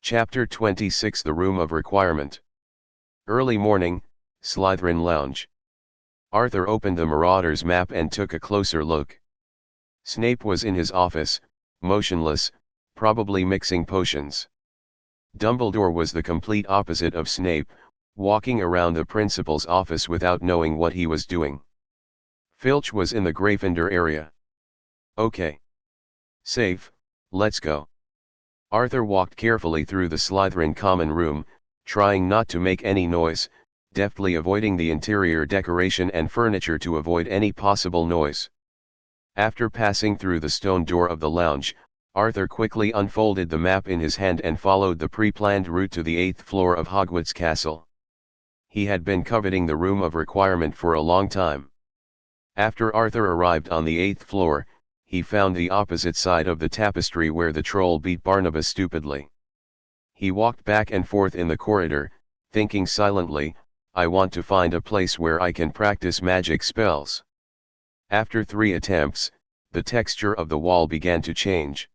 Chapter 26 The Room of Requirement. Early morning, Slytherin Lounge. Arthur opened the Marauder's map and took a closer look. Snape was in his office, motionless, probably mixing potions. Dumbledore was the complete opposite of Snape, walking around the principal's office without knowing what he was doing. Filch was in the Gryffindor area. Okay. Safe, let's go. Arthur walked carefully through the Slytherin common room, trying not to make any noise, deftly avoiding the interior decoration and furniture to avoid any possible noise. After passing through the stone door of the lounge, Arthur quickly unfolded the map in his hand and followed the pre-planned route to the 8th floor of Hogwarts Castle. He had been coveting the Room of Requirement for a long time. After Arthur arrived on the 8th floor, he found the opposite side of the tapestry where the troll beat Barnabas stupidly. He walked back and forth in the corridor, thinking silently, I want to find a place where I can practice magic spells. After 3 attempts, the texture of the wall began to change.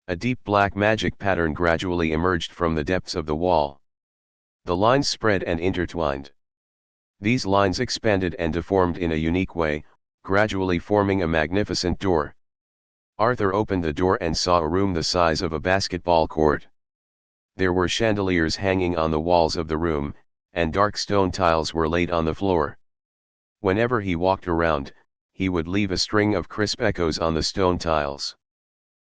A deep black magic pattern gradually emerged from the depths of the wall. The lines spread and intertwined. These lines expanded and deformed in a unique way, gradually forming a magnificent door. Arthur opened the door and saw a room the size of a basketball court. There were chandeliers hanging on the walls of the room, and dark stone tiles were laid on the floor. Whenever he walked around, he would leave a string of crisp echoes on the stone tiles.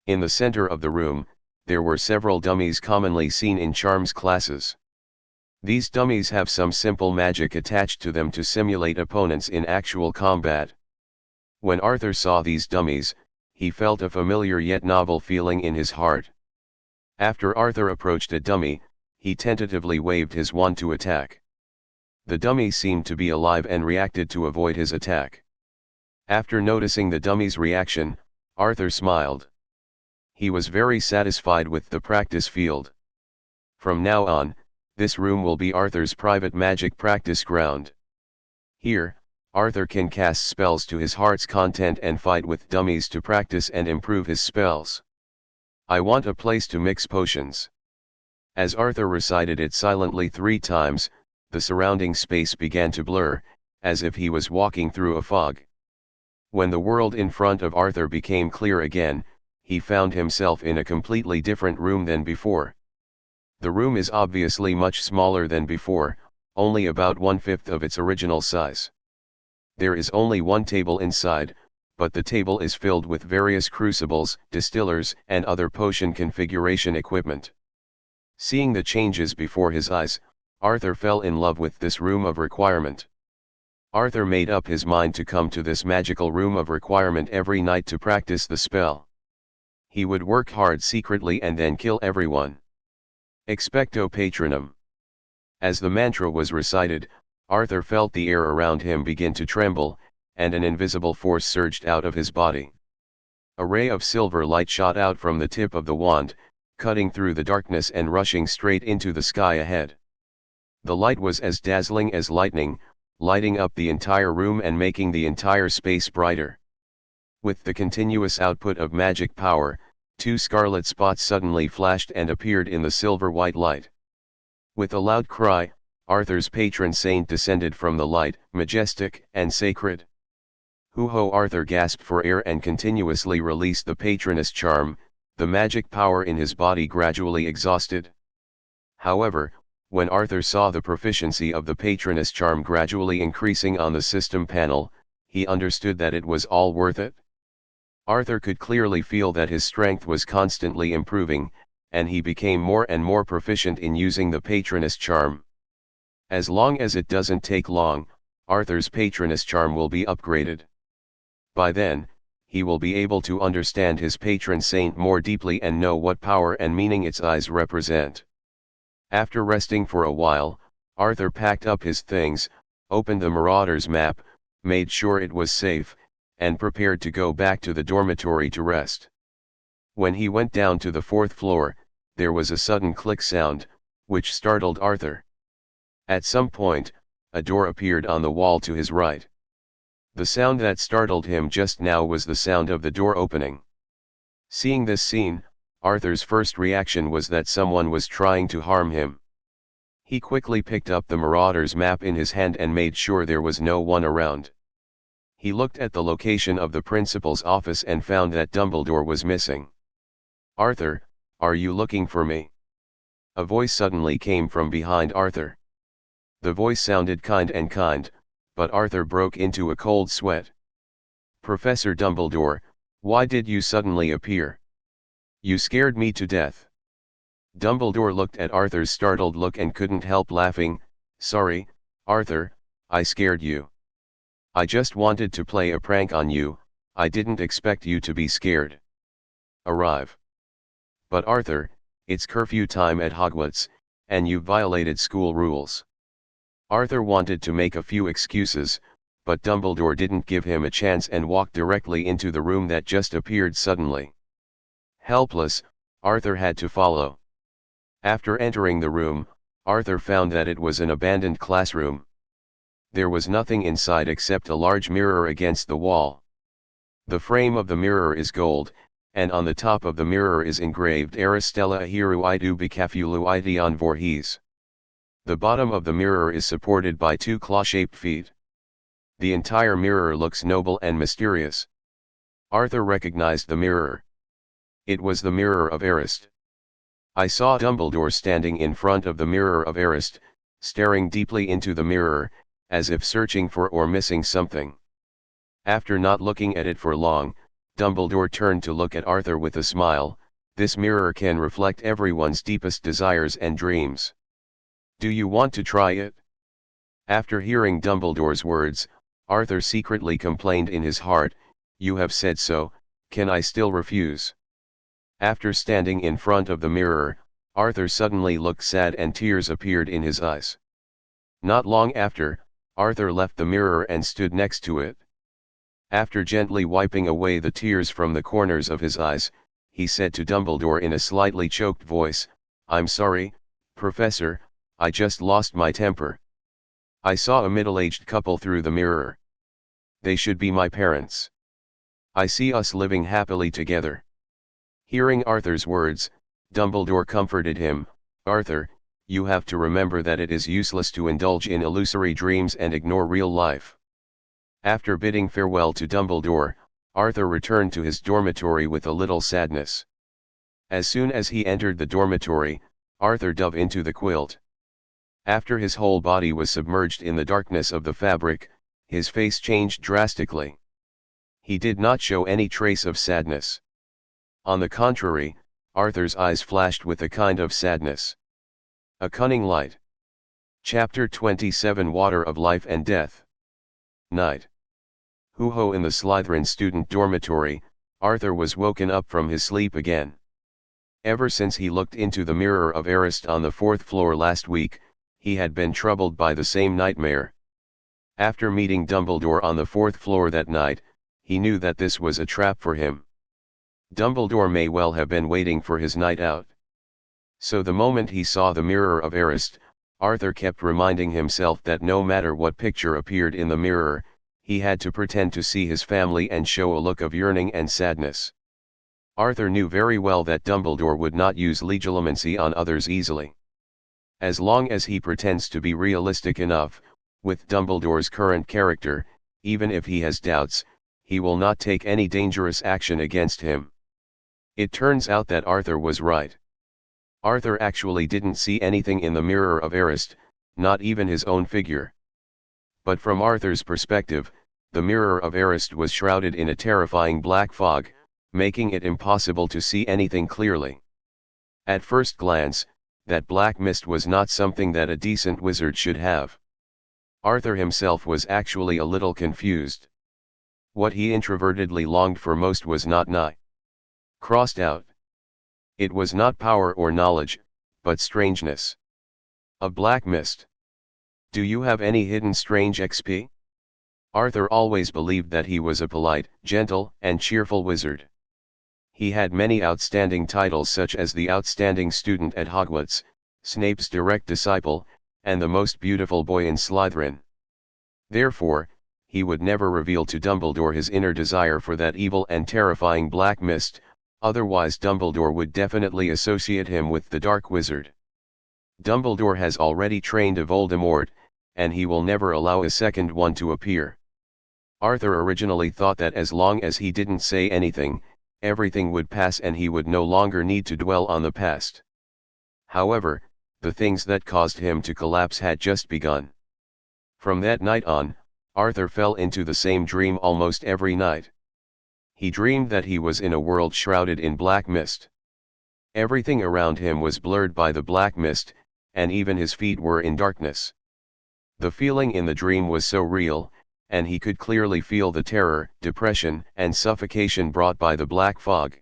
In the center of the room, there were several dummies commonly seen in charms classes. These dummies have some simple magic attached to them to simulate opponents in actual combat. When Arthur saw these dummies, he felt a familiar yet novel feeling in his heart. After Arthur approached a dummy, he tentatively waved his wand to attack. The dummy seemed to be alive and reacted to avoid his attack. After noticing the dummy's reaction, Arthur smiled. He was very satisfied with the practice field. From now on, this room will be Arthur's private magic practice ground. Here, Arthur can cast spells to his heart's content and fight with dummies to practice and improve his spells. I want a place to mix potions. As Arthur recited it silently 3 times, the surrounding space began to blur, as if he was walking through a fog. When the world in front of Arthur became clear again, he found himself in a completely different room than before. The room is obviously much smaller than before, only about 1/5 of its original size. There is only one table inside, but the table is filled with various crucibles, distillers, and other potion configuration equipment. Seeing the changes before his eyes, Arthur fell in love with this Room of Requirement. Arthur made up his mind to come to this magical Room of Requirement every night to practice the spell. He would work hard secretly and then kill everyone. Expecto Patronum. As the mantra was recited, Arthur felt the air around him begin to tremble, and an invisible force surged out of his body. A ray of silver light shot out from the tip of the wand, cutting through the darkness and rushing straight into the sky ahead. The light was as dazzling as lightning, lighting up the entire room and making the entire space brighter. With the continuous output of magic power, 2 scarlet spots suddenly flashed and appeared in the silver-white light. With a loud cry, Arthur's patron saint descended from the light, majestic and sacred. Hoo-ho! Arthur gasped for air and continuously released the patroness charm, the magic power in his body gradually exhausted. However, when Arthur saw the proficiency of the patroness charm gradually increasing on the system panel, he understood that it was all worth it. Arthur could clearly feel that his strength was constantly improving, and he became more and more proficient in using the patroness charm. As long as it doesn't take long, Arthur's patroness charm will be upgraded. By then, he will be able to understand his patron saint more deeply and know what power and meaning its eyes represent. After resting for a while, Arthur packed up his things, opened the Marauder's map, made sure it was safe, and prepared to go back to the dormitory to rest. When he went down to the 4th floor, there was a sudden click sound, which startled Arthur. At some point, a door appeared on the wall to his right. The sound that startled him just now was the sound of the door opening. Seeing this scene, Arthur's first reaction was that someone was trying to harm him. He quickly picked up the Marauder's map in his hand and made sure there was no one around. He looked at the location of the principal's office and found that Dumbledore was missing. "Arthur, are you looking for me?" A voice suddenly came from behind Arthur. The voice sounded kind, but Arthur broke into a cold sweat. "Professor Dumbledore, why did you suddenly appear? You scared me to death." Dumbledore looked at Arthur's startled look and couldn't help laughing. "Sorry, Arthur, I scared you. I just wanted to play a prank on you, I didn't expect you to be scared." "Arrive." "But Arthur, it's curfew time at Hogwarts, and you've violated school rules." Arthur wanted to make a few excuses, but Dumbledore didn't give him a chance and walked directly into the room that just appeared suddenly. Helpless, Arthur had to follow. After entering the room, Arthur found that it was an abandoned classroom. There was nothing inside except a large mirror against the wall. The frame of the mirror is gold, and on the top of the mirror is engraved Aristella Ahiru Idu Bikafulu Idion Voorhees. The bottom of the mirror is supported by two claw-shaped feet. The entire mirror looks noble and mysterious. Arthur recognized the mirror. It was the mirror of Arist. I saw Dumbledore standing in front of the mirror of Arist, staring deeply into the mirror, as if searching for or missing something. After not looking at it for long, Dumbledore turned to look at Arthur with a smile. "This mirror can reflect everyone's deepest desires and dreams. Do you want to try it?" After hearing Dumbledore's words, Arthur secretly complained in his heart, "You have said so, can I still refuse?" After standing in front of the mirror, Arthur suddenly looked sad and tears appeared in his eyes. Not long after, Arthur left the mirror and stood next to it. After gently wiping away the tears from the corners of his eyes, he said to Dumbledore in a slightly choked voice, "I'm sorry, Professor, I just lost my temper. I saw a middle-aged couple through the mirror. They should be my parents. I see us living happily together." Hearing Arthur's words, Dumbledore comforted him, "Arthur, you have to remember that it is useless to indulge in illusory dreams and ignore real life." After bidding farewell to Dumbledore, Arthur returned to his dormitory with a little sadness. As soon as he entered the dormitory, Arthur dove into the quilt. After his whole body was submerged in the darkness of the fabric, his face changed drastically. He did not show any trace of sadness. On the contrary, Arthur's eyes flashed with a kind of sadness. A cunning light. Chapter 27 Water of Life and Death. Night. Hoo-ho! In the Slytherin student dormitory, Arthur was woken up from his sleep again. Ever since he looked into the mirror of Arist on the 4th floor last week, he had been troubled by the same nightmare. After meeting Dumbledore on the 4th floor that night, he knew that this was a trap for him. Dumbledore may well have been waiting for his night out. So the moment he saw the mirror of Arist, Arthur kept reminding himself that no matter what picture appeared in the mirror, he had to pretend to see his family and show a look of yearning and sadness. Arthur knew very well that Dumbledore would not use legilimency on others easily. As long as he pretends to be realistic enough, with Dumbledore's current character, even if he has doubts, he will not take any dangerous action against him. It turns out that Arthur was right. Arthur actually didn't see anything in the mirror of Arist, not even his own figure. But from Arthur's perspective, the mirror of Arist was shrouded in a terrifying black fog, making it impossible to see anything clearly. At first glance, that black mist was not something that a decent wizard should have. Arthur himself was actually a little confused. What he introvertedly longed for most was not nigh. Crossed out. It was not power or knowledge, but strangeness. A black mist. Do you have any hidden strange XP? Arthur always believed that he was a polite, gentle, and cheerful wizard. He had many outstanding titles such as the Outstanding Student at Hogwarts, Snape's direct disciple, and the most beautiful boy in Slytherin. Therefore, he would never reveal to Dumbledore his inner desire for that evil and terrifying black mist, Otherwise Dumbledore would definitely associate him with the Dark Wizard. Dumbledore has already trained a Voldemort, and he will never allow a second one to appear. Arthur originally thought that as long as he didn't say anything, everything would pass and he would no longer need to dwell on the past. However, the things that caused him to collapse had just begun. From that night on, Arthur fell into the same dream almost every night. He dreamed that he was in a world shrouded in black mist. Everything around him was blurred by the black mist, and even his feet were in darkness. The feeling in the dream was so real, and he could clearly feel the terror, depression, and suffocation brought by the black fog.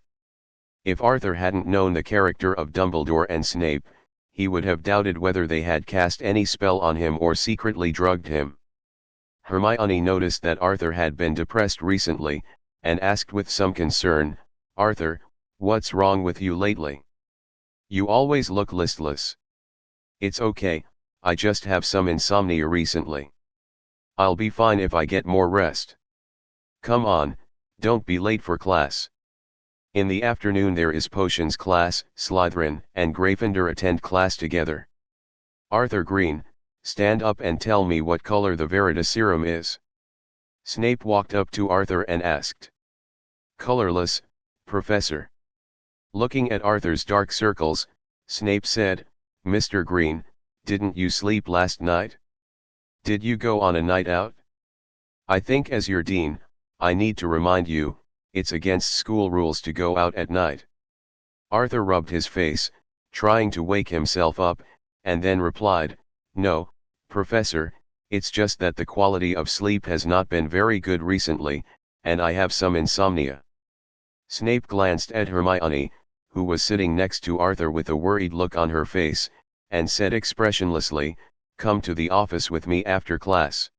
If Arthur hadn't known the character of Dumbledore and Snape, he would have doubted whether they had cast any spell on him or secretly drugged him. Hermione noticed that Arthur had been depressed recently, and asked with some concern, "Arthur, what's wrong with you lately? You always look listless." "It's okay, I just have some insomnia recently. I'll be fine if I get more rest. Come on, don't be late for class. In the afternoon there is potions class, Slytherin and Gryffindor attend class together. Arthur Green, stand up and tell me what color the Veritaserum is." Snape walked up to Arthur and asked. "Colorless, Professor." Looking at Arthur's dark circles, Snape said, "Mr. Green, didn't you sleep last night? Did you go on a night out? I think as your dean, I need to remind you, it's against school rules to go out at night." Arthur rubbed his face, trying to wake himself up, and then replied, "No, Professor, it's just that the quality of sleep has not been very good recently, and I have some insomnia." Snape glanced at Hermione, who was sitting next to Arthur with a worried look on her face, and said expressionlessly, "Come to the office with me after class."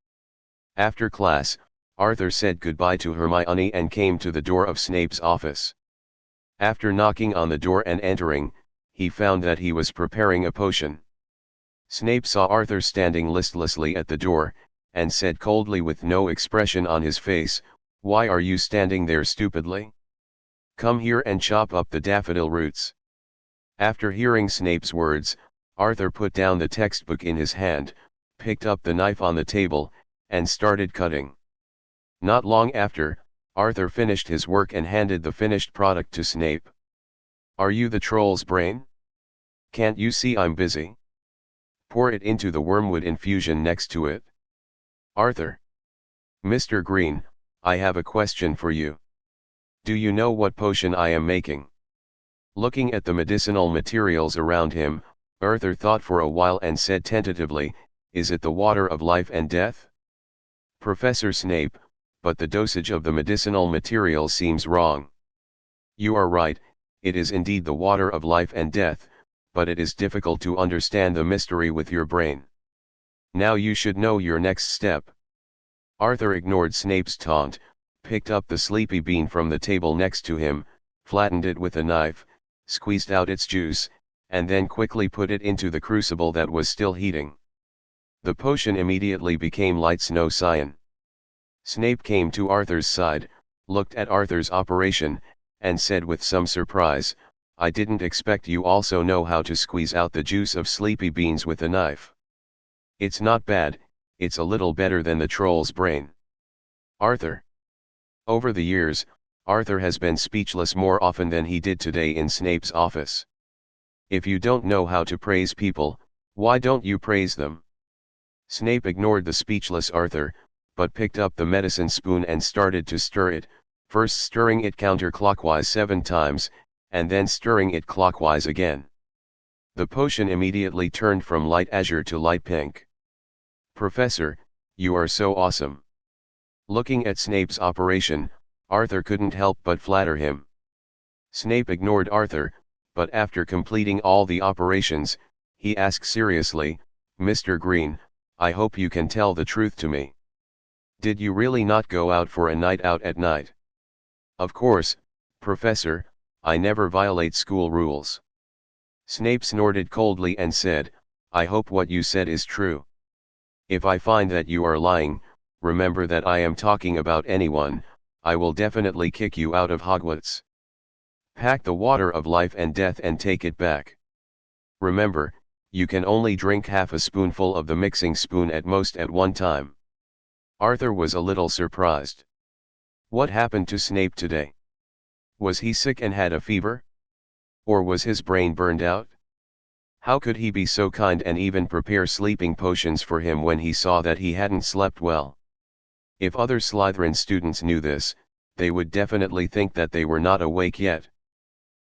After class, Arthur said goodbye to Hermione and came to the door of Snape's office. After knocking on the door and entering, he found that he was preparing a potion. Snape saw Arthur standing listlessly at the door, and said coldly with no expression on his face, "Why are you standing there stupidly? Come here and chop up the daffodil roots." After hearing Snape's words, Arthur put down the textbook in his hand, picked up the knife on the table, and started cutting. Not long after, Arthur finished his work and handed the finished product to Snape. "Are you the troll's brain? Can't you see I'm busy? Pour it into the wormwood infusion next to it." "Arthur." "Mr. Green, I have a question for you. Do you know what potion I am making?" Looking at the medicinal materials around him, Arthur thought for a while and said tentatively, "Is it the water of life and death?" "Professor Snape, but the dosage of the medicinal material seems wrong." "You are right, it is indeed the water of life and death, but it is difficult to understand the mystery with your brain. Now you should know your next step." Arthur ignored Snape's taunt, picked up the sleepy bean from the table next to him, flattened it with a knife, squeezed out its juice, and then quickly put it into the crucible that was still heating. The potion immediately became light snow cyan. Snape came to Arthur's side, looked at Arthur's operation, and said with some surprise, "I didn't expect you also know how to squeeze out the juice of sleepy beans with a knife. It's not bad, it's a little better than the troll's brain." "Arthur." Over the years, Arthur has been speechless more often than he did today in Snape's office. If you don't know how to praise people, why don't you praise them? Snape ignored the speechless Arthur, but picked up the medicine spoon and started to stir it, first stirring it counterclockwise 7 times, and then stirring it clockwise again. The potion immediately turned from light azure to light pink. "Professor, you are so awesome." Looking at Snape's operation, Arthur couldn't help but flatter him. Snape ignored Arthur, but after completing all the operations, he asked seriously, "Mr. Green, I hope you can tell the truth to me. Did you really not go out for a night out at night?" "Of course, Professor, I never violate school rules." Snape snorted coldly and said, "I hope what you said is true. If I find that you are lying, remember that I am talking about anyone, I will definitely kick you out of Hogwarts." Pack the water of life and death and take it back. Remember, you can only drink half a spoonful of the mixing spoon at most at one time. Arthur was a little surprised. What happened to Snape today? Was he sick and had a fever? Or was his brain burned out? How could he be so kind and even prepare sleeping potions for him when he saw that he hadn't slept well? If other Slytherin students knew this, they would definitely think that they were not awake yet.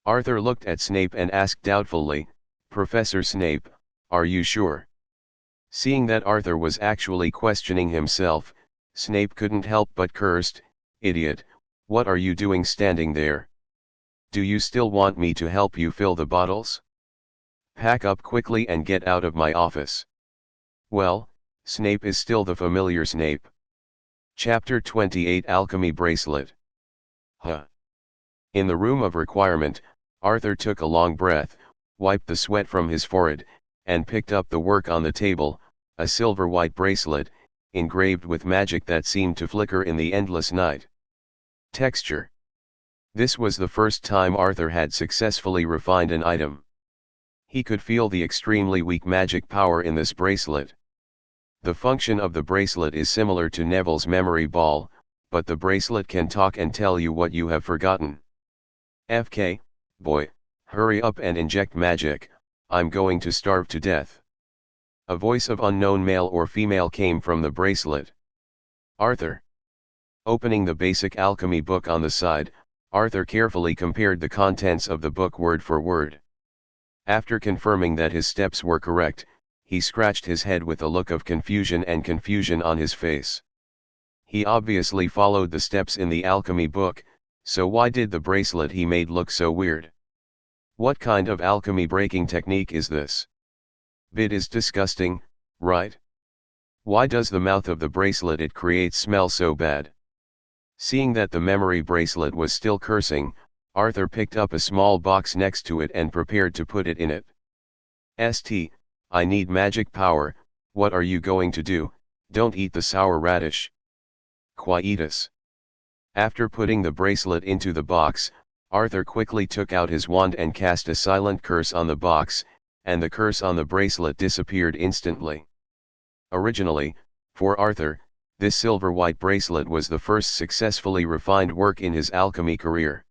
Arthur looked at Snape and asked doubtfully, "Professor Snape, are you sure?" Seeing that Arthur was actually questioning himself, Snape couldn't help but cursed, "Idiot, what are you doing standing there? Do you still want me to help you fill the bottles? Pack up quickly and get out of my office." Well, Snape is still the familiar Snape. Chapter 28 Alchemy Bracelet. In the room of requirement, Arthur took a long breath, wiped the sweat from his forehead, and picked up the work on the table, a silver-white bracelet, engraved with magic that seemed to flicker in the endless night. Texture. This was the first time Arthur had successfully refined an item. He could feel the extremely weak magic power in this bracelet. The function of the bracelet is similar to Neville's memory ball, but the bracelet can talk and tell you what you have forgotten. "FK, boy, hurry up and inject magic, I'm going to starve to death." A voice of unknown male or female came from the bracelet. Arthur. Opening the basic alchemy book on the side, Arthur carefully compared the contents of the book word for word. After confirming that his steps were correct, he scratched his head with a look of confusion on his face. He obviously followed the steps in the alchemy book, so why did the bracelet he made look so weird? What kind of alchemy breaking technique is this? Bit is disgusting, right? Why does the mouth of the bracelet it creates smell so bad? Seeing that the memory bracelet was still cursing, Arthur picked up a small box next to it and prepared to put it in it. "St, I need magic power, what are you going to do? Don't eat the sour radish." Quietus. After putting the bracelet into the box, Arthur quickly took out his wand and cast a silent curse on the box, and the curse on the bracelet disappeared instantly. Originally, for Arthur, this silver-white bracelet was the first successfully refined work in his alchemy career.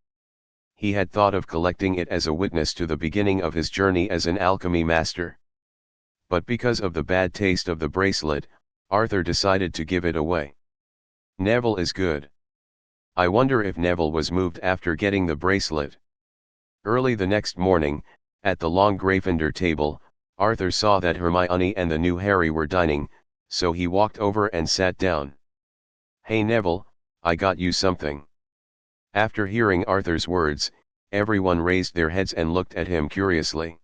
He had thought of collecting it as a witness to the beginning of his journey as an alchemy master. But because of the bad taste of the bracelet, Arthur decided to give it away. Neville is good. I wonder if Neville was moved after getting the bracelet. Early the next morning, at the long Gryffindor table, Arthur saw that Hermione and the new Harry were dining, so he walked over and sat down. "Hey Neville, I got you something." After hearing Arthur's words, everyone raised their heads and looked at him curiously.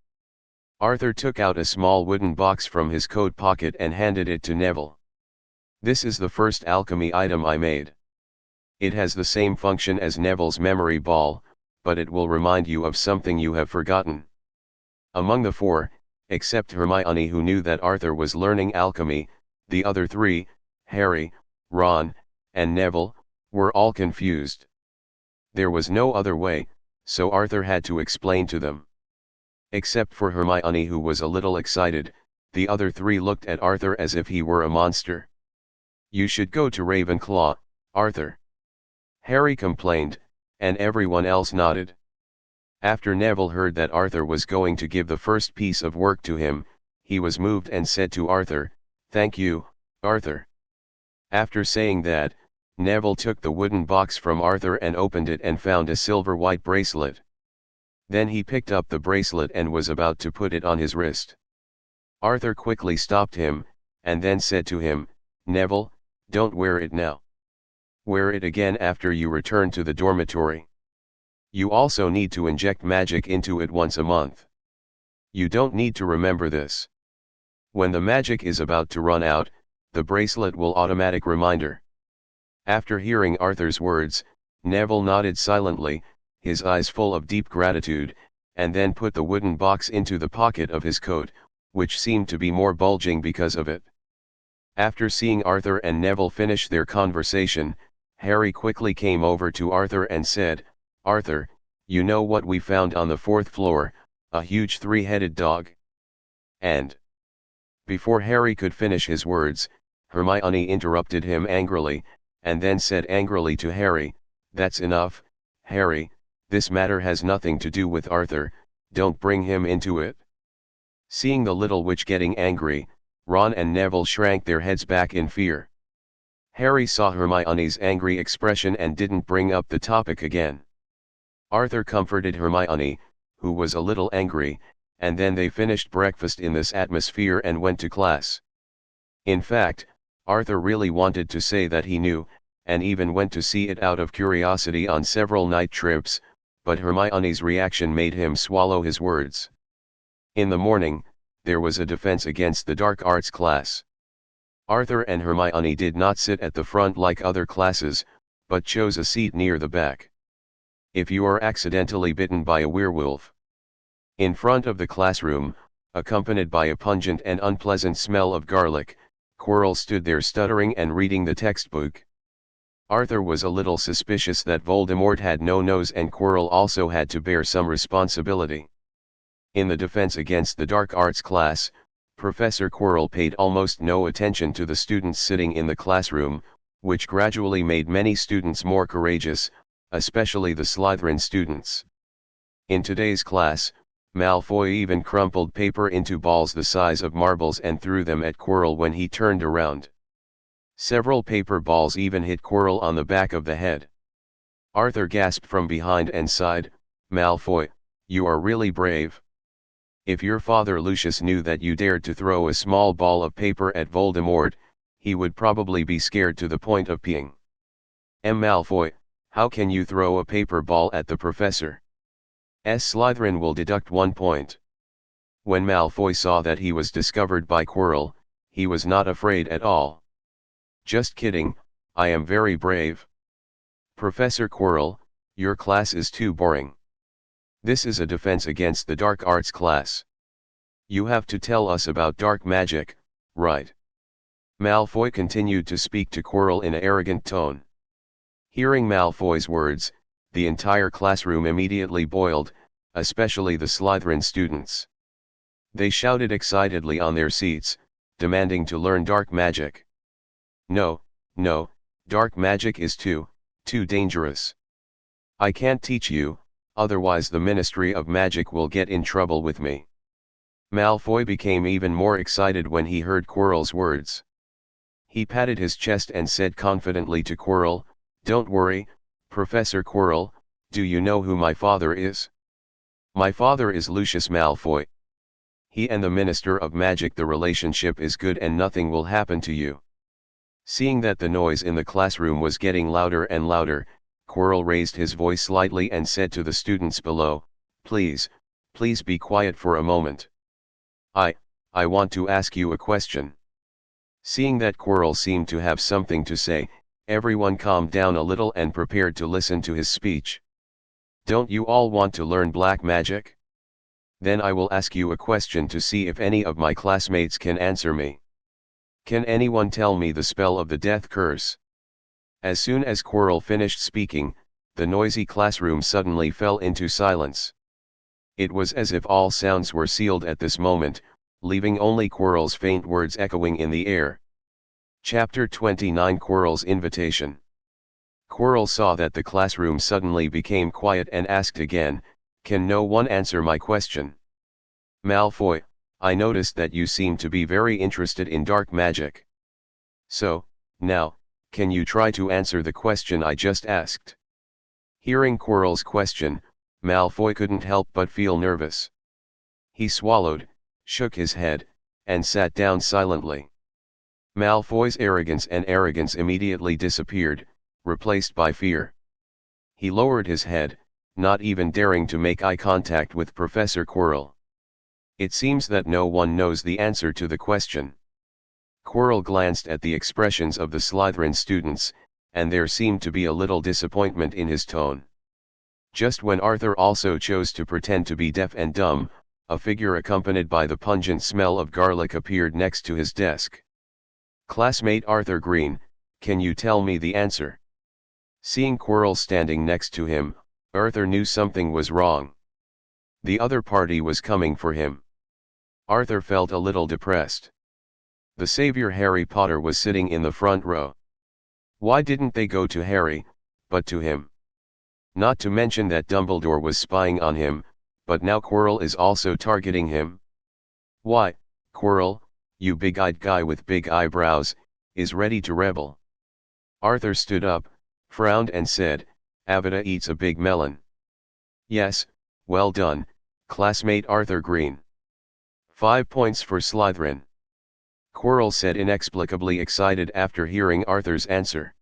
Arthur took out a small wooden box from his coat pocket and handed it to Neville. "This is the first alchemy item I made. It has the same function as Neville's memory ball, but it will remind you of something you have forgotten." Among the four, except Hermione who knew that Arthur was learning alchemy, the other three, Harry, Ron, and Neville, were all confused. There was no other way, so Arthur had to explain to them. Except for Hermione who was a little excited, the other three looked at Arthur as if he were a monster. "You should go to Ravenclaw, Arthur," Harry complained, and everyone else nodded. After Neville heard that Arthur was going to give the first piece of work to him, he was moved and said to Arthur, "Thank you, Arthur." After saying that, Neville took the wooden box from Arthur and opened it and found a silver-white bracelet. Then he picked up the bracelet and was about to put it on his wrist. Arthur quickly stopped him, and then said to him, "Neville, don't wear it now. Wear it again after you return to the dormitory. You also need to inject magic into it once a month. You don't need to remember this. When the magic is about to run out, the bracelet will automatic reminder." After hearing Arthur's words, Neville nodded silently, his eyes full of deep gratitude, and then put the wooden box into the pocket of his coat, which seemed to be more bulging because of it. After seeing Arthur and Neville finish their conversation, Harry quickly came over to Arthur and said, "Arthur, You know what we found on the fourth floor, a huge three-headed dog. And before Harry could finish his words, Hermione interrupted him angrily, and then said angrily to Harry, "That's enough, Harry, this matter has nothing to do with Arthur, don't bring him into it." Seeing the little witch getting angry, Ron and Neville shrank their heads back in fear. Harry saw Hermione's angry expression and didn't bring up the topic again. Arthur comforted Hermione, who was a little angry, and then they finished breakfast in this atmosphere and went to class. In fact, Arthur really wanted to say that he knew, and even went to see it out of curiosity on several night trips, but Hermione's reaction made him swallow his words. In the morning, there was a defense against the dark arts class. Arthur and Hermione did not sit at the front like other classes, but chose a seat near the back. If you are accidentally bitten by a werewolf. In front of the classroom, accompanied by a pungent and unpleasant smell of garlic, Quirrell stood there stuttering and reading the textbook. Arthur was a little suspicious that Voldemort had no nose and Quirrell also had to bear some responsibility. In the defense against the dark arts class, Professor Quirrell paid almost no attention to the students sitting in the classroom, which gradually made many students more courageous, especially the Slytherin students. In today's class, Malfoy even crumpled paper into balls the size of marbles and threw them at Quirrell when he turned around. Several paper balls even hit Quirrell on the back of the head. Arthur gasped from behind and sighed, "Malfoy, you are really brave. If your father Lucius knew that you dared to throw a small ball of paper at Voldemort, he would probably be scared to the point of peeing. Malfoy, how can you throw a paper ball at the professor? Slytherin will deduct 1 point." When Malfoy saw that he was discovered by Quirrell, he was not afraid at all. "Just kidding, I am very brave. Professor Quirrell, your class is too boring. This is a defense against the dark arts class. You have to tell us about dark magic, right?" Malfoy continued to speak to Quirrell in an arrogant tone. Hearing Malfoy's words, the entire classroom immediately boiled, especially the Slytherin students. They shouted excitedly on their seats, demanding to learn dark magic. "No, no, dark magic is too dangerous. I can't teach you, otherwise the Ministry of Magic will get in trouble with me." Malfoy became even more excited when he heard Quirrell's words. He patted his chest and said confidently to Quirrell, "Don't worry, Professor Quirrell, do you know who my father is? My father is Lucius Malfoy. He and the Minister of Magic, the relationship is good and nothing will happen to you." Seeing that the noise in the classroom was getting louder and louder, Quirrell raised his voice slightly and said to the students below, please be quiet for a moment. I want to ask you a question." Seeing that Quirrell seemed to have something to say, everyone calmed down a little and prepared to listen to his speech. "Don't you all want to learn black magic? Then I will ask you a question to see if any of my classmates can answer me. Can anyone tell me the spell of the death curse?" As soon as Quirrell finished speaking, the noisy classroom suddenly fell into silence. It was as if all sounds were sealed at this moment, leaving only Quirrell's faint words echoing in the air. Chapter 29 Quirrell's Invitation. Quirrell saw that the classroom suddenly became quiet and asked again, "Can no one answer my question?" "Malfoy, I noticed that you seem to be very interested in dark magic. So, now, can you try to answer the question I just asked?" Hearing Quirrell's question, Malfoy couldn't help but feel nervous. He swallowed, shook his head, and sat down silently. Malfoy's arrogance immediately disappeared, replaced by fear. He lowered his head, not even daring to make eye contact with Professor Quirrell. It seems that no one knows the answer to the question. Quirrell glanced at the expressions of the Slytherin students, and there seemed to be a little disappointment in his tone. Just when Arthur also chose to pretend to be deaf and dumb, a figure accompanied by the pungent smell of garlic appeared next to his desk. "Classmate Arthur Green, can you tell me the answer?" Seeing Quirrell standing next to him, Arthur knew something was wrong. The other party was coming for him. Arthur felt a little depressed. The savior Harry Potter was sitting in the front row. Why didn't they go to Harry, but to him? Not to mention that Dumbledore was spying on him, but now Quirrell is also targeting him. Why, Quirrell, you big-eyed guy with big eyebrows, is ready to rebel. Arthur stood up, frowned and said, Avada eats a big melon. Yes, well done, classmate Arthur Green. 5 points for Slytherin. Quirrell said, inexplicably excited after hearing Arthur's answer.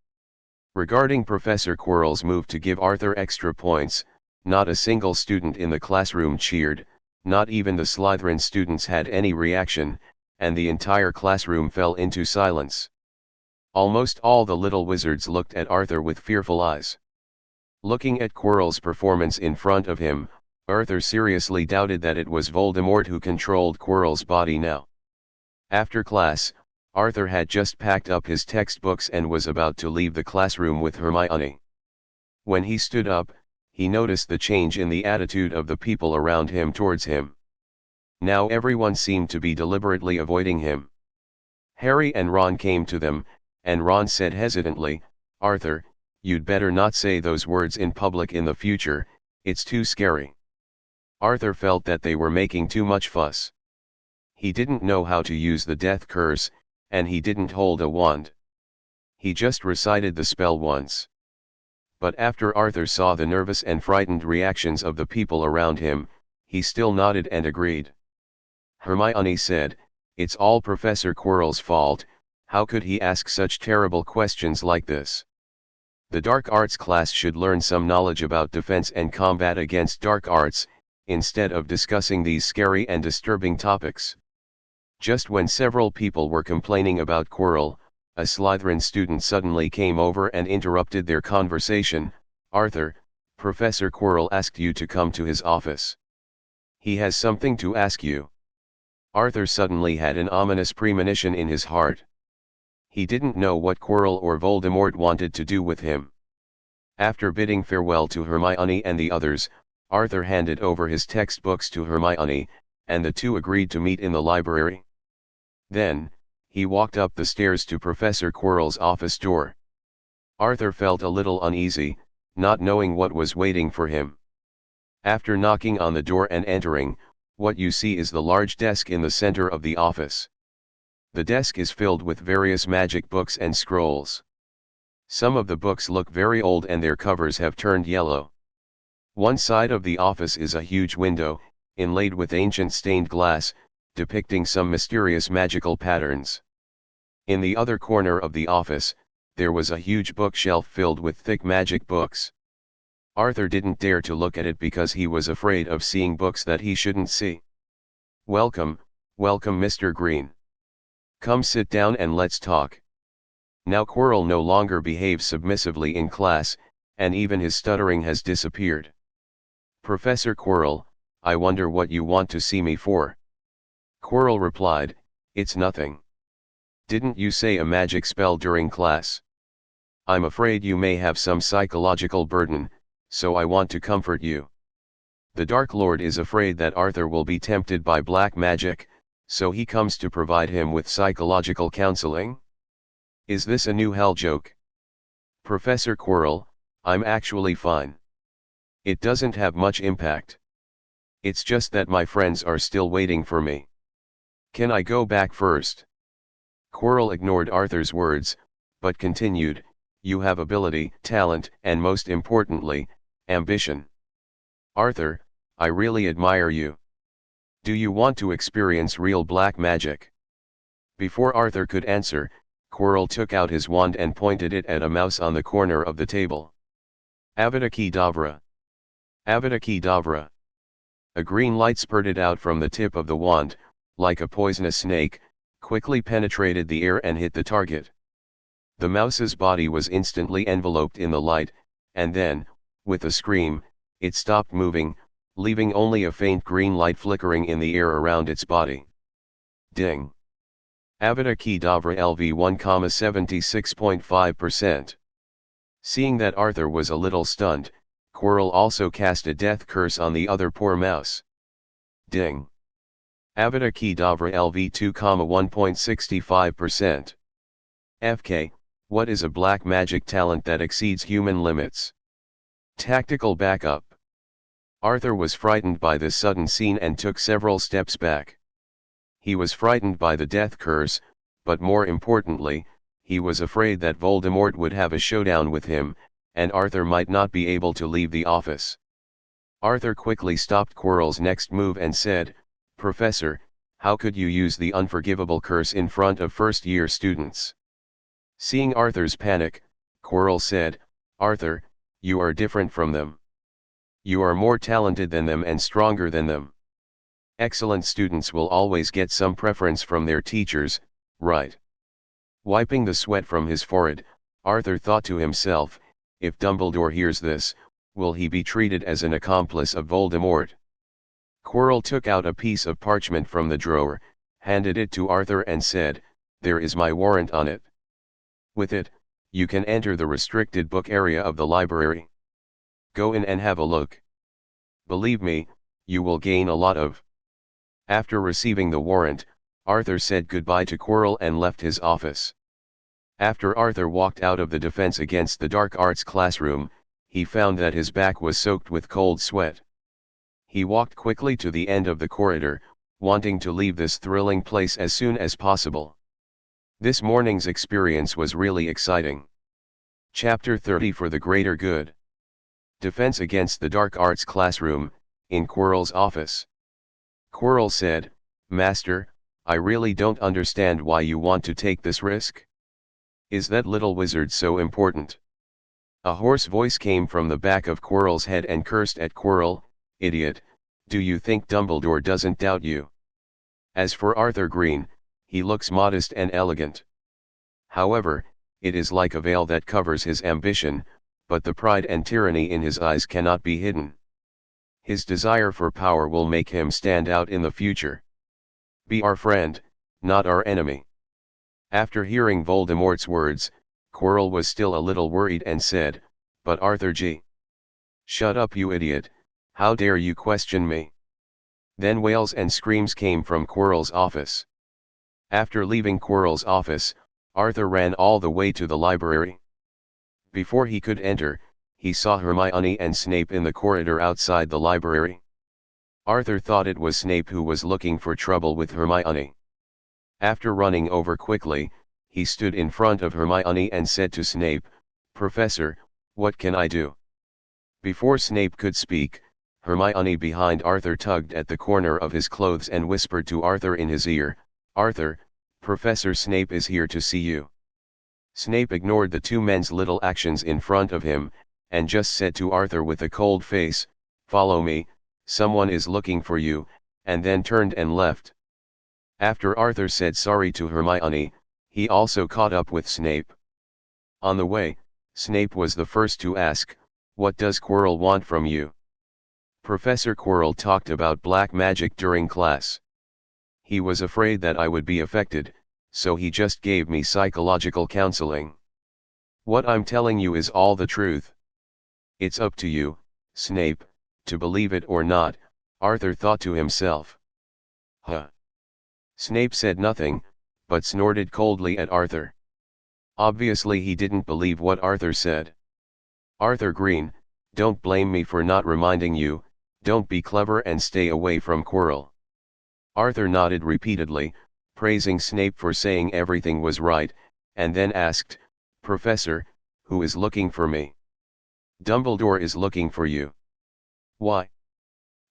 Regarding Professor Quirrell's move to give Arthur extra points, not a single student in the classroom cheered, not even the Slytherin students had any reaction, and the entire classroom fell into silence. Almost all the little wizards looked at Arthur with fearful eyes. Looking at Quirrell's performance in front of him, Arthur seriously doubted that it was Voldemort who controlled Quirrell's body now. After class, Arthur had just packed up his textbooks and was about to leave the classroom with Hermione. When he stood up, he noticed the change in the attitude of the people around him towards him. Now everyone seemed to be deliberately avoiding him. Harry and Ron came to them, and Ron said hesitantly, Arthur, you'd better not say those words in public in the future, it's too scary. Arthur felt that they were making too much fuss. He didn't know how to use the death curse, and he didn't hold a wand. He just recited the spell once. But after Arthur saw the nervous and frightened reactions of the people around him, he still nodded and agreed. Hermione said, It's all Professor Quirrell's fault, how could he ask such terrible questions like this? The dark arts class should learn some knowledge about defense and combat against dark arts, instead of discussing these scary and disturbing topics. Just when several people were complaining about Quirrell, a Slytherin student suddenly came over and interrupted their conversation. Arthur, Professor Quirrell asked you to come to his office. He has something to ask you. Arthur suddenly had an ominous premonition in his heart. He didn't know what Quirrell or Voldemort wanted to do with him. After bidding farewell to Hermione and the others, Arthur handed over his textbooks to Hermione, and the two agreed to meet in the library. Then, he walked up the stairs to Professor Quirrell's office door. Arthur felt a little uneasy, not knowing what was waiting for him. After knocking on the door and entering, what you see is the large desk in the center of the office. The desk is filled with various magic books and scrolls. Some of the books look very old and their covers have turned yellow. One side of the office is a huge window, inlaid with ancient stained glass, depicting some mysterious magical patterns. In the other corner of the office, there was a huge bookshelf filled with thick magic books. Arthur didn't dare to look at it because he was afraid of seeing books that he shouldn't see. Welcome, welcome Mr. Green. Come sit down and let's talk. Now Quirrell no longer behaves submissively in class, and even his stuttering has disappeared. Professor Quirrell, I wonder what you want to see me for. Quirrell replied, It's nothing. Didn't you say a magic spell during class? I'm afraid you may have some psychological burden, so I want to comfort you. The Dark Lord is afraid that Arthur will be tempted by black magic, so he comes to provide him with psychological counseling. Is this a new hell joke? Professor Quirrell, I'm actually fine. It doesn't have much impact. It's just that my friends are still waiting for me. Can I go back first? Quirrell ignored Arthur's words, but continued, You have ability, talent, and most importantly, ambition. Arthur, I really admire you. Do you want to experience real black magic? Before Arthur could answer, Quirrell took out his wand and pointed it at a mouse on the corner of the table. Avada Kedavra. Avada Kedavra. A green light spurted out from the tip of the wand, like a poisonous snake, quickly penetrated the air and hit the target. The mouse's body was instantly enveloped in the light, and then, with a scream, it stopped moving, leaving only a faint green light flickering in the air around its body. Ding! Avada Kedavra LV 1,76.5%. Seeing that Arthur was a little stunned, Quirrell also cast a death curse on the other poor mouse. Ding. Avada Kedavra LV 2,1.65%. FK, what is a black magic talent that exceeds human limits? Tactical backup. Arthur was frightened by this sudden scene and took several steps back. He was frightened by the death curse, but more importantly, he was afraid that Voldemort would have a showdown with him, and Arthur might not be able to leave the office. Arthur quickly stopped Quirrell's next move and said, "Professor, how could you use the unforgivable curse in front of first-year students?" Seeing Arthur's panic, Quirrell said, "Arthur, you are different from them. You are more talented than them and stronger than them. Excellent students will always get some preference from their teachers, right?" Wiping the sweat from his forehead, Arthur thought to himself, if Dumbledore hears this, will he be treated as an accomplice of Voldemort? Quirrell took out a piece of parchment from the drawer, handed it to Arthur and said, "There is my warrant on it. With it, you can enter the restricted book area of the library. Go in and have a look. Believe me, you will gain a lot of." After receiving the warrant, Arthur said goodbye to Quirrell and left his office. After Arthur walked out of the Defense Against the Dark Arts classroom, he found that his back was soaked with cold sweat. He walked quickly to the end of the corridor, wanting to leave this thrilling place as soon as possible. This morning's experience was really exciting. Chapter 30 For the Greater Good. Defense Against the Dark Arts classroom, in Quirrell's office. Quirrell said, "Master, I really don't understand why you want to take this risk. Is that little wizard so important?" A hoarse voice came from the back of Quirrell's head and cursed at Quirrell, "Idiot, do you think Dumbledore doesn't doubt you? As for Arthur Green, he looks modest and elegant. However, it is like a veil that covers his ambition, but the pride and tyranny in his eyes cannot be hidden. His desire for power will make him stand out in the future. Be our friend, not our enemy." After hearing Voldemort's words, Quirrell was still a little worried and said, "But Arthur G. Shut up, you idiot, how dare you question me?" Then wails and screams came from Quirrell's office. After leaving Quirrell's office, Arthur ran all the way to the library. Before he could enter, he saw Hermione and Snape in the corridor outside the library. Arthur thought it was Snape who was looking for trouble with Hermione. After running over quickly, he stood in front of Hermione and said to Snape, "Professor, what can I do?" Before Snape could speak, Hermione behind Arthur tugged at the corner of his clothes and whispered to Arthur in his ear, "Arthur, Professor Snape is here to see you." Snape ignored the two men's little actions in front of him, and just said to Arthur with a cold face, "Follow me, someone is looking for you," and then turned and left. After Arthur said sorry to Hermione, he also caught up with Snape. On the way, Snape was the first to ask, "What does Quirrell want from you?" Professor Quirrell talked about black magic during class. He was afraid that I would be affected, so he just gave me psychological counseling. What I'm telling you is all the truth. It's up to you, Snape, to believe it or not, Arthur thought to himself. Huh. Snape said nothing, but snorted coldly at Arthur. Obviously he didn't believe what Arthur said. "Arthur Green, don't blame me for not reminding you, don't be clever and stay away from Quirrell." Arthur nodded repeatedly, praising Snape for saying everything was right, and then asked, "Professor, who is looking for me?" "Dumbledore is looking for you." "Why?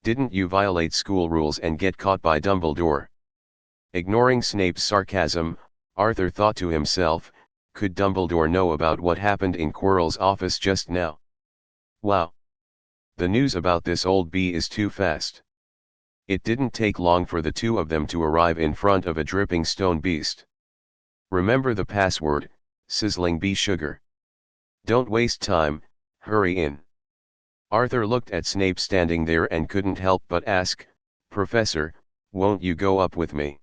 Didn't you violate school rules and get caught by Dumbledore?" Ignoring Snape's sarcasm, Arthur thought to himself, could Dumbledore know about what happened in Quirrell's office just now? Wow! The news about this old bee is too fast. It didn't take long for the two of them to arrive in front of a dripping stone beast. "Remember the password, sizzling bee sugar. Don't waste time, hurry in." Arthur looked at Snape standing there and couldn't help but ask, "Professor, won't you go up with me?"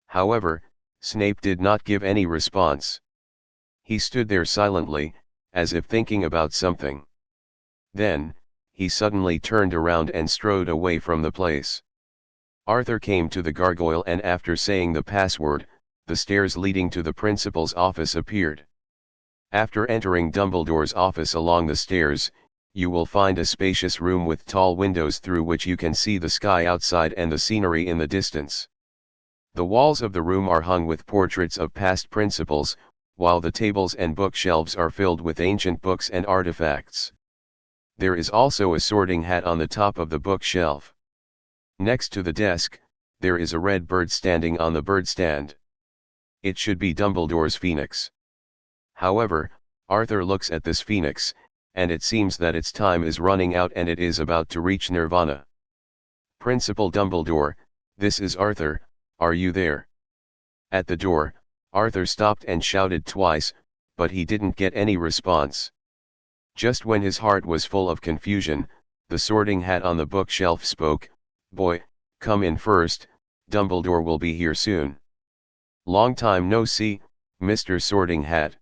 However, Snape did not give any response. He stood there silently, as if thinking about something. Then, he suddenly turned around and strode away from the place. Arthur came to the gargoyle, and after saying the password, the stairs leading to the principal's office appeared. After entering Dumbledore's office along the stairs, you will find a spacious room with tall windows through which you can see the sky outside and the scenery in the distance. The walls of the room are hung with portraits of past principals, while the tables and bookshelves are filled with ancient books and artifacts. There is also a sorting hat on the top of the bookshelf. Next to the desk, there is a red bird standing on the bird stand. It should be Dumbledore's phoenix. However, Arthur looks at this phoenix, and it seems that its time is running out and it is about to reach nirvana. Principal Dumbledore, this is Arthur, are you there? At the door, Arthur stopped and shouted twice, but he didn't get any response. Just when his heart was full of confusion, the sorting hat on the bookshelf spoke, "Boy, come in first, Dumbledore will be here soon." "Long time no see, Mr. Sorting Hat."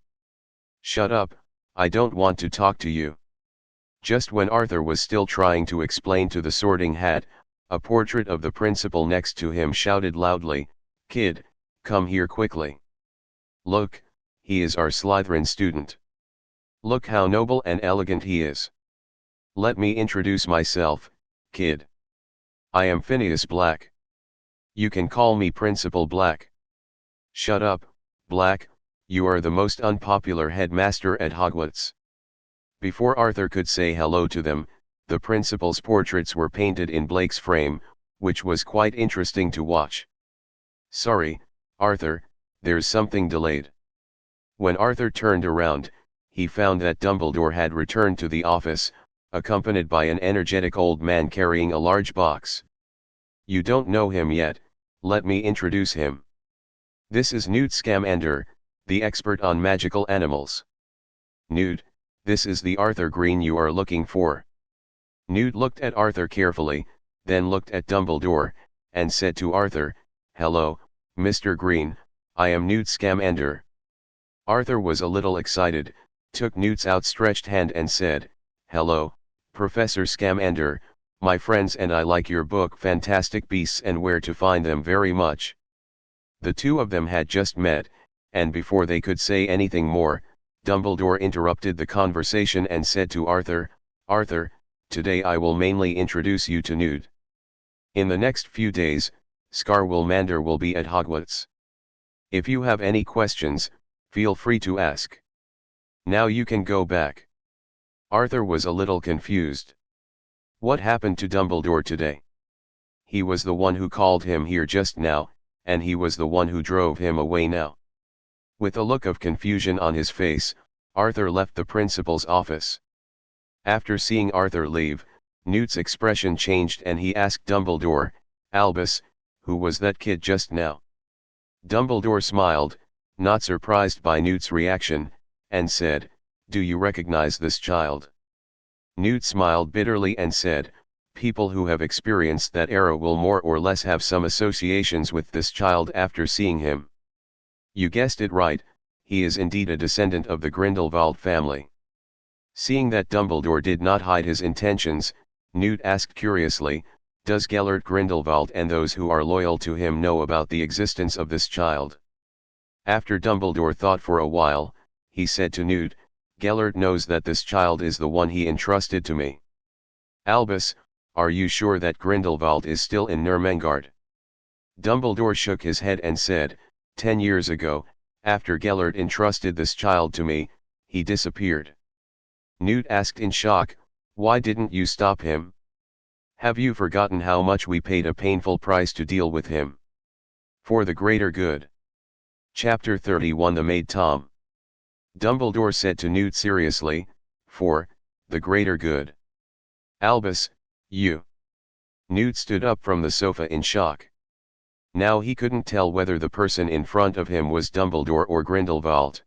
"Shut up, I don't want to talk to you." Just when Arthur was still trying to explain to the sorting hat, a portrait of the principal next to him shouted loudly, "Kid, come here quickly. Look, he is our Slytherin student. Look how noble and elegant he is. Let me introduce myself, kid. I am Phineas Black. You can call me Principal Black." "Shut up, Black, you are the most unpopular headmaster at Hogwarts." Before Arthur could say hello to them, the principal's portraits were painted in Blake's frame, which was quite interesting to watch. "Sorry, Arthur, there's something delayed." When Arthur turned around, he found that Dumbledore had returned to the office, accompanied by an energetic old man carrying a large box. "You don't know him yet, let me introduce him. This is Newt Scamander, the expert on magical animals. Newt, this is the Arthur Green you are looking for." Newt looked at Arthur carefully, then looked at Dumbledore, and said to Arthur, "Hello, Mr. Green, I am Newt Scamander." Arthur was a little excited, took Newt's outstretched hand and said, "Hello, Professor Scamander, my friends and I like your book Fantastic Beasts and Where to Find Them very much." The two of them had just met, and before they could say anything more, Dumbledore interrupted the conversation and said to Arthur, "Arthur, today I will mainly introduce you to Newt. In the next few days, Scarwilmander will be at Hogwarts. If you have any questions, feel free to ask. Now you can go back." Arthur was a little confused. What happened to Dumbledore today? He was the one who called him here just now, and he was the one who drove him away now. With a look of confusion on his face, Arthur left the principal's office. After seeing Arthur leave, Newt's expression changed and he asked Dumbledore, "Albus, who was that kid just now?" Dumbledore smiled, not surprised by Newt's reaction, and said, "Do you recognize this child?" Newt smiled bitterly and said, "People who have experienced that era will more or less have some associations with this child after seeing him." "You guessed it right, he is indeed a descendant of the Grindelwald family." Seeing that Dumbledore did not hide his intentions, Newt asked curiously, "Does Gellert Grindelwald and those who are loyal to him know about the existence of this child?" After Dumbledore thought for a while, he said to Newt, "Gellert knows that this child is the one he entrusted to me." "Albus, are you sure that Grindelwald is still in Nurmengard?" Dumbledore shook his head and said, 10 years ago, after Gellert entrusted this child to me, he disappeared." Newt asked in shock, "Why didn't you stop him? Have you forgotten how much we paid a painful price to deal with him? For the greater good." Chapter 31 The Maid Tom. Dumbledore said to Newt seriously, "For the greater good. Albus, you." Newt stood up from the sofa in shock. Now he couldn't tell whether the person in front of him was Dumbledore or Grindelwald.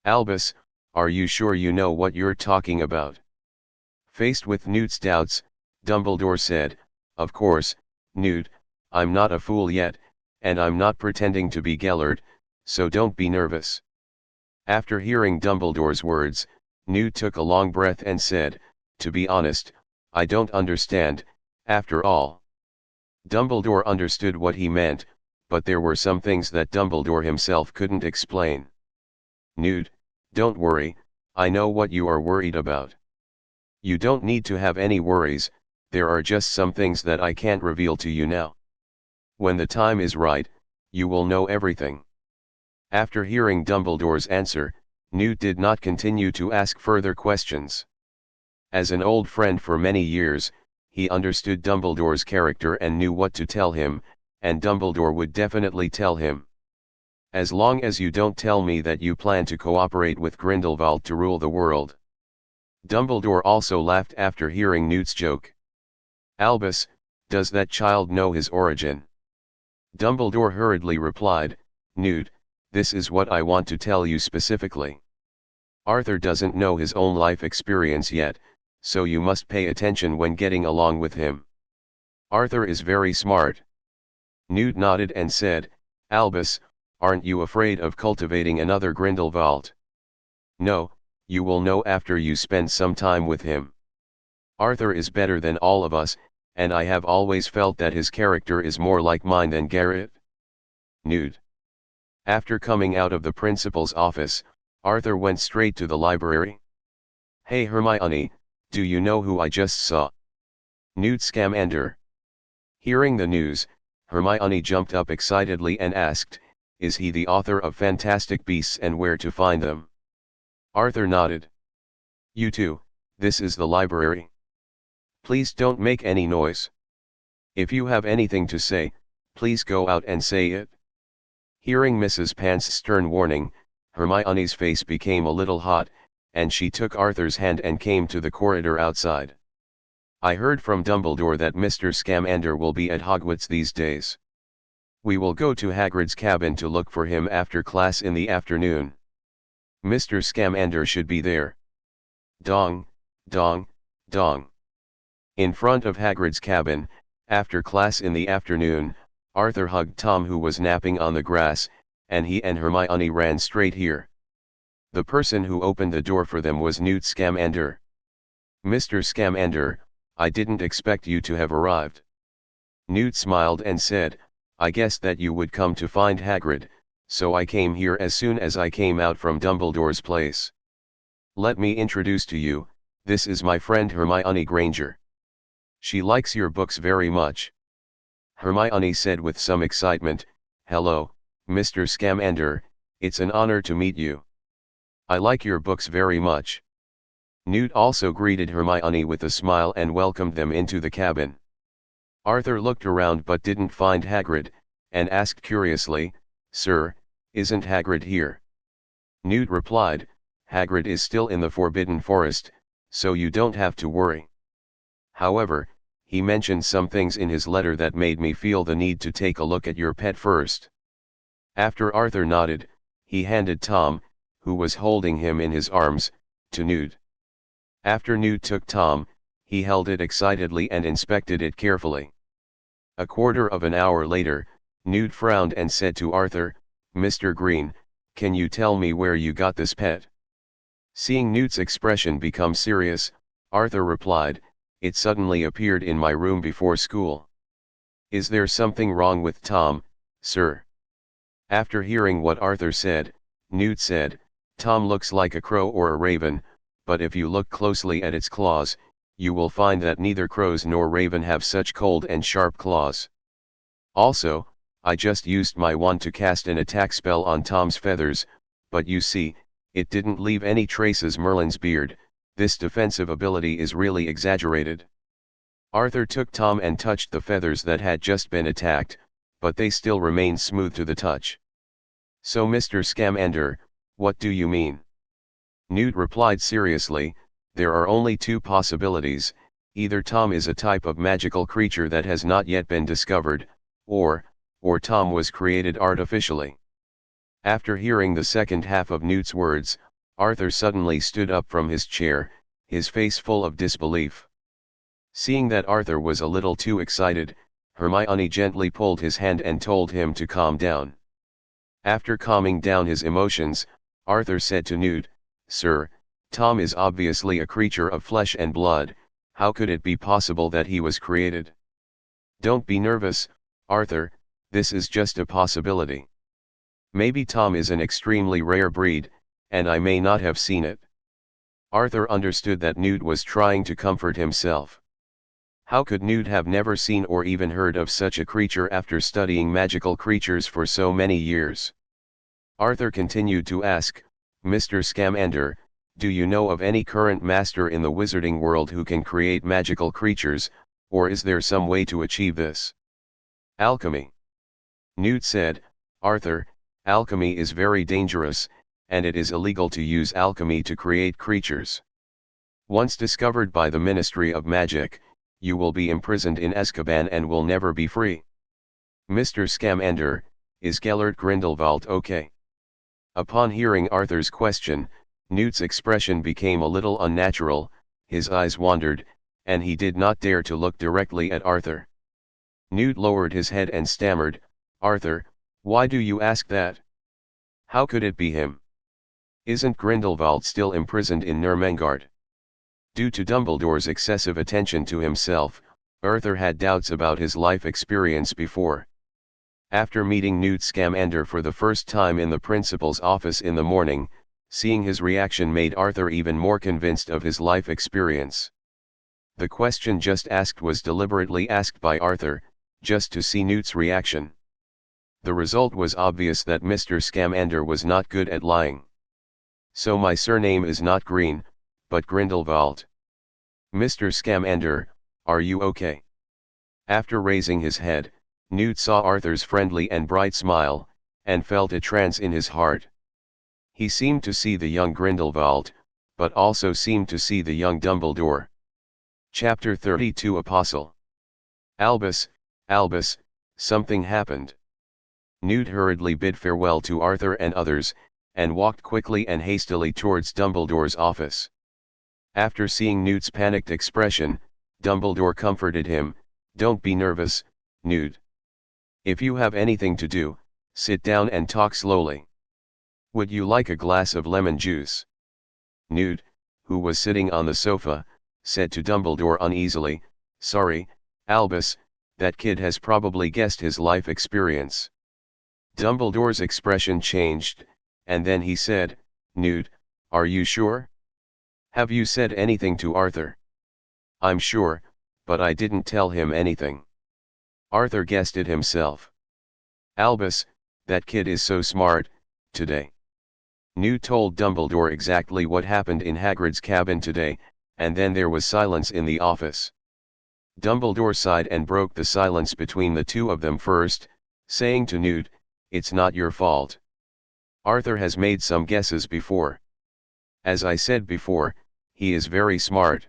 "Albus, are you sure you know what you're talking about?" Faced with Newt's doubts, Dumbledore said, "Of course, Newt, I'm not a fool yet, and I'm not pretending to be Gellert, so don't be nervous." After hearing Dumbledore's words, Newt took a long breath and said, "To be honest, I don't understand, after all. Dumbledore understood what he meant, but there were some things that Dumbledore himself couldn't explain. Newt, don't worry, I know what you are worried about. You don't need to have any worries, there are just some things that I can't reveal to you now. When the time is right, you will know everything. After hearing Dumbledore's answer, Newt did not continue to ask further questions. As an old friend for many years, he understood Dumbledore's character and knew what to tell him, and Dumbledore would definitely tell him. As long as you don't tell me that you plan to cooperate with Grindelwald to rule the world. Dumbledore also laughed after hearing Newt's joke. Albus, does that child know his origin? Dumbledore hurriedly replied, Newt, this is what I want to tell you specifically. Arthur doesn't know his own life experience yet, so you must pay attention when getting along with him. Arthur is very smart. Newt nodded and said, Albus, aren't you afraid of cultivating another Grindelwald? No, you will know after you spend some time with him. Arthur is better than all of us, and I have always felt that his character is more like mine than Garrett. Newt. After coming out of the principal's office, Arthur went straight to the library. Hey Hermione, do you know who I just saw? Newt Scamander. Hearing the news, Hermione jumped up excitedly and asked, is he the author of Fantastic Beasts and Where to Find Them? Arthur nodded. You too, this is the library. Please don't make any noise. If you have anything to say, please go out and say it. Hearing Mrs. Pant's stern warning, Hermione's face became a little hot, and she took Arthur's hand and came to the corridor outside. I heard from Dumbledore that Mr. Scamander will be at Hogwarts these days. We will go to Hagrid's cabin to look for him after class in the afternoon. Mr. Scamander should be there. Dong, dong, dong. In front of Hagrid's cabin, after class in the afternoon, Arthur hugged Tom who was napping on the grass, and he and Hermione ran straight here. The person who opened the door for them was Newt Scamander. Mr. Scamander, I didn't expect you to have arrived. Newt smiled and said, I guessed that you would come to find Hagrid, so I came here as soon as I came out from Dumbledore's place. Let me introduce to you, this is my friend Hermione Granger. She likes your books very much. Hermione said with some excitement, Hello, Mr. Scamander, it's an honor to meet you. I like your books very much. Newt also greeted Hermione with a smile and welcomed them into the cabin. Arthur looked around but didn't find Hagrid, and asked curiously, Sir, isn't Hagrid here? Newt replied, Hagrid is still in the Forbidden Forest, so you don't have to worry. However, he mentioned some things in his letter that made me feel the need to take a look at your pet first. After Arthur nodded, he handed Tom, who was holding him in his arms, to Newt. After Newt took Tom, he held it excitedly and inspected it carefully. A quarter of an hour later, Newt frowned and said to Arthur, Mr. Green, can you tell me where you got this pet? Seeing Newt's expression become serious, Arthur replied, It suddenly appeared in my room before school. Is there something wrong with Tom, sir? After hearing what Arthur said, Newt said, Tom looks like a crow or a raven, but if you look closely at its claws, you will find that neither crows nor raven have such cold and sharp claws. Also, I just used my wand to cast an attack spell on Tom's feathers, but you see, it didn't leave any traces Merlin's beard. This defensive ability is really exaggerated. Arthur took Tom and touched the feathers that had just been attacked, but they still remained smooth to the touch. So Mr. Scamander, what do you mean? Newt replied seriously, there are only two possibilities, either Tom is a type of magical creature that has not yet been discovered, or Tom was created artificially. After hearing the second half of Newt's words, Arthur suddenly stood up from his chair, his face full of disbelief. Seeing that Arthur was a little too excited, Hermione gently pulled his hand and told him to calm down. After calming down his emotions, Arthur said to Newt, Sir, Tom is obviously a creature of flesh and blood, How could it be possible that he was created? Don't be nervous, Arthur, this is just a possibility. Maybe Tom is an extremely rare breed, and I may not have seen it. Arthur understood that Newt was trying to comfort himself. How could Newt have never seen or even heard of such a creature after studying magical creatures for so many years? Arthur continued to ask, Mr. Scamander, do you know of any current master in the wizarding world who can create magical creatures, or is there some way to achieve this? Alchemy. Newt said, Arthur, alchemy is very dangerous, and it is illegal to use alchemy to create creatures. Once discovered by the Ministry of Magic, you will be imprisoned in Azkaban and will never be free. Mr. Scamander, is Gellert Grindelwald okay? Upon hearing Arthur's question, Newt's expression became a little unnatural, his eyes wandered, and he did not dare to look directly at Arthur. Newt lowered his head and stammered, Arthur, why do you ask that? How could it be him? Isn't Grindelwald still imprisoned in Nurmengard? Due to Dumbledore's excessive attention to himself, Arthur had doubts about his life experience before. After meeting Newt Scamander for the first time in the principal's office in the morning, seeing his reaction made Arthur even more convinced of his life experience. The question just asked was deliberately asked by Arthur, just to see Newt's reaction. The result was obvious that Mr. Scamander was not good at lying. So my surname is not Green, but Grindelwald. Mr. Scamander, are you okay? After raising his head, Newt saw Arthur's friendly and bright smile, and felt a trance in his heart. He seemed to see the young Grindelwald, but also seemed to see the young Dumbledore. Chapter 32 Apostle. Albus, Albus, something happened. Newt hurriedly bid farewell to Arthur and others, and walked quickly and hastily towards Dumbledore's office. After seeing Newt's panicked expression, Dumbledore comforted him, Don't be nervous, Newt. If you have anything to do, sit down and talk slowly. Would you like a glass of lemon juice? Newt, who was sitting on the sofa, said to Dumbledore uneasily, Sorry, Albus, that kid has probably guessed his life experience. Dumbledore's expression changed, and then he said, Newt, are you sure? Have you said anything to Arthur? I'm sure, but I didn't tell him anything. Arthur guessed it himself. Albus, that kid is so smart, today. Newt told Dumbledore exactly what happened in Hagrid's cabin today, and then there was silence in the office. Dumbledore sighed and broke the silence between the two of them first, saying to Newt, It's not your fault. Arthur has made some guesses before. As I said before, he is very smart.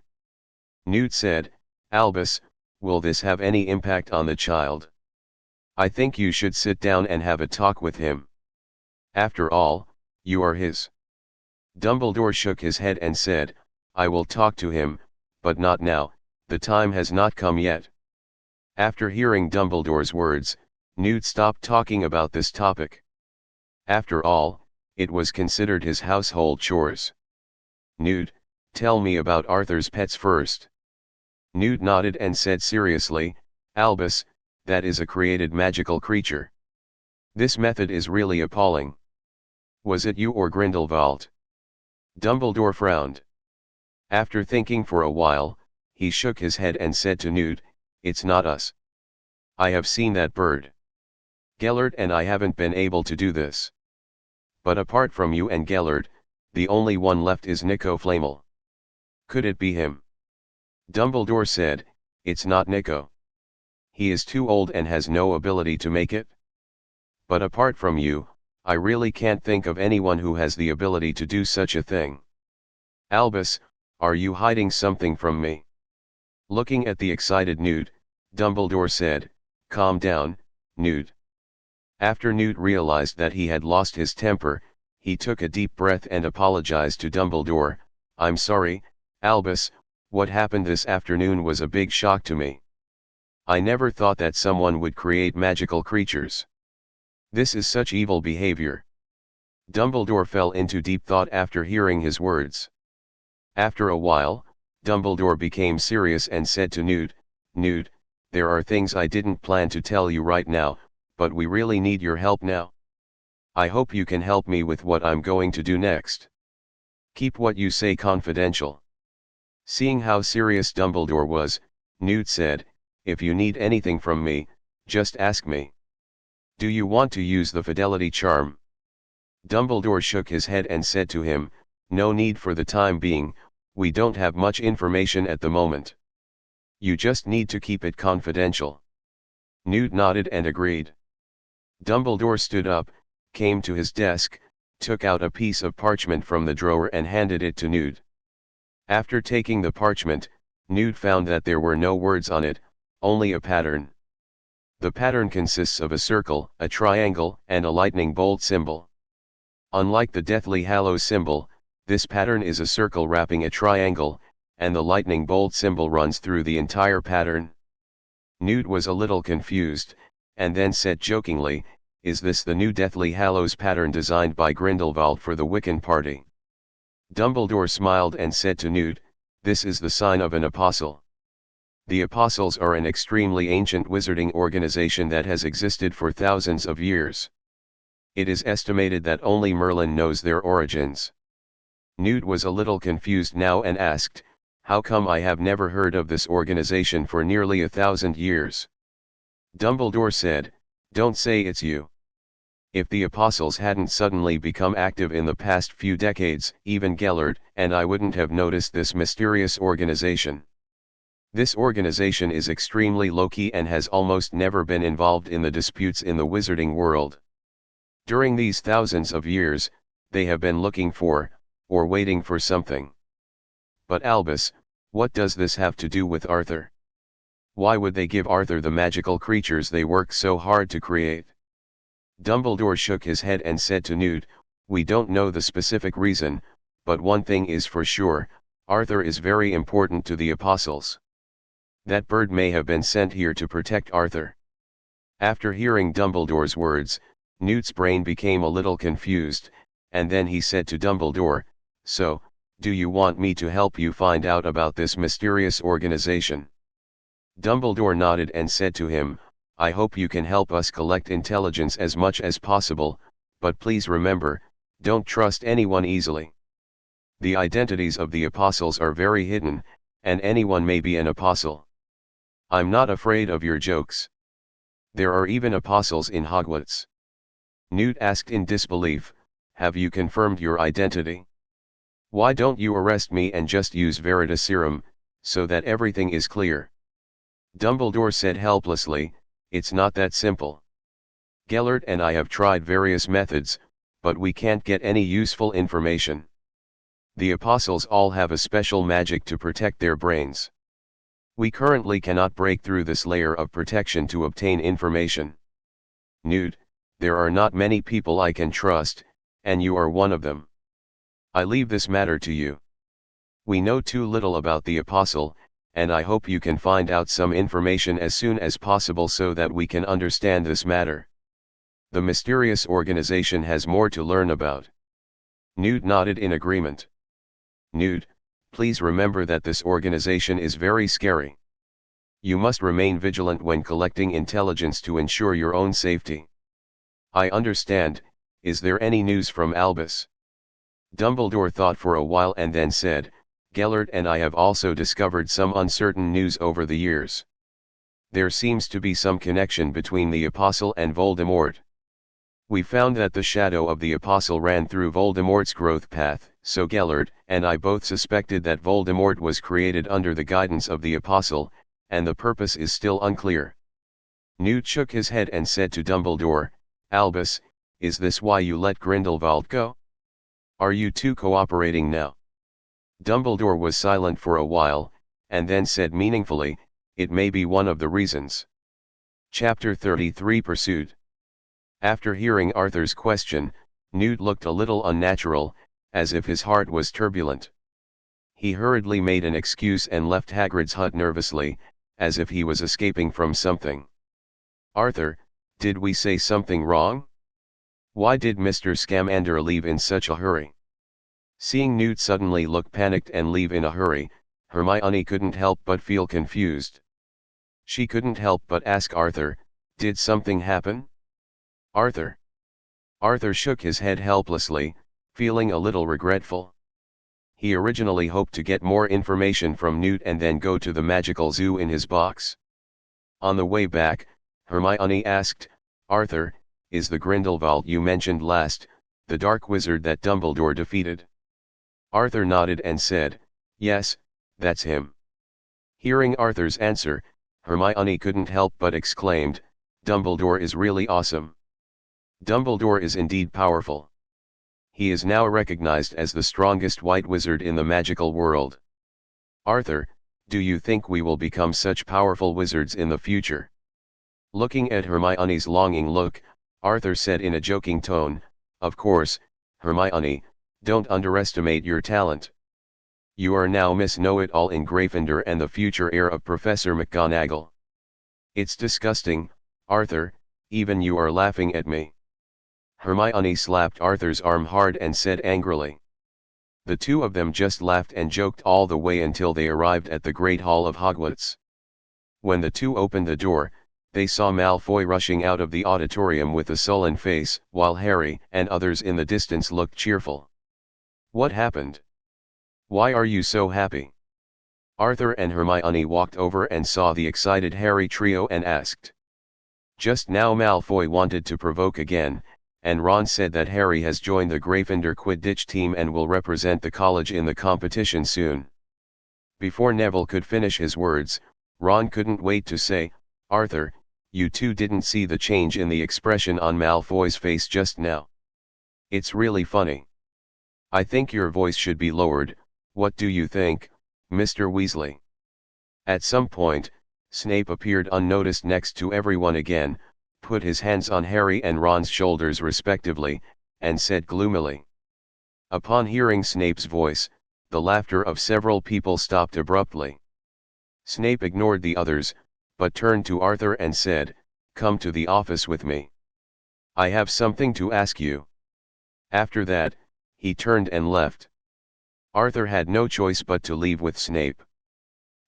Newt said, Albus, will this have any impact on the child? I think you should sit down and have a talk with him. After all, you are his. Dumbledore shook his head and said, I will talk to him, but not now, the time has not come yet. After hearing Dumbledore's words, Newt stopped talking about this topic. After all, it was considered his household chores. Newt, tell me about Arthur's pets first. Newt nodded and said seriously, Albus, that is a created magical creature. This method is really appalling. Was it you or Grindelwald? Dumbledore frowned. After thinking for a while, he shook his head and said to Newt, It's not us. I have seen that bird. Gellert and I haven't been able to do this. But apart from you and Gellert, the only one left is Nico Flamel. Could it be him? Dumbledore said, It's not Nico. He is too old and has no ability to make it. But apart from you, I really can't think of anyone who has the ability to do such a thing. Albus, are you hiding something from me? Looking at the excited Newt, Dumbledore said, Calm down, Newt. After Newt realized that he had lost his temper, he took a deep breath and apologized to Dumbledore, I'm sorry, Albus, what happened this afternoon was a big shock to me. I never thought that someone would create magical creatures. This is such evil behavior. Dumbledore fell into deep thought after hearing his words. After a while, Dumbledore became serious and said to Newt, "Newt, there are things I didn't plan to tell you right now, but we really need your help now. I hope you can help me with what I'm going to do next. Keep what you say confidential." Seeing how serious Dumbledore was, Newt said, "If you need anything from me, just ask me. Do you want to use the fidelity charm?" Dumbledore shook his head and said to him, "No need for the time being, we don't have much information at the moment. You just need to keep it confidential." Newt nodded and agreed. Dumbledore stood up, came to his desk, took out a piece of parchment from the drawer and handed it to Newt. After taking the parchment, Newt found that there were no words on it, only a pattern. The pattern consists of a circle, a triangle, and a lightning bolt symbol. Unlike the Deathly Hallows symbol, this pattern is a circle wrapping a triangle, and the lightning bolt symbol runs through the entire pattern. Newt was a little confused, and then said jokingly, "Is this the new Deathly Hallows pattern designed by Grindelwald for the Wiccan party?" Dumbledore smiled and said to Newt, "This is the sign of an apostle. The apostles are an extremely ancient wizarding organization that has existed for thousands of years. It is estimated that only Merlin knows their origins." Newt was a little confused now and asked, "How come I have never heard of this organization for nearly 1,000 years?" Dumbledore said, "Don't say it's you. If the apostles hadn't suddenly become active in the past few decades, even Gellert and I wouldn't have noticed this mysterious organization. This organization is extremely low-key and has almost never been involved in the disputes in the wizarding world. During these thousands of years, they have been looking for, or waiting for something. But Albus, what does this have to do with Arthur? Why would they give Arthur the magical creatures they work so hard to create?" Dumbledore shook his head and said to Newt, "We don't know the specific reason, but one thing is for sure, Arthur is very important to the apostles. That bird may have been sent here to protect Arthur." After hearing Dumbledore's words, Newt's brain became a little confused, and then he said to Dumbledore, "So, do you want me to help you find out about this mysterious organization?" Dumbledore nodded and said to him, "I hope you can help us collect intelligence as much as possible, but please remember, don't trust anyone easily. The identities of the apostles are very hidden, and anyone may be an apostle. I'm not afraid of your jokes. There are even apostles in Hogwarts." Newt asked in disbelief, "Have you confirmed your identity? Why don't you arrest me and just use Veritaserum, so that everything is clear?" Dumbledore said helplessly, "It's not that simple. Gellert and I have tried various methods, but we can't get any useful information. The apostles all have a special magic to protect their brains. We currently cannot break through this layer of protection to obtain information. Newt, there are not many people I can trust, and you are one of them. I leave this matter to you. We know too little about the apostle, and I hope you can find out some information as soon as possible so that we can understand this matter. The mysterious organization has more to learn about." Newt nodded in agreement. "Newt, please remember that this organization is very scary. You must remain vigilant when collecting intelligence to ensure your own safety." "I understand. Is there any news from Albus?" Dumbledore thought for a while and then said, "Gellert and I have also discovered some uncertain news over the years. There seems to be some connection between the Apostle and Voldemort. We found that the shadow of the Apostle ran through Voldemort's growth path, so Gellert and I both suspected that Voldemort was created under the guidance of the Apostle, and the purpose is still unclear." Newt shook his head and said to Dumbledore, "Albus, is this why you let Grindelwald go? Are you two cooperating now?" Dumbledore was silent for a while, and then said meaningfully, "It may be one of the reasons." Chapter 33 Pursuit. After hearing Arthur's question, Newt looked a little unnatural, as if his heart was turbulent. He hurriedly made an excuse and left Hagrid's hut nervously, as if he was escaping from something. "Arthur, did we say something wrong? Why did Mr. Scamander leave in such a hurry?" Seeing Newt suddenly look panicked and leave in a hurry, Hermione couldn't help but feel confused. She couldn't help but ask Arthur, "Did something happen?" "Arthur?" Arthur shook his head helplessly, feeling a little regretful. He originally hoped to get more information from Newt and then go to the magical zoo in his box. On the way back, Hermione asked, "Arthur, is the Grindelwald you mentioned last, the dark wizard that Dumbledore defeated?" Arthur nodded and said, "Yes, that's him." Hearing Arthur's answer, Hermione couldn't help but exclaimed, "Dumbledore is really awesome. Dumbledore is indeed powerful. He is now recognized as the strongest white wizard in the magical world. Arthur, do you think we will become such powerful wizards in the future?" Looking at Hermione's longing look, Arthur said in a joking tone, "Of course, Hermione, don't underestimate your talent. You are now Miss Know-It-All in Gryffindor and the future heir of Professor McGonagall." "It's disgusting, Arthur, even you are laughing at me." Hermione slapped Arthur's arm hard and said angrily. The two of them just laughed and joked all the way until they arrived at the Great Hall of Hogwarts. When the two opened the door, they saw Malfoy rushing out of the auditorium with a sullen face, while Harry and others in the distance looked cheerful. "What happened? Why are you so happy?" Arthur and Hermione walked over and saw the excited Harry trio and asked. Just now Malfoy wanted to provoke again, and Ron said that Harry has joined the Gryffindor Quidditch team and will represent the college in the competition soon. Before Neville could finish his words, Ron couldn't wait to say, "Arthur, you two didn't see the change in the expression on Malfoy's face just now. It's really funny. I think your voice should be lowered, what do you think, Mr. Weasley?" At some point, Snape appeared unnoticed next to everyone again, put his hands on Harry and Ron's shoulders respectively, and said gloomily. Upon hearing Snape's voice, the laughter of several people stopped abruptly. Snape ignored the others, but turned to Arthur and said, "Come to the office with me. I have something to ask you." After that, he turned and left. Arthur had no choice but to leave with Snape.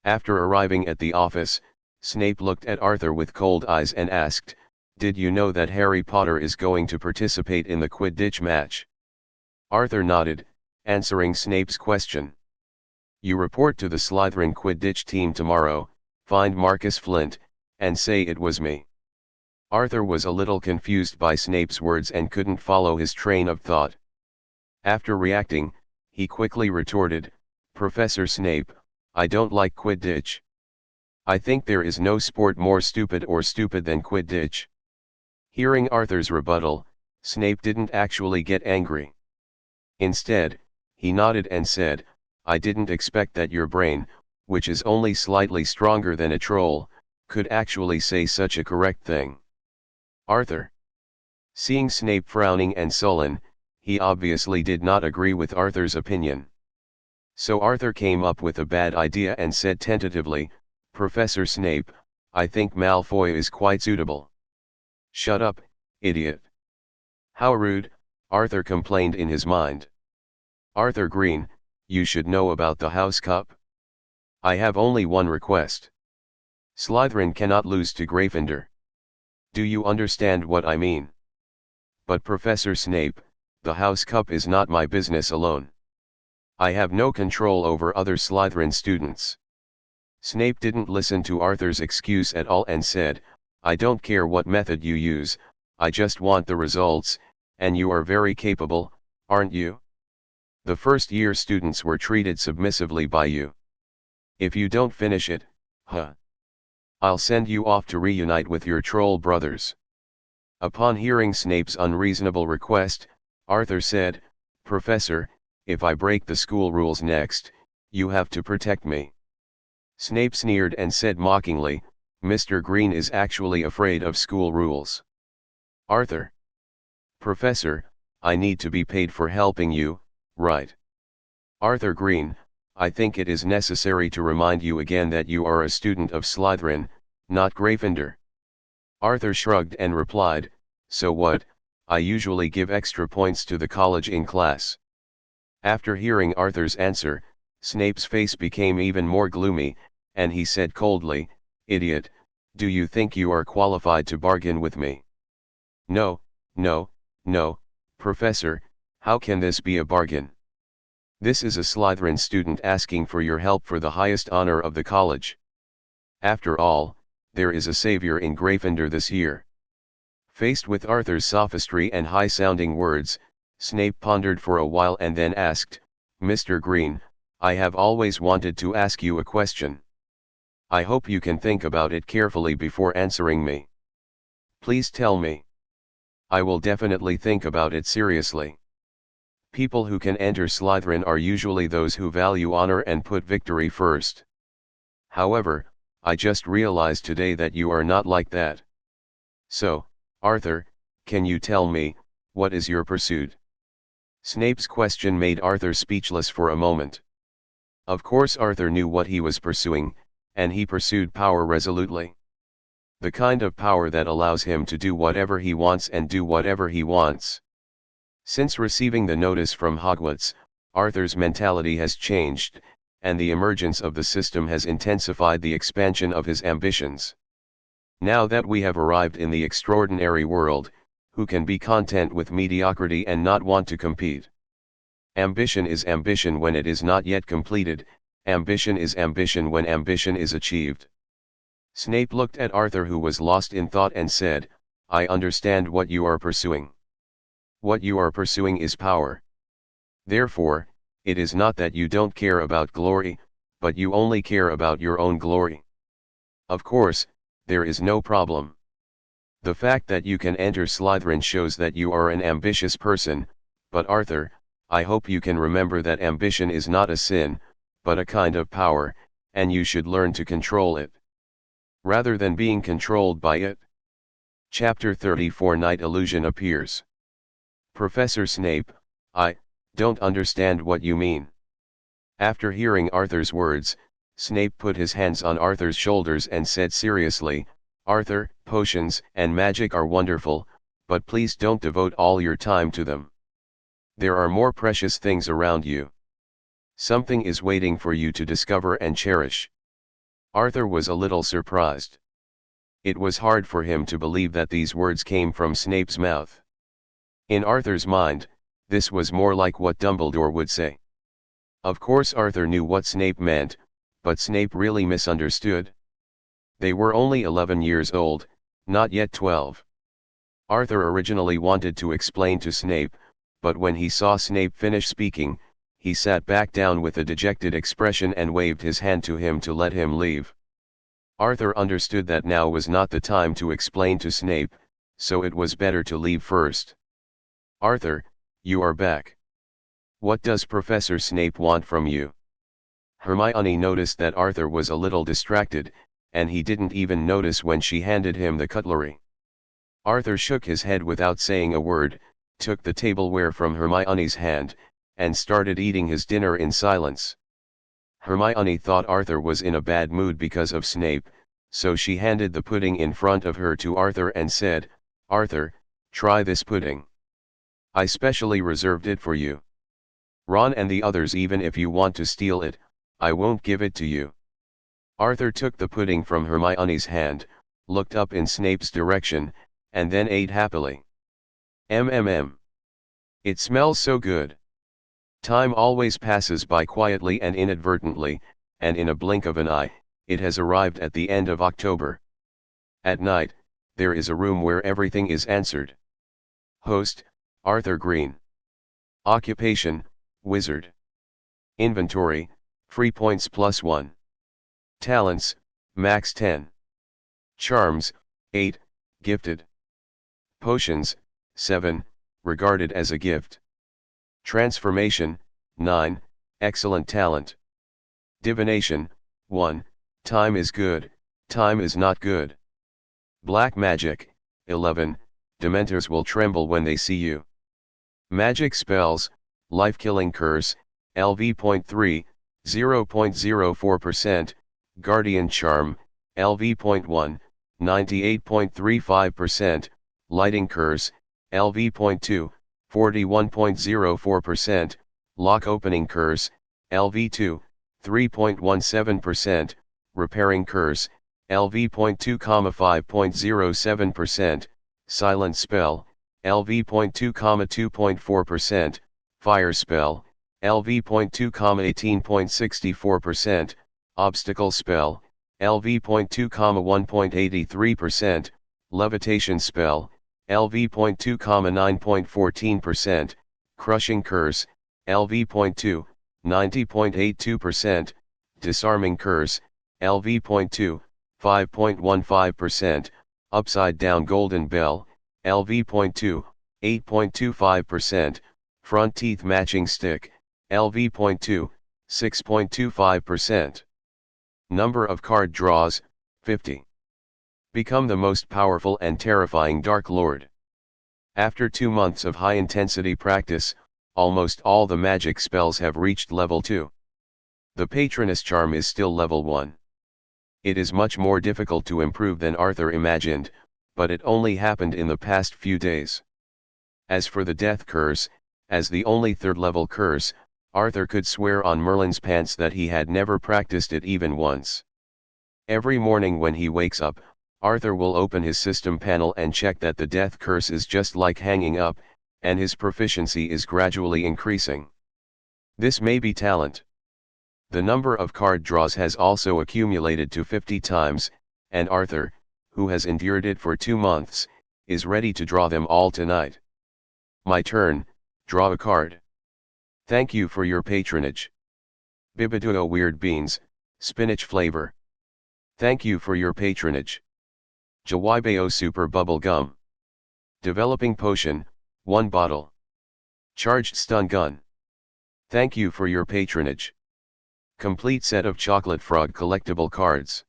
After arriving at the office, Snape looked at Arthur with cold eyes and asked, "Did you know that Harry Potter is going to participate in the Quidditch match?" Arthur nodded, answering Snape's question. "You report to the Slytherin Quidditch team tomorrow, find Marcus Flint, and say it was me." Arthur was a little confused by Snape's words and couldn't follow his train of thought. After reacting, he quickly retorted, "Professor Snape, I don't like Quidditch. I think there is no sport more stupid than Quidditch." Hearing Arthur's rebuttal, Snape didn't actually get angry. Instead, he nodded and said, "I didn't expect that your brain, which is only slightly stronger than a troll, could actually say such a correct thing." Arthur. Seeing Snape frowning and sullen, he obviously did not agree with Arthur's opinion. So Arthur came up with a bad idea and said tentatively, "Professor Snape, I think Malfoy is quite suitable." "Shut up, idiot." "How rude," Arthur complained in his mind. "Arthur Green, you should know about the House Cup. I have only one request. Slytherin cannot lose to Gryffindor. Do you understand what I mean?" "But Professor Snape, the House Cup is not my business alone. I have no control over other Slytherin students." Snape didn't listen to Arthur's excuse at all and said, "I don't care what method you use, I just want the results, and you are very capable, aren't you? The first-year students were treated submissively by you. If you don't finish it, I'll send you off to reunite with your troll brothers." Upon hearing Snape's unreasonable request, Arthur said, "Professor, if I break the school rules next, you have to protect me." Snape sneered and said mockingly, "Mr. Green is actually afraid of school rules." Arthur. "Professor, I need to be paid for helping you, right?" Arthur Green, I think it is necessary to remind you again that you are a student of Slytherin, not Gryffindor. Arthur shrugged and replied, "So what, I usually give extra points to the college in class." After hearing Arthur's answer, Snape's face became even more gloomy, and he said coldly, "Idiot, do you think you are qualified to bargain with me?" "No, no, no, Professor, how can this be a bargain? This is a Slytherin student asking for your help for the highest honor of the college. After all, there is a savior in Gryffindor this year." Faced with Arthur's sophistry and high-sounding words, Snape pondered for a while and then asked, "Mr. Green, I have always wanted to ask you a question. I hope you can think about it carefully before answering me. Please tell me." "I will definitely think about it seriously. People who can enter Slytherin are usually those who value honor and put victory first. However, I just realized today that you are not like that. So, Arthur, can you tell me, what is your pursuit?" Snape's question made Arthur speechless for a moment. Of course Arthur knew what he was pursuing, and he pursued power resolutely. The kind of power that allows him to do whatever he wants and do whatever he wants. Since receiving the notice from Hogwarts, Arthur's mentality has changed, and the emergence of the system has intensified the expansion of his ambitions. Now that we have arrived in the extraordinary world, who can be content with mediocrity and not want to compete? Ambition is ambition when it is not yet completed, ambition is ambition when ambition is achieved. Snape looked at Arthur, who was lost in thought, and said, "I understand what you are pursuing. What you are pursuing is power. Therefore, it is not that you don't care about glory, but you only care about your own glory. Of course, there is no problem. The fact that you can enter Slytherin shows that you are an ambitious person, but Arthur, I hope you can remember that ambition is not a sin, but a kind of power, and you should learn to control it, rather than being controlled by it." Chapter 34 Night Illusion appears. "Professor Snape, I don't understand what you mean." After hearing Arthur's words, Snape put his hands on Arthur's shoulders and said seriously, "Arthur, potions and magic are wonderful, but please don't devote all your time to them. There are more precious things around you. Something is waiting for you to discover and cherish." Arthur was a little surprised. It was hard for him to believe that these words came from Snape's mouth. In Arthur's mind, this was more like what Dumbledore would say. Of course Arthur knew what Snape meant, but Snape really misunderstood. They were only 11 years old, not yet 12. Arthur originally wanted to explain to Snape, but when he saw Snape finish speaking, he sat back down with a dejected expression and waved his hand to him to let him leave. Arthur understood that now was not the time to explain to Snape, so it was better to leave first. "Arthur, you are back. What does Professor Snape want from you?" Hermione noticed that Arthur was a little distracted, and he didn't even notice when she handed him the cutlery. Arthur shook his head without saying a word, took the tableware from Hermione's hand, and started eating his dinner in silence. Hermione thought Arthur was in a bad mood because of Snape, so she handed the pudding in front of her to Arthur and said, "Arthur, try this pudding. I specially reserved it for you. Ron and the others, even if you want to steal it, I won't give it to you." Arthur took the pudding from Hermione's hand, looked up in Snape's direction, and then ate happily. "Mmm. It smells so good. Time always passes by quietly and inadvertently, and in a blink of an eye, it has arrived at the end of October. At night, there is a room where everything is answered. Host, Arthur Green. Occupation, Wizard. Inventory, free points +1. Talents, max 10. Charms, 8, gifted. Potions, 7, regarded as a gift. Transformation, 9, excellent talent. Divination, 1, time is good, time is not good. Black magic, 11, Dementors will tremble when they see you. Magic spells, life-killing curse, LV.3, 0.04%, guardian charm, LV.1, 98.35%, lighting curse, LV.2, 41.04%, lock opening curse, LV2, 3.17%, repairing curse, LV.2, 5.07%, silent spell, LV.2, 2.4%, fire spell, LV.2, 18.64%, obstacle spell, LV.2, 1.83%, levitation spell, LV.2, 9.14%, crushing curse, LV.2, 90.82%, disarming curse, LV.2, 5.15%, upside down golden bell, LV.2, 8.25%, front teeth matching stick, LV.2, 6.25%. Number of card draws, 50. Become the most powerful and terrifying Dark Lord. After 2 months of high-intensity practice, almost all the magic spells have reached level 2. The Patroness charm is still level 1. It is much more difficult to improve than Arthur imagined, but it only happened in the past few days. As for the Death Curse, as the only 3rd level curse, Arthur could swear on Merlin's pants that he had never practiced it even once. Every morning when he wakes up, Arthur will open his system panel and check that the Death Curse is just like hanging up, and his proficiency is gradually increasing. This may be talent. The number of card draws has also accumulated to 50 times, and Arthur, who has endured it for 2 months, is ready to draw them all tonight. My turn, draw a card. Thank you for your patronage. Bibiduo Weird Beans, Spinach Flavor. Thank you for your patronage. Jawaibeo Super Bubble Gum. Developing Potion, 1 bottle. Charged Stun Gun. Thank you for your patronage. Complete set of Chocolate Frog collectible cards.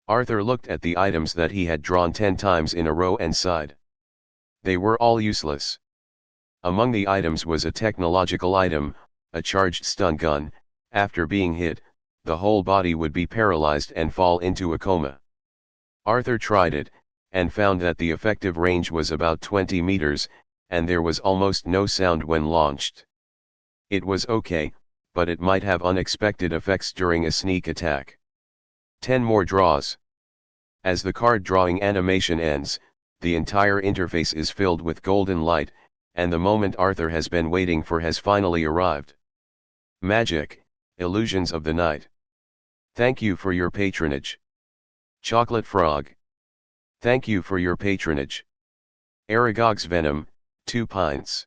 Arthur looked at the items that he had drawn 10 times in a row and sighed. They were all useless. Among the items was a technological item, a charged stun gun. After being hit, the whole body would be paralyzed and fall into a coma. Arthur tried it, and found that the effective range was about 20 meters, and there was almost no sound when launched. It was okay, but it might have unexpected effects during a sneak attack. 10 more draws. As the card drawing animation ends, the entire interface is filled with golden light, and the moment Arthur has been waiting for has finally arrived. Magic, Illusions of the Night. Thank you for your patronage. Chocolate Frog. Thank you for your patronage. Aragog's Venom, 2 pints.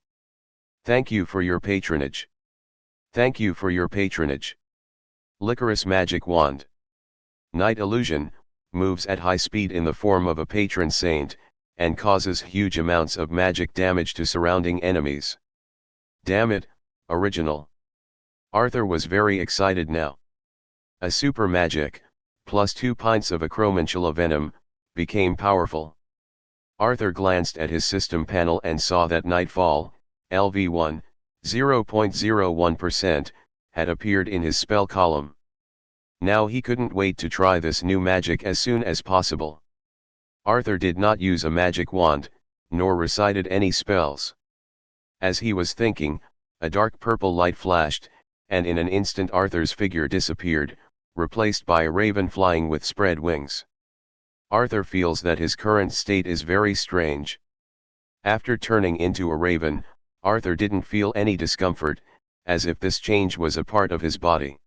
Thank you for your patronage. Thank you for your patronage. Licorice Magic Wand. Night Illusion, moves at high speed in the form of a patron saint, and causes huge amounts of magic damage to surrounding enemies. Damn it, original. Arthur was very excited now. A super magic, plus 2 pints of acromantula venom, became powerful. Arthur glanced at his system panel and saw that Nightfall, LV1, 0.01%, had appeared in his spell column. Now he couldn't wait to try this new magic as soon as possible. Arthur did not use a magic wand, nor recited any spells. As he was thinking, a dark purple light flashed, and in an instant Arthur's figure disappeared, replaced by a raven flying with spread wings. Arthur feels that his current state is very strange. After turning into a raven, Arthur didn't feel any discomfort, as if this change was a part of his body.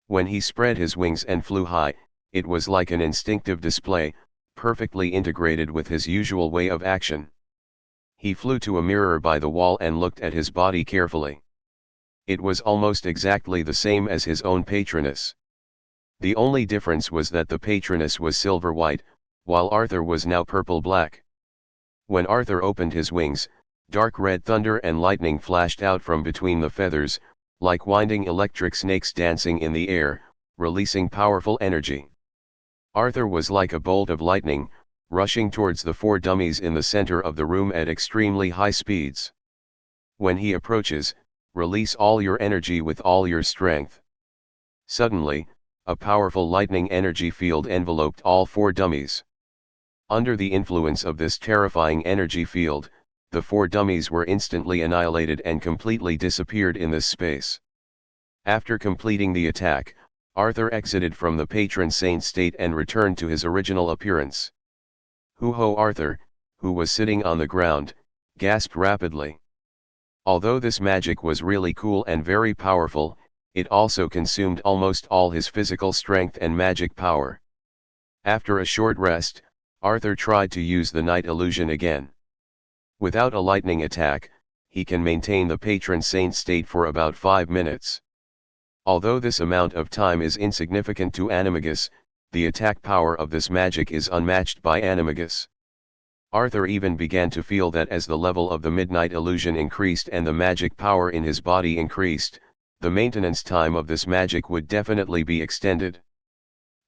When he spread his wings and flew high, it was like an instinctive display, perfectly integrated with his usual way of action. He flew to a mirror by the wall and looked at his body carefully. It was almost exactly the same as his own patroness. The only difference was that the patroness was silver white, while Arthur was now purple black. When Arthur opened his wings, dark red thunder and lightning flashed out from between the feathers, like winding electric snakes dancing in the air, releasing powerful energy. Arthur was like a bolt of lightning, rushing towards the 4 dummies in the center of the room at extremely high speeds. When he approaches, release all your energy with all your strength. Suddenly, a powerful lightning energy field enveloped all 4 dummies. Under the influence of this terrifying energy field, the 4 dummies were instantly annihilated and completely disappeared in this space. After completing the attack, Arthur exited from the patron saint state and returned to his original appearance. Hoo-ho! Arthur, who was sitting on the ground, gasped rapidly. Although this magic was really cool and very powerful, it also consumed almost all his physical strength and magic power. After a short rest, Arthur tried to use the night illusion again. Without a lightning attack, he can maintain the patron saint state for about 5 minutes. Although this amount of time is insignificant to Animagus, the attack power of this magic is unmatched by Animagus. Arthur even began to feel that as the level of the midnight illusion increased and the magic power in his body increased, the maintenance time of this magic would definitely be extended.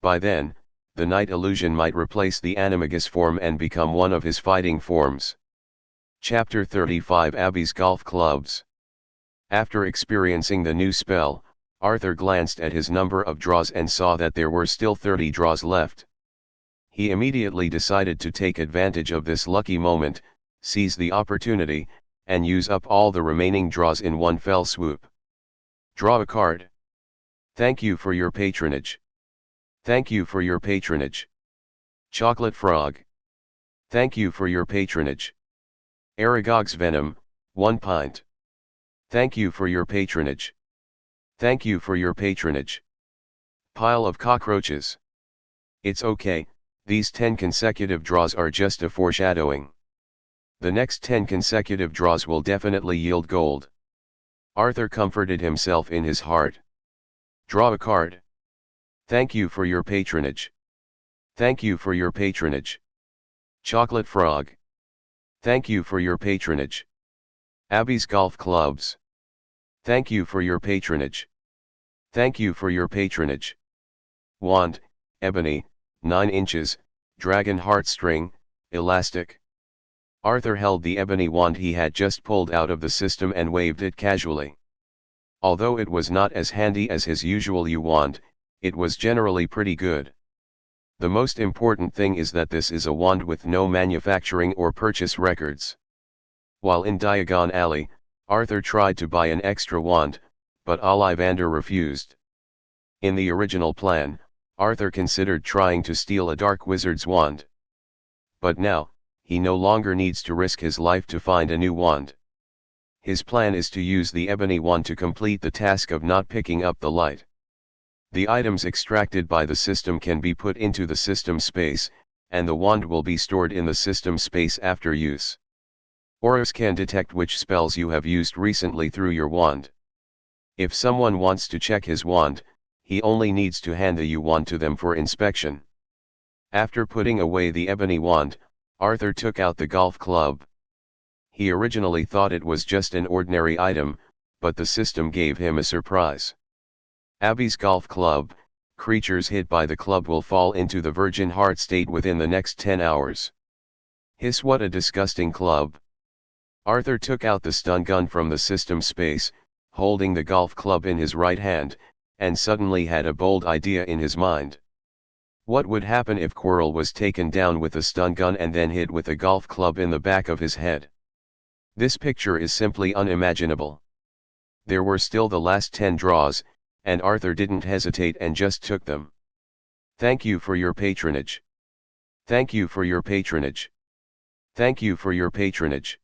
By then, the night illusion might replace the Animagus form and become one of his fighting forms. Chapter 35 Abby's Golf Clubs. After experiencing the new spell, Arthur glanced at his number of draws and saw that there were still 30 draws left. He immediately decided to take advantage of this lucky moment, seize the opportunity, and use up all the remaining draws in one fell swoop. Draw a card. Thank you for your patronage. Thank you for your patronage. Chocolate Frog. Thank you for your patronage. Aragog's Venom, 1 pint. Thank you for your patronage. Thank you for your patronage. Pile of cockroaches. It's okay, these 10 consecutive draws are just a foreshadowing. The next 10 consecutive draws will definitely yield gold. Arthur comforted himself in his heart. Draw a card. Thank you for your patronage. Thank you for your patronage. Chocolate Frog. Thank you for your patronage. Abby's Golf Clubs. Thank you for your patronage. Thank you for your patronage. Wand, ebony, 9 inches, dragon heartstring, elastic. Arthur held the ebony wand he had just pulled out of the system and waved it casually. Although it was not as handy as his usual U-wand, it was generally pretty good. The most important thing is that this is a wand with no manufacturing or purchase records. While in Diagon Alley, Arthur tried to buy an extra wand, but Ollivander refused. In the original plan, Arthur considered trying to steal a dark wizard's wand. But now, he no longer needs to risk his life to find a new wand. His plan is to use the ebony wand to complete the task of not picking up the light. The items extracted by the system can be put into the system space, and the wand will be stored in the system space after use. Auras can detect which spells you have used recently through your wand. If someone wants to check his wand, he only needs to hand the U-wand to them for inspection. After putting away the ebony wand, Arthur took out the golf club. He originally thought it was just an ordinary item, but the system gave him a surprise. Abby's Golf Club. Creatures hit by the club will fall into the virgin heart state within the next 10 hours. Hiss, what a disgusting club. Arthur took out the stun gun from the system space, holding the golf club in his right hand, and suddenly had a bold idea in his mind. What would happen if Quirrell was taken down with a stun gun and then hit with a golf club in the back of his head? This picture is simply unimaginable. There were still the last 10 draws, and Arthur didn't hesitate and just took them. Thank you for your patronage. Thank you for your patronage. Thank you for your patronage.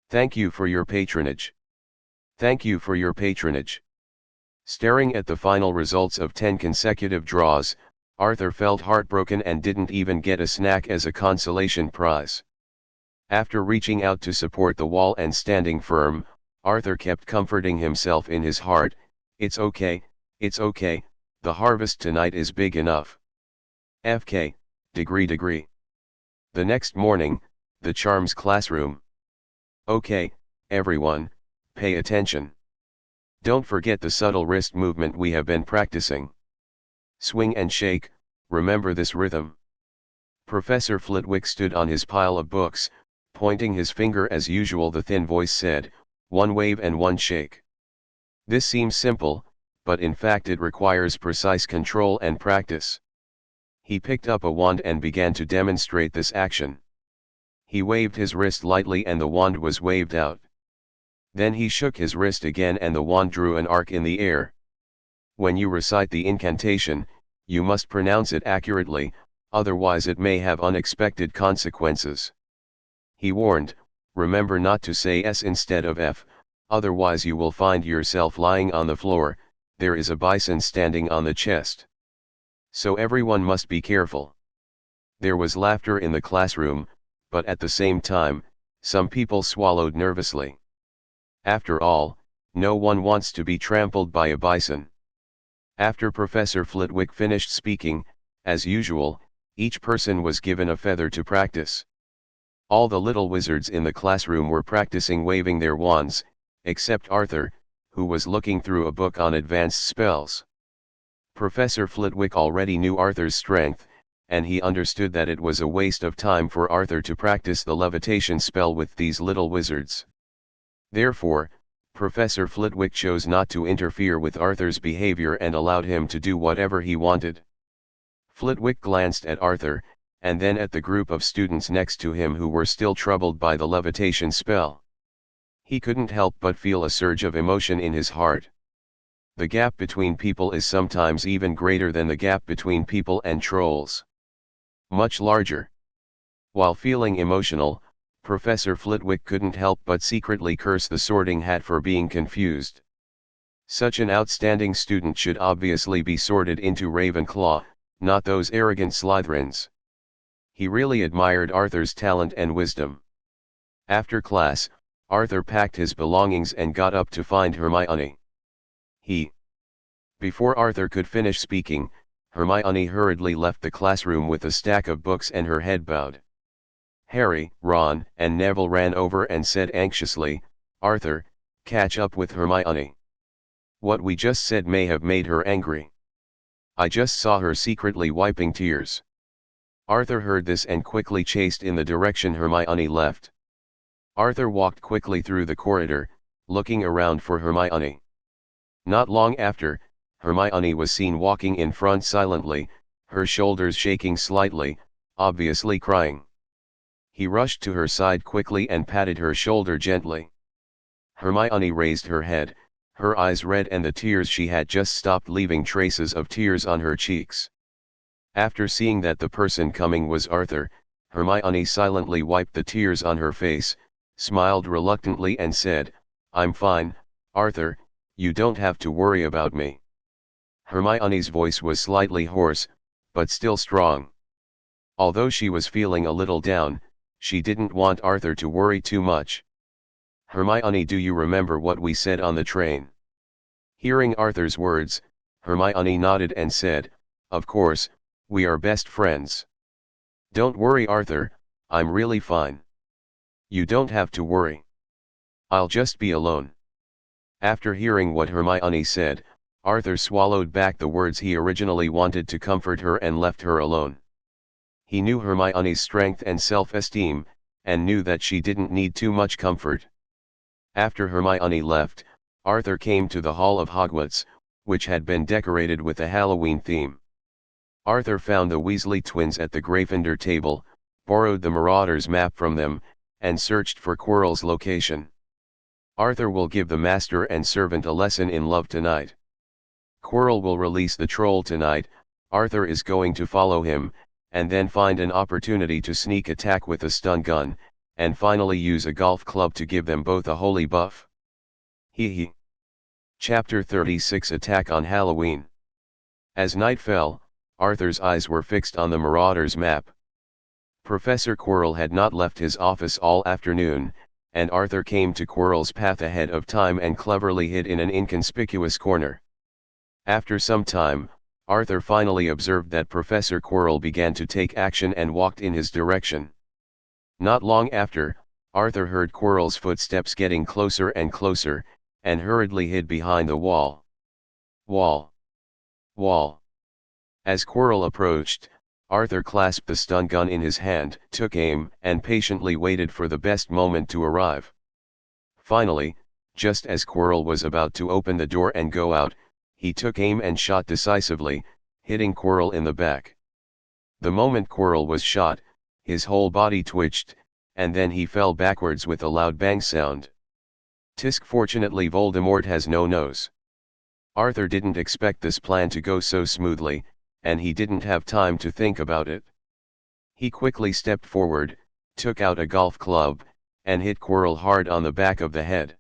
Thank you for your patronage. Thank you for your patronage. Staring at the final results of 10 consecutive draws, Arthur felt heartbroken and didn't even get a snack as a consolation prize. After reaching out to support the wall and standing firm, Arthur kept comforting himself in his heart, it's okay, the harvest tonight is big enough. FK, degree. The next morning, the charms classroom. Okay, everyone, pay attention. Don't forget the subtle wrist movement we have been practicing. Swing and shake, remember this rhythm. Professor Flitwick stood on his pile of books, pointing his finger as usual. The thin voice said, 1 wave and 1 shake. This seems simple, but in fact it requires precise control and practice. He picked up a wand and began to demonstrate this action. He waved his wrist lightly and the wand was waved out. Then he shook his wrist again and the wand drew an arc in the air. When you recite the incantation, you must pronounce it accurately, otherwise it may have unexpected consequences. He warned, remember not to say S instead of F, otherwise you will find yourself lying on the floor, there is a bison standing on the chest. So everyone must be careful. There was laughter in the classroom, but at the same time, some people swallowed nervously. After all, no one wants to be trampled by a bison. After Professor Flitwick finished speaking, as usual, each person was given a feather to practice. All the little wizards in the classroom were practicing waving their wands, except Arthur, who was looking through a book on advanced spells. Professor Flitwick already knew Arthur's strength, and he understood that it was a waste of time for Arthur to practice the levitation spell with these little wizards. Therefore, Professor Flitwick chose not to interfere with Arthur's behavior and allowed him to do whatever he wanted. Flitwick glanced at Arthur, and then at the group of students next to him who were still troubled by the levitation spell. He couldn't help but feel a surge of emotion in his heart. The gap between people is sometimes even greater than the gap between people and trolls. Much larger. While feeling emotional, Professor Flitwick couldn't help but secretly curse the Sorting Hat for being confused. Such an outstanding student should obviously be sorted into Ravenclaw, not those arrogant Slytherins. He really admired Arthur's talent and wisdom. After class, Arthur packed his belongings and got up to find Hermione. Before Arthur could finish speaking, Hermione hurriedly left the classroom with a stack of books and her head bowed. Harry, Ron, and Neville ran over and said anxiously, Arthur, catch up with Hermione. What we just said may have made her angry. I just saw her secretly wiping tears. Arthur heard this and quickly chased in the direction Hermione left. Arthur walked quickly through the corridor, looking around for Hermione. Not long after, Hermione was seen walking in front silently, her shoulders shaking slightly, obviously crying. He rushed to her side quickly and patted her shoulder gently. Hermione raised her head, her eyes red and the tears she had just stopped leaving traces of tears on her cheeks. After seeing that the person coming was Arthur, Hermione silently wiped the tears on her face, smiled reluctantly and said, I'm fine, Arthur, you don't have to worry about me. Hermione's voice was slightly hoarse, but still strong. Although she was feeling a little down, she didn't want Arthur to worry too much. Hermione, do you remember what we said on the train? Hearing Arthur's words, Hermione nodded and said, of course, we are best friends. Don't worry Arthur, I'm really fine. You don't have to worry. I'll just be alone. After hearing what Hermione said, Arthur swallowed back the words he originally wanted to comfort her and left her alone. He knew Hermione's strength and self-esteem, and knew that she didn't need too much comfort. After Hermione left, Arthur came to the Hall of Hogwarts, which had been decorated with a Halloween theme. Arthur found the Weasley twins at the Gryffindor table, borrowed the Marauders map from them, and searched for Quirrell's location. Arthur will give the master and servant a lesson in love tonight. Quirrell will release the troll tonight, Arthur is going to follow him, and then find an opportunity to sneak attack with a stun gun, and finally use a golf club to give them both a holy buff. Hee. Chapter 36 Attack on Halloween. As night fell, Arthur's eyes were fixed on the Marauders map. Professor Quirrell had not left his office all afternoon, and Arthur came to Quirrell's path ahead of time and cleverly hid in an inconspicuous corner. After some time, Arthur finally observed that Professor Quirrell began to take action and walked in his direction. Not long after, Arthur heard Quirrell's footsteps getting closer and closer, and hurriedly hid behind the wall. Wall. As Quirrell approached, Arthur clasped the stun gun in his hand, took aim, and patiently waited for the best moment to arrive. Finally, just as Quirrell was about to open the door and go out, he took aim and shot decisively, hitting Quirrell in the back. The moment Quirrell was shot, his whole body twitched, and then he fell backwards with a loud bang sound. Tisk, fortunately Voldemort has no nose. Arthur didn't expect this plan to go so smoothly, and he didn't have time to think about it. He quickly stepped forward, took out a golf club, and hit Quirrell hard on the back of the head.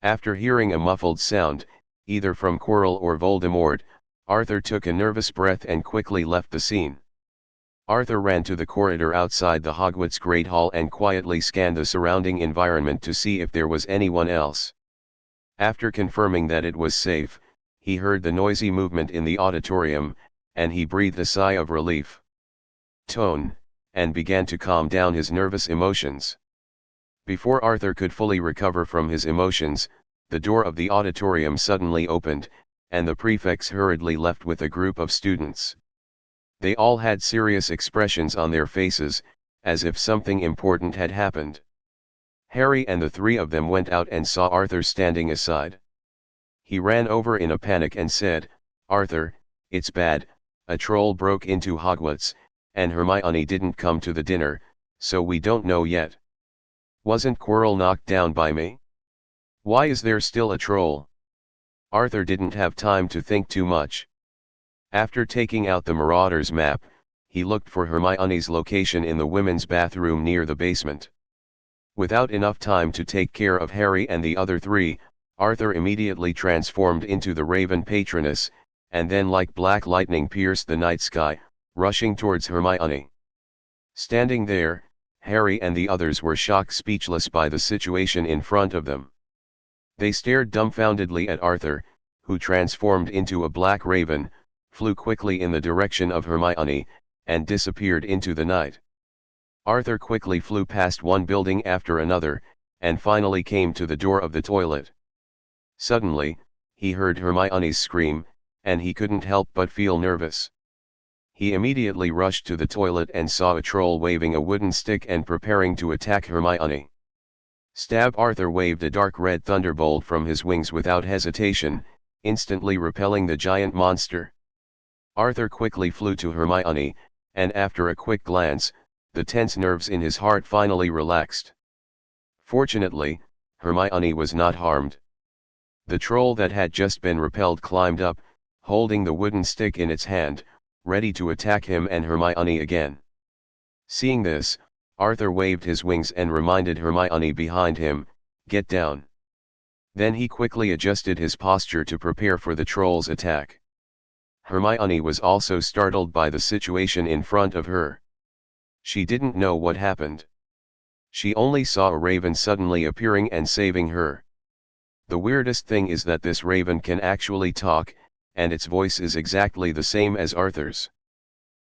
After hearing a muffled sound, either from Quirrell or Voldemort, Arthur took a nervous breath and quickly left the scene. Arthur ran to the corridor outside the Hogwarts Great Hall and quietly scanned the surrounding environment to see if there was anyone else. After confirming that it was safe, he heard the noisy movement in the auditorium, and he breathed a sigh of relief. And began to calm down his nervous emotions. Before Arthur could fully recover from his emotions, the door of the auditorium suddenly opened, and the prefects hurriedly left with a group of students. They all had serious expressions on their faces, as if something important had happened. Harry and the three of them went out and saw Arthur standing aside. He ran over in a panic and said, "Arthur, it's bad, a troll broke into Hogwarts, and Hermione didn't come to the dinner, so we don't know yet. Wasn't Quirrell knocked down by me? Why is there still a troll?" Arthur didn't have time to think too much. After taking out the Marauder's map, he looked for Hermione's location in the women's bathroom near the basement. Without enough time to take care of Harry and the other three, Arthur immediately transformed into the Raven Patroness, and then like black lightning pierced the night sky, rushing towards Hermione. Standing there, Harry and the others were shocked speechless by the situation in front of them. They stared dumbfoundedly at Arthur, who transformed into a black raven, flew quickly in the direction of Hermione, and disappeared into the night. Arthur quickly flew past one building after another, and finally came to the door of the toilet. Suddenly, he heard Hermione's scream, and he couldn't help but feel nervous. He immediately rushed to the toilet and saw a troll waving a wooden stick and preparing to attack Hermione. Stab! Arthur waved a dark red thunderbolt from his wings without hesitation, instantly repelling the giant monster. Arthur quickly flew to Hermione, and after a quick glance, the tense nerves in his heart finally relaxed. Fortunately, Hermione was not harmed. The troll that had just been repelled climbed up, holding the wooden stick in its hand, ready to attack him and Hermione again. Seeing this, Arthur waved his wings and reminded Hermione behind him, "Get down." Then he quickly adjusted his posture to prepare for the troll's attack. Hermione was also startled by the situation in front of her. She didn't know what happened. She only saw a raven suddenly appearing and saving her. The weirdest thing is that this raven can actually talk, and its voice is exactly the same as Arthur's.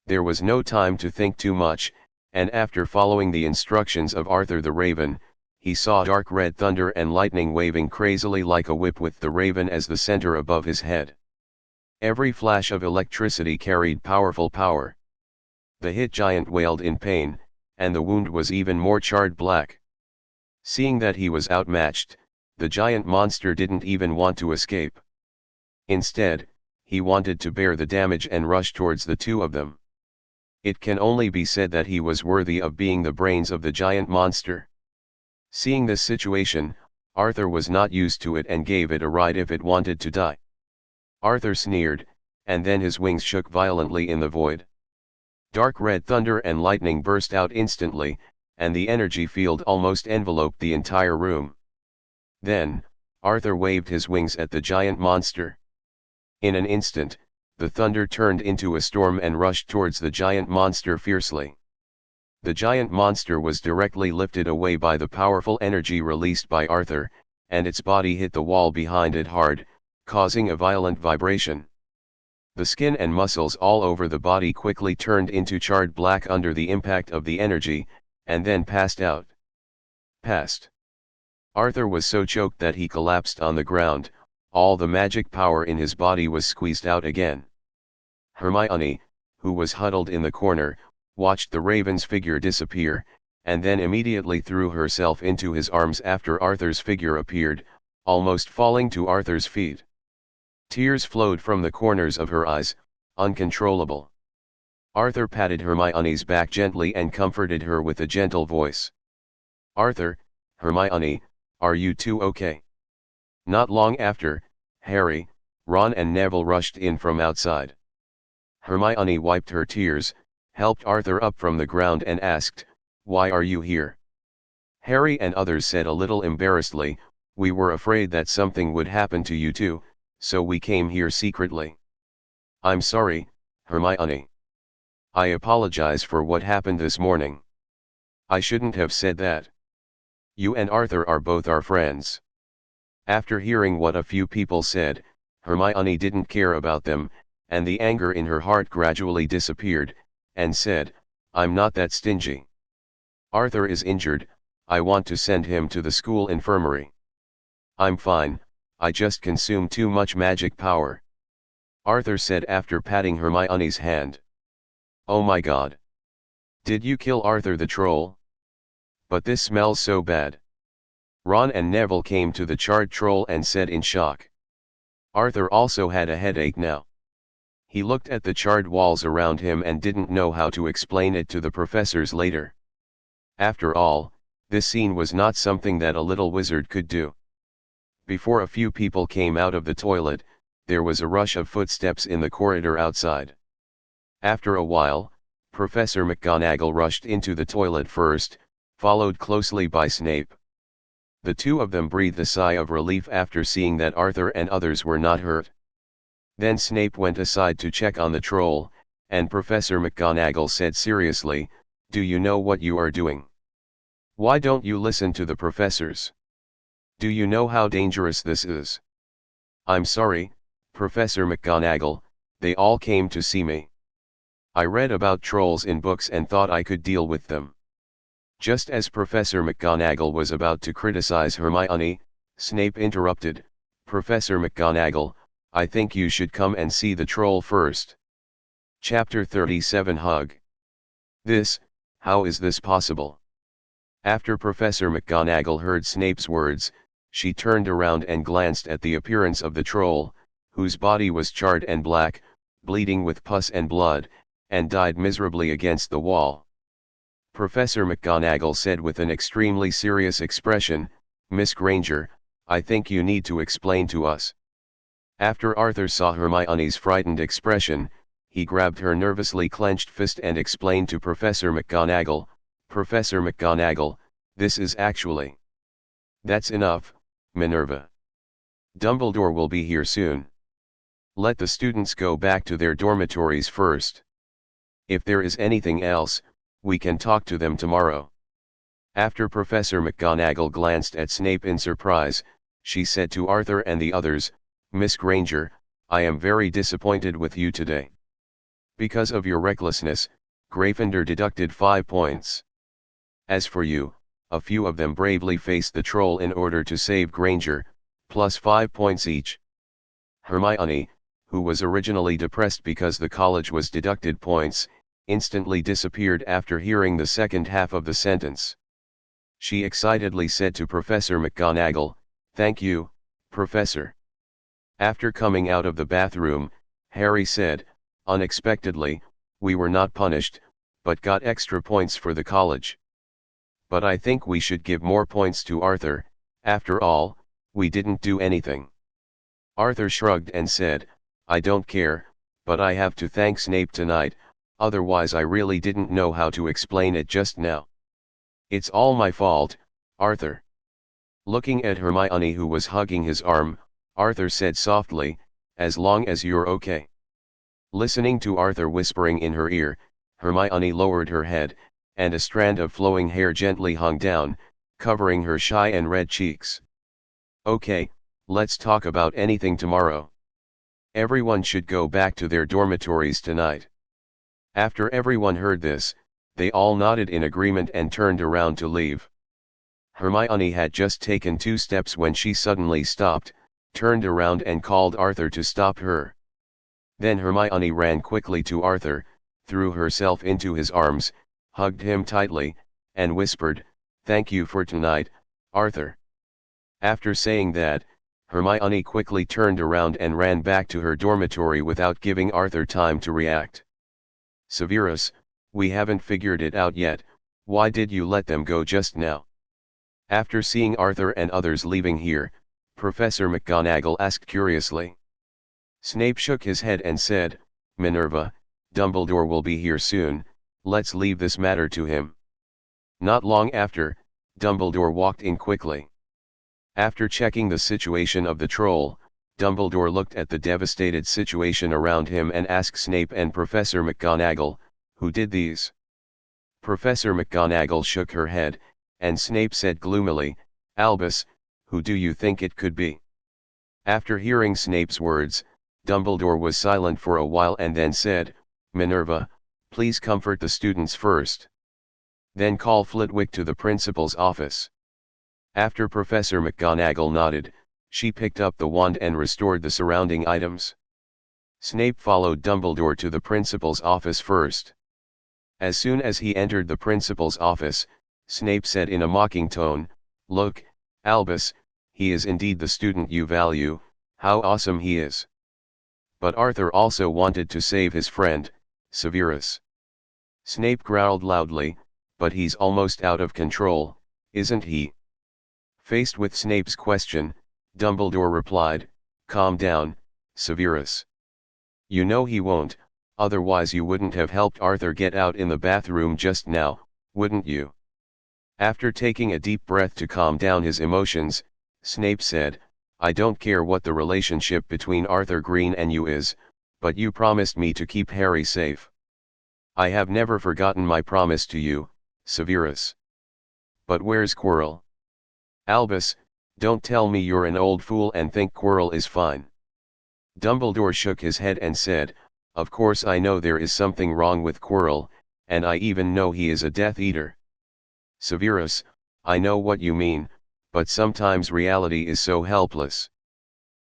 There was no time to think too much, and after following the instructions of Arthur the Raven, he saw dark red thunder and lightning waving crazily like a whip with the raven as the center above his head. Every flash of electricity carried powerful power. The hit giant wailed in pain, and the wound was even more charred black. Seeing that he was outmatched, the giant monster didn't even want to escape. Instead, he wanted to bear the damage and rush towards the two of them. It can only be said that he was worthy of being the brains of the giant monster. Seeing this situation, Arthur was not used to it and gave it a ride if it wanted to die. Arthur sneered, and then his wings shook violently in the void. Dark red thunder and lightning burst out instantly, and the energy field almost enveloped the entire room. Then, Arthur waved his wings at the giant monster. In an instant, the thunder turned into a storm and rushed towards the giant monster fiercely. The giant monster was directly lifted away by the powerful energy released by Arthur, and its body hit the wall behind it hard, causing a violent vibration. The skin and muscles all over the body quickly turned into charred black under the impact of the energy, and then passed out. Arthur was so choked that he collapsed on the ground. All the magic power in his body was squeezed out again. Hermione, who was huddled in the corner, watched the raven's figure disappear, and then immediately threw herself into his arms after Arthur's figure appeared, almost falling to Arthur's feet. Tears flowed from the corners of her eyes, uncontrollable. Arthur patted Hermione's back gently and comforted her with a gentle voice. "Arthur, Hermione, are you two okay?" Not long after, Harry, Ron and Neville rushed in from outside. Hermione wiped her tears, helped Arthur up from the ground and asked, "Why are you here?" Harry and others said a little embarrassedly, "We were afraid that something would happen to you too, so we came here secretly." "I'm sorry, Hermione. I apologize for what happened this morning. I shouldn't have said that. You and Arthur are both our friends." After hearing what a few people said, Hermione didn't care about them, and the anger in her heart gradually disappeared, and said, "I'm not that stingy. Arthur is injured, I want to send him to the school infirmary. I'm fine, I just consumed too much magic power," Arthur said after patting Hermione's hand. "Oh my God. Did you kill Arthur the troll? But this smells so bad." Ron and Neville came to the charred troll and said in shock. Arthur also had a headache now. He looked at the charred walls around him and didn't know how to explain it to the professors later. After all, this scene was not something that a little wizard could do. Before a few people came out of the toilet, there was a rush of footsteps in the corridor outside. After a while, Professor McGonagall rushed into the toilet first, followed closely by Snape. The two of them breathed a sigh of relief after seeing that Arthur and others were not hurt. Then Snape went aside to check on the troll, and Professor McGonagall said seriously, "Do you know what you are doing? Why don't you listen to the professors? Do you know how dangerous this is?" "I'm sorry, Professor McGonagall, they all came to see me. I read about trolls in books and thought I could deal with them." Just as Professor McGonagall was about to criticize Hermione, Snape interrupted, "Professor McGonagall, I think you should come and see the troll first." Chapter 37 Hug. How is this possible? After Professor McGonagall heard Snape's words, she turned around and glanced at the appearance of the troll, whose body was charred and black, bleeding with pus and blood, and died miserably against the wall. Professor McGonagall said with an extremely serious expression, "Miss Granger, I think you need to explain to us." After Arthur saw Hermione's frightened expression, he grabbed her nervously clenched fist and explained to Professor McGonagall, "Professor McGonagall, this is actually..." "That's enough, Minerva. Dumbledore will be here soon. Let the students go back to their dormitories first. If there is anything else, we can talk to them tomorrow." After Professor McGonagall glanced at Snape in surprise, she said to Arthur and the others, "Miss Granger, I am very disappointed with you today. Because of your recklessness, Gryffindor deducted 5 points. As for you, a few of them bravely faced the troll in order to save Granger, plus 5 points each." Hermione, who was originally depressed because the college was deducted points, instantly disappeared after hearing the second half of the sentence. She excitedly said to Professor McGonagall, "Thank you, Professor." After coming out of the bathroom, Harry said, unexpectedly, "We were not punished, but got extra points for the college. But I think we should give more points to Arthur, after all, we didn't do anything." Arthur shrugged and said, "I don't care, but I have to thank Snape tonight, otherwise I really didn't know how to explain it just now. It's all my fault, Arthur." Looking at Hermione who was hugging his arm, Arthur said softly, "As long as you're okay." Listening to Arthur whispering in her ear, Hermione lowered her head, and a strand of flowing hair gently hung down, covering her shy and red cheeks. "Okay, let's talk about anything tomorrow. Everyone should go back to their dormitories tonight." After everyone heard this, they all nodded in agreement and turned around to leave. Hermione had just taken 2 steps when she suddenly stopped, turned around and called Arthur to stop her. Then Hermione ran quickly to Arthur, threw herself into his arms, hugged him tightly, and whispered, "Thank you for tonight, Arthur." After saying that, Hermione quickly turned around and ran back to her dormitory without giving Arthur time to react. "Severus, we haven't figured it out yet, why did you let them go just now?" After seeing Arthur and others leaving here, Professor McGonagall asked curiously. Snape shook his head and said, "Minerva, Dumbledore will be here soon, let's leave this matter to him." Not long after, Dumbledore walked in quickly. After checking the situation of the troll, Dumbledore looked at the devastated situation around him and asked Snape and Professor McGonagall, "Who did these?" Professor McGonagall shook her head, and Snape said gloomily, "Albus, who do you think it could be?" After hearing Snape's words, Dumbledore was silent for a while and then said, "Minerva, please comfort the students first. Then call Flitwick to the principal's office." After Professor McGonagall nodded, she picked up the wand and restored the surrounding items. Snape followed Dumbledore to the principal's office first. As soon as he entered the principal's office, Snape said in a mocking tone, "Look, Albus, he is indeed the student you value, how awesome he is." But Arthur also wanted to save his friend, Severus. Snape growled loudly, "But he's almost out of control, isn't he?" Faced with Snape's question, Dumbledore replied, "Calm down, Severus. You know he won't, otherwise you wouldn't have helped Arthur get out in the bathroom just now, wouldn't you?" After taking a deep breath to calm down his emotions, Snape said, "I don't care what the relationship between Arthur Green and you is, but you promised me to keep Harry safe." "I have never forgotten my promise to you, Severus. But where's Quirrell?" "Albus, don't tell me you're an old fool and think Quirrell is fine." Dumbledore shook his head and said, "Of course I know there is something wrong with Quirrell, and I even know he is a Death Eater." "Severus, I know what you mean, but sometimes reality is so helpless.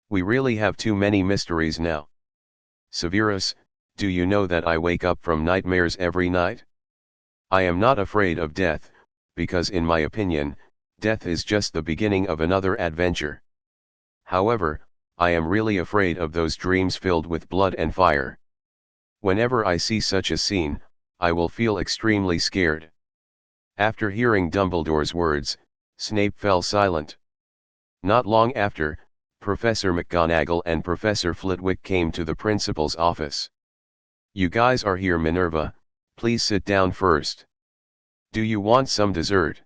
We really have too many mysteries now. Severus, do you know that I wake up from nightmares every night? I am not afraid of death, because in my opinion, death is just the beginning of another adventure. However, I am really afraid of those dreams filled with blood and fire. Whenever I see such a scene, I will feel extremely scared." After hearing Dumbledore's words, Snape fell silent. Not long after, Professor McGonagall and Professor Flitwick came to the principal's office. "You guys are here, Minerva, please sit down first. Do you want some dessert?"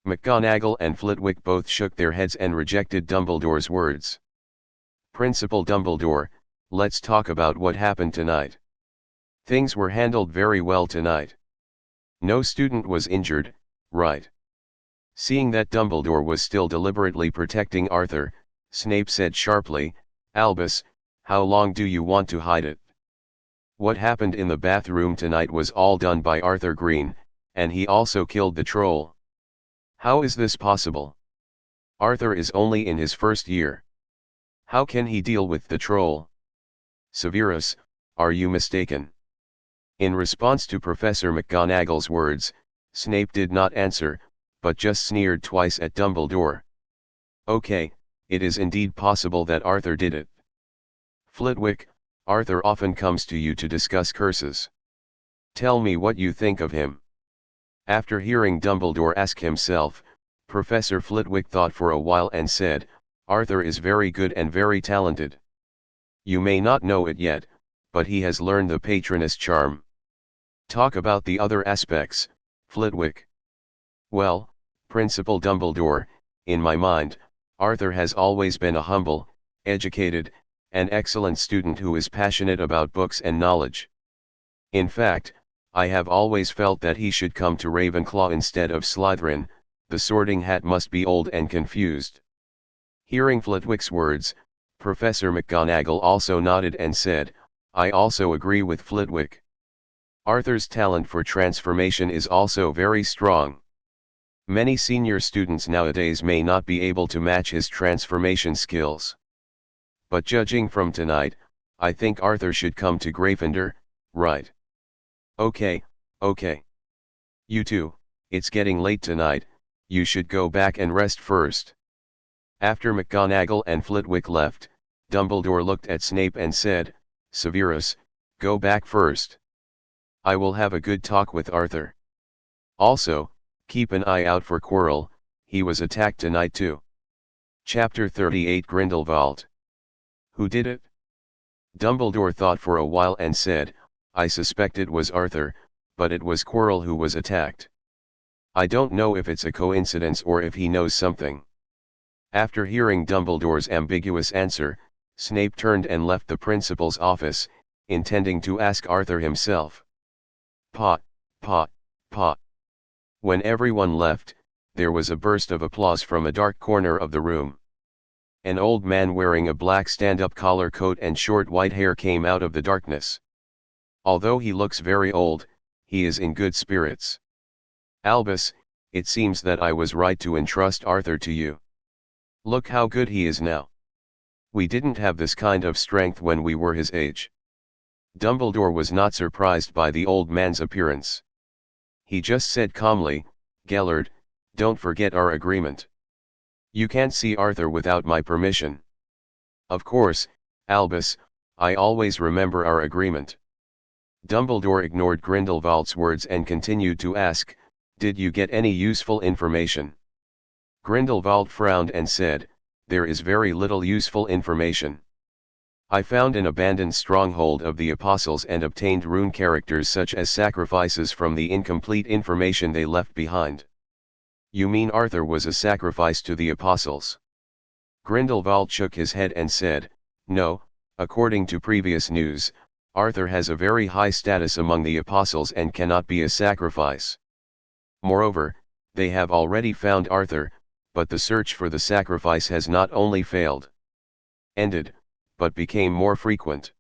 McGonagall and Flitwick both shook their heads and rejected Dumbledore's words. "Principal Dumbledore, let's talk about what happened tonight. Things were handled very well tonight. No student was injured, right?" Seeing that Dumbledore was still deliberately protecting Arthur, Snape said sharply, "Albus, how long do you want to hide it? What happened in the bathroom tonight was all done by Arthur Green, and he also killed the troll. How is this possible? Arthur is only in his first year. How can he deal with the troll? Severus, are you mistaken?" In response to Professor McGonagall's words, Snape did not answer, but just sneered twice at Dumbledore. "Okay, it is indeed possible that Arthur did it. Flitwick, Arthur often comes to you to discuss curses. Tell me what you think of him." After hearing Dumbledore ask himself, Professor Flitwick thought for a while and said, "Arthur is very good and very talented. You may not know it yet, but he has learned the Patronus charm. Talk about the other aspects, Flitwick." "Well, Principal Dumbledore, in my mind, Arthur has always been a humble, educated, and excellent student who is passionate about books and knowledge. In fact, I have always felt that he should come to Ravenclaw instead of Slytherin. The Sorting Hat must be old and confused." Hearing Flitwick's words, Professor McGonagall also nodded and said, "I also agree with Flitwick. Arthur's talent for transformation is also very strong. Many senior students nowadays may not be able to match his transformation skills. But judging from tonight, I think Arthur should come to Gryffindor, right? Okay, okay. You two, it's getting late tonight, you should go back and rest first." After McGonagall and Flitwick left, Dumbledore looked at Snape and said, "Severus, go back first. I will have a good talk with Arthur. Also, keep an eye out for Quirrell, he was attacked tonight too." Chapter 38 Grindelwald. Who did it? Dumbledore thought for a while and said, I suspect it was Arthur, but it was Quirrell who was attacked. I don't know if it's a coincidence or if he knows something. After hearing Dumbledore's ambiguous answer, Snape turned and left the principal's office, intending to ask Arthur himself. Pot, pot, pot. When everyone left, there was a burst of applause from a dark corner of the room. An old man wearing a black stand-up collar coat and short white hair came out of the darkness. Although he looks very old, he is in good spirits. Albus, it seems that I was right to entrust Arthur to you. Look how good he is now. We didn't have this kind of strength when we were his age. Dumbledore was not surprised by the old man's appearance. He just said calmly, Gellert, don't forget our agreement. You can't see Arthur without my permission. Of course, Albus, I always remember our agreement. Dumbledore ignored Grindelwald's words and continued to ask, did you get any useful information? Grindelwald frowned and said, there is very little useful information. I found an abandoned stronghold of the Apostles and obtained rune characters such as sacrifices from the incomplete information they left behind. You mean Arthur was a sacrifice to the Apostles? Grindelwald shook his head and said, no, according to previous news, Arthur has a very high status among the Apostles and cannot be a sacrifice. Moreover, they have already found Arthur, but the search for the sacrifice has not only ended, but became more frequent.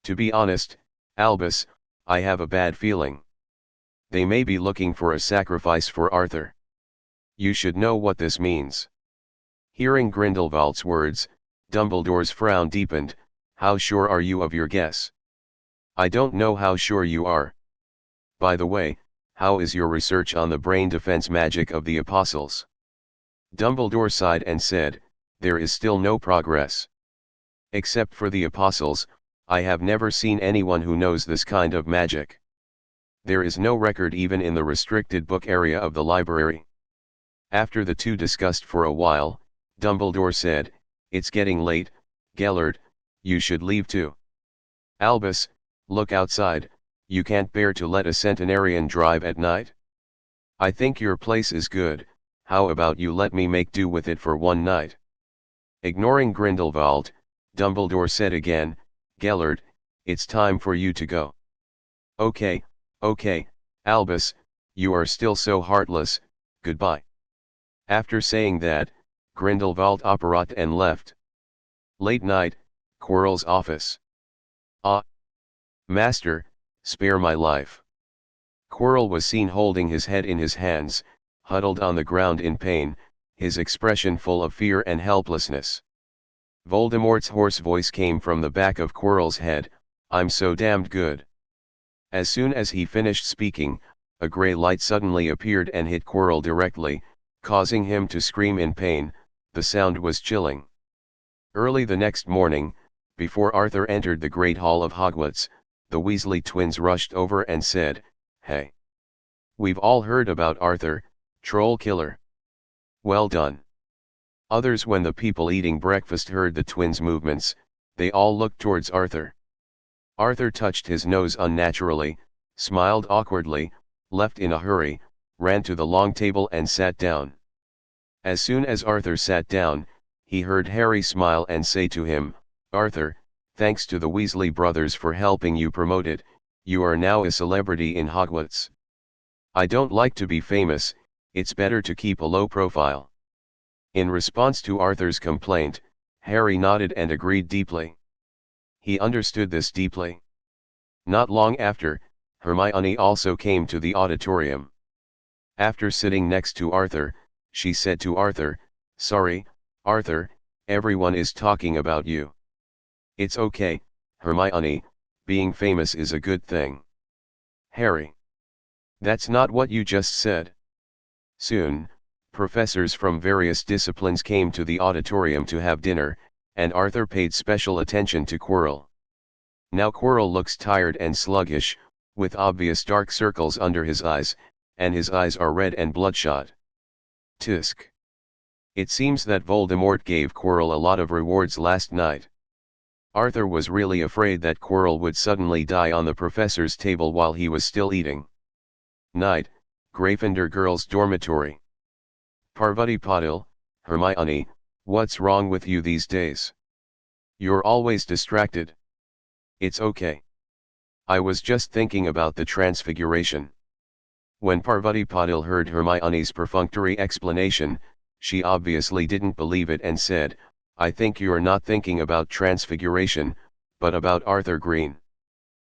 To be honest, Albus, I have a bad feeling. They may be looking for a sacrifice for Arthur. You should know what this means. Hearing Grindelwald's words, Dumbledore's frown deepened. How sure are you of your guess? I don't know how sure you are. By the way, how is your research on the brain defense magic of the Apostles? Dumbledore sighed and said, there is still no progress. Except for the Apostles, I have never seen anyone who knows this kind of magic. There is no record even in the restricted book area of the library. After the two discussed for a while, Dumbledore said, it's getting late, Gellert, you should leave too. Albus, look outside, you can't bear to let a centenarian drive at night? I think your place is good, how about you let me make do with it for one night? Ignoring Grindelwald, Dumbledore said again, Gellert, it's time for you to go. Okay, Albus, you are still so heartless, goodbye. After saying that, Grindelwald apparat and left. Late night, Quirrell's office. Ah! Master, spare my life. Quirrell was seen holding his head in his hands, huddled on the ground in pain, his expression full of fear and helplessness. Voldemort's hoarse voice came from the back of Quirrell's head, I'm so damned good. As soon as he finished speaking, a grey light suddenly appeared and hit Quirrell directly, causing him to scream in pain. The sound was chilling. Early the next morning, before Arthur entered the Great Hall of Hogwarts, the Weasley twins rushed over and said, hey! We've all heard about Arthur, troll killer. Well done. Others, when the people eating breakfast heard the twins' movements, they all looked towards Arthur. Arthur touched his nose unnaturally, smiled awkwardly, left in a hurry, ran to the long table and sat down. As soon as Arthur sat down, he heard Harry smile and say to him, Arthur, thanks to the Weasley brothers for helping you promote it, you are now a celebrity in Hogwarts. I don't like to be famous, it's better to keep a low profile. In response to Arthur's complaint, Harry nodded and agreed deeply. He understood this deeply. Not long after, Hermione also came to the auditorium. After sitting next to Arthur, she said to Arthur, sorry, Arthur, everyone is talking about you. It's okay, Hermione, being famous is a good thing. Harry. That's not what you just said. Soon, professors from various disciplines came to the auditorium to have dinner, and Arthur paid special attention to Quirrell. Now Quirrell looks tired and sluggish, with obvious dark circles under his eyes, and his eyes are red and bloodshot. Tisk. It seems that Voldemort gave Quirrell a lot of rewards last night. Arthur was really afraid that Quirrell would suddenly die on the professor's table while he was still eating. Night, Gryffindor Girls' Dormitory. Parvati Patil, Hermione, what's wrong with you these days? You're always distracted. It's okay. I was just thinking about the transfiguration. When Parvati Patil heard Hermione's perfunctory explanation, she obviously didn't believe it and said, I think you're not thinking about transfiguration, but about Arthur Green.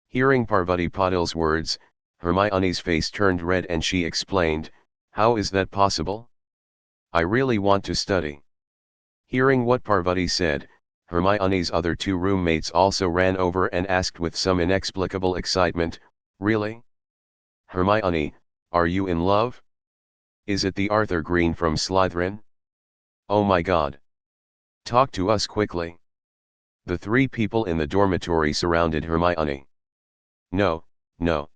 Hearing Parvati Patil's words, Hermione's face turned red and she explained, how is that possible? I really want to study. Hearing what Parvati said, Hermione's other two roommates also ran over and asked with some inexplicable excitement, really? Hermione, are you in love? Is it the Arthur Green from Slytherin? Oh my god. Talk to us quickly. The three people in the dormitory surrounded Hermione. No, no.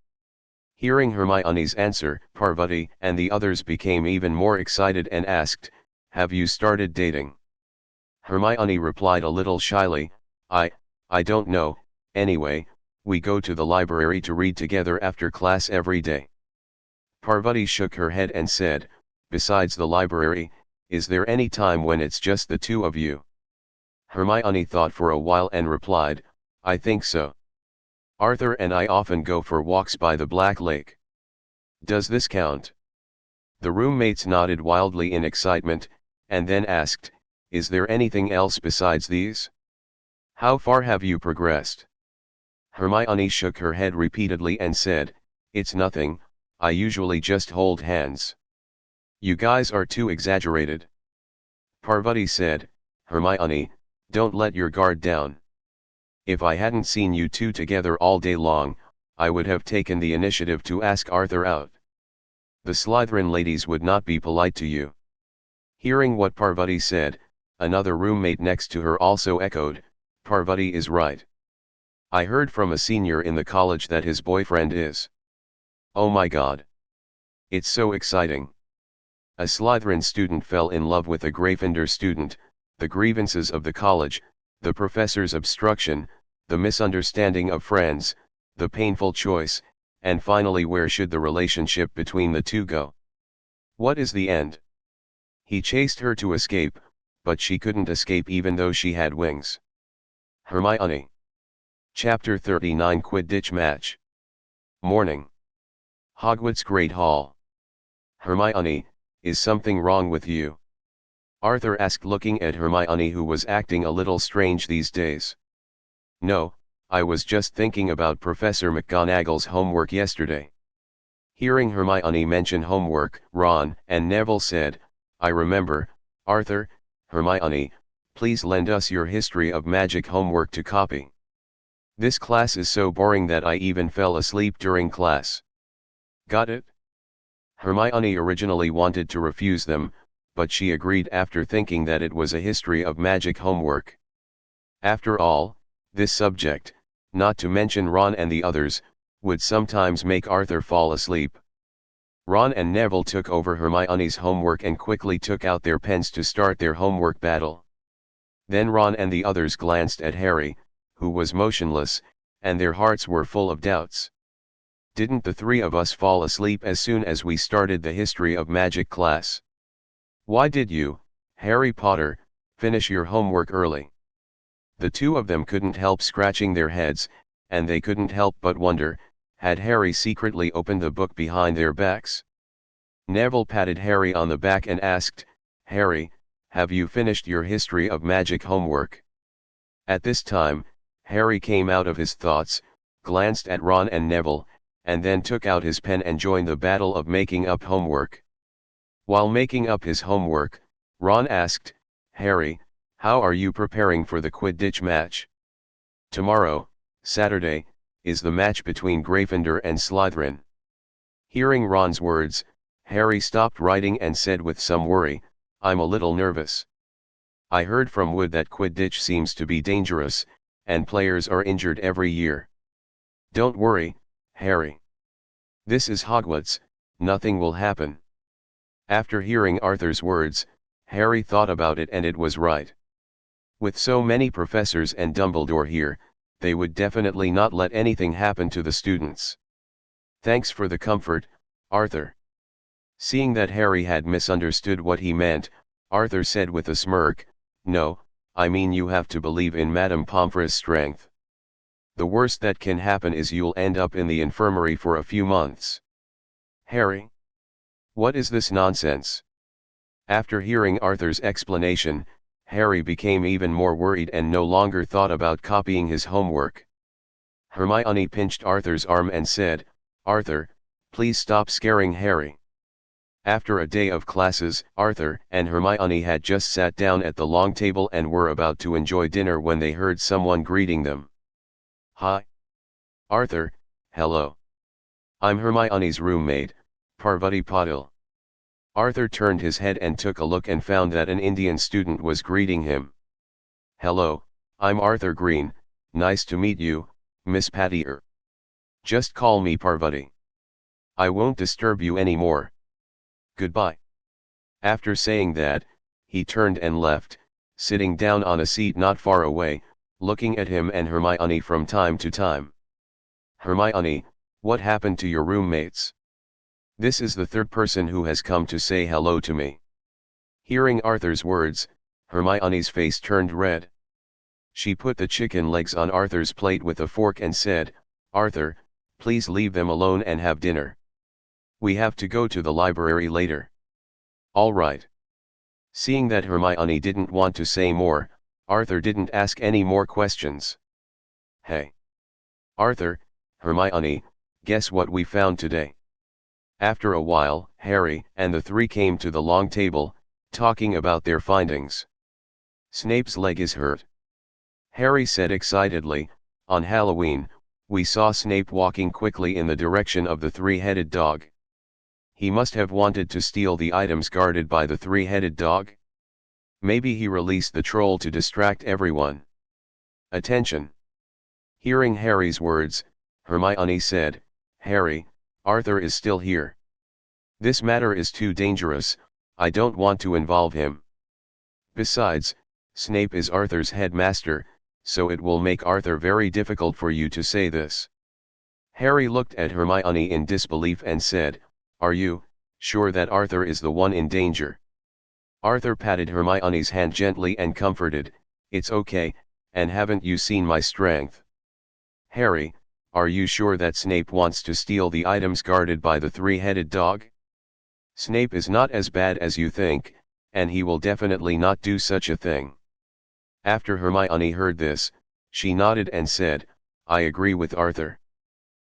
Hearing Hermione's answer, Parvati and the others became even more excited and asked, have you started dating? Hermione replied a little shyly, I don't know, anyway, we go to the library to read together after class every day. Parvati shook her head and said, besides the library, is there any time when it's just the two of you? Hermione thought for a while and replied, I think so. Arthur and I often go for walks by the Black Lake. Does this count? The roommates nodded wildly in excitement, and then asked, is there anything else besides these? How far have you progressed? Hermione shook her head repeatedly and said, it's nothing, I usually just hold hands. You guys are too exaggerated. Parvati said, Hermione, don't let your guard down. If I hadn't seen you two together all day long, I would have taken the initiative to ask Arthur out. The Slytherin ladies would not be polite to you. Hearing what Parvati said, another roommate next to her also echoed, Parvati is right. I heard from a senior in the college that his boyfriend is. Oh my god. It's so exciting. A Slytherin student fell in love with a Gryffindor student, the grievances of the college, the professor's obstruction, the misunderstanding of friends, the painful choice, and finally where should the relationship between the two go? What is the end? He chased her to escape, but she couldn't escape even though she had wings. Hermione. Chapter 39 Quidditch Match. Morning. Hogwarts Great Hall. Hermione, is something wrong with you? Arthur asked looking at Hermione who was acting a little strange these days. No, I was just thinking about Professor McGonagall's homework yesterday. Hearing Hermione mention homework, Ron and Neville said, I remember, Arthur, Hermione, please lend us your history of magic homework to copy. This class is so boring that I even fell asleep during class. Got it? Hermione originally wanted to refuse them, but she agreed after thinking that it was a history of magic homework. After all, this subject, not to mention Ron and the others, would sometimes make Arthur fall asleep. Ron and Neville took over Hermione's homework and quickly took out their pens to start their homework battle. Then Ron and the others glanced at Harry, who was motionless, and their hearts were full of doubts. Didn't the three of us fall asleep as soon as we started the history of magic class? Why did you, Harry Potter, finish your homework early? The two of them couldn't help scratching their heads, and they couldn't help but wonder, had Harry secretly opened the book behind their backs? Neville patted Harry on the back and asked, Harry, have you finished your history of magic homework? At this time, Harry came out of his thoughts, glanced at Ron and Neville, and then took out his pen and joined the battle of making up homework. While making up his homework, Ron asked, Harry, how are you preparing for the Quidditch match? Tomorrow, Saturday, is the match between Gryffindor and Slytherin. Hearing Ron's words, Harry stopped writing and said with some worry, I'm a little nervous. I heard from Wood that Quidditch seems to be dangerous, and players are injured every year. Don't worry, Harry. This is Hogwarts, nothing will happen. After hearing Arthur's words, Harry thought about it and it was right. With so many professors and Dumbledore here, they would definitely not let anything happen to the students. Thanks for the comfort, Arthur. Seeing that Harry had misunderstood what he meant, Arthur said with a smirk, no, I mean you have to believe in Madame Pomfrey's strength. The worst that can happen is you'll end up in the infirmary for a few months. Harry? What is this nonsense? After hearing Arthur's explanation, Harry became even more worried and no longer thought about copying his homework. Hermione pinched Arthur's arm and said, Arthur, please stop scaring Harry. After a day of classes, Arthur and Hermione had just sat down at the long table and were about to enjoy dinner when they heard someone greeting them. Hi. Arthur, hello. I'm Hermione's roommate, Parvati Patil. Arthur turned his head and took a look and found that an Indian student was greeting him. Hello, I'm Arthur Green, nice to meet you, Miss Patil. Just call me Parvati. I won't disturb you anymore. Goodbye. After saying that, he turned and left, sitting down on a seat not far away, looking at him and Hermione from time to time. Hermione, what happened to your roommates? This is the third person who has come to say hello to me. Hearing Arthur's words, Hermione's face turned red. She put the chicken legs on Arthur's plate with a fork and said, Arthur, please leave them alone and have dinner. We have to go to the library later. All right. Seeing that Hermione didn't want to say more, Arthur didn't ask any more questions. Hey. Arthur, Hermione, guess what we found today? After a while, Harry and the three came to the long table, talking about their findings. Snape's leg is hurt. Harry said excitedly, on Halloween, we saw Snape walking quickly in the direction of the three-headed dog. He must have wanted to steal the items guarded by the three-headed dog. Maybe he released the troll to distract everyone. Attention! Hearing Harry's words, Hermione said, Harry, Arthur is still here. This matter is too dangerous, I don't want to involve him. Besides, Snape is Arthur's headmaster, so it will make Arthur very difficult for you to say this. Harry looked at Hermione in disbelief and said, Are you sure that Arthur is the one in danger? Arthur patted Hermione's hand gently and comforted, It's okay, and haven't you seen my strength? Harry, are you sure that Snape wants to steal the items guarded by the three-headed dog? Snape is not as bad as you think, and he will definitely not do such a thing. After Hermione heard this, she nodded and said, I agree with Arthur.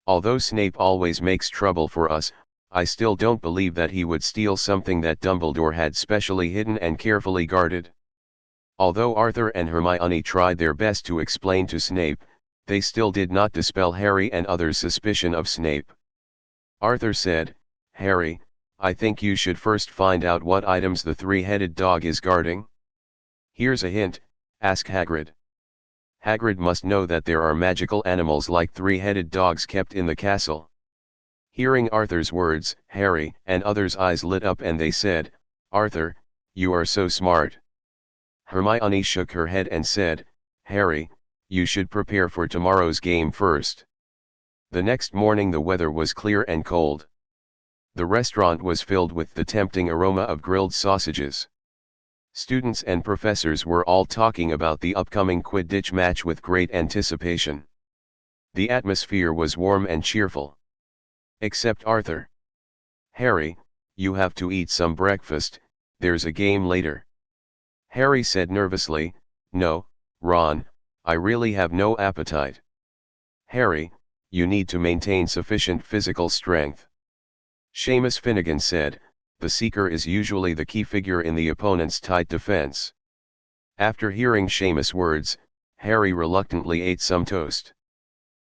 Although Snape always makes trouble for us, I still don't believe that he would steal something that Dumbledore had specially hidden and carefully guarded. Although Arthur and Hermione tried their best to explain to Snape, they still did not dispel Harry and others' suspicion of Snape. Arthur said, Harry, I think you should first find out what items the three-headed dog is guarding. Here's a hint, ask Hagrid. Hagrid must know that there are magical animals like three-headed dogs kept in the castle. Hearing Arthur's words, Harry and others' eyes lit up and they said, Arthur, you are so smart. Hermione shook her head and said, Harry, you should prepare for tomorrow's game first. The next morning the weather was clear and cold. The restaurant was filled with the tempting aroma of grilled sausages. Students and professors were all talking about the upcoming Quidditch match with great anticipation. The atmosphere was warm and cheerful. Except Arthur. Harry, you have to eat some breakfast, there's a game later. Harry said nervously, No, Ron, I really have no appetite. Harry, you need to maintain sufficient physical strength. Seamus Finnegan said, the Seeker is usually the key figure in the opponent's tight defense. After hearing Seamus' words, Harry reluctantly ate some toast.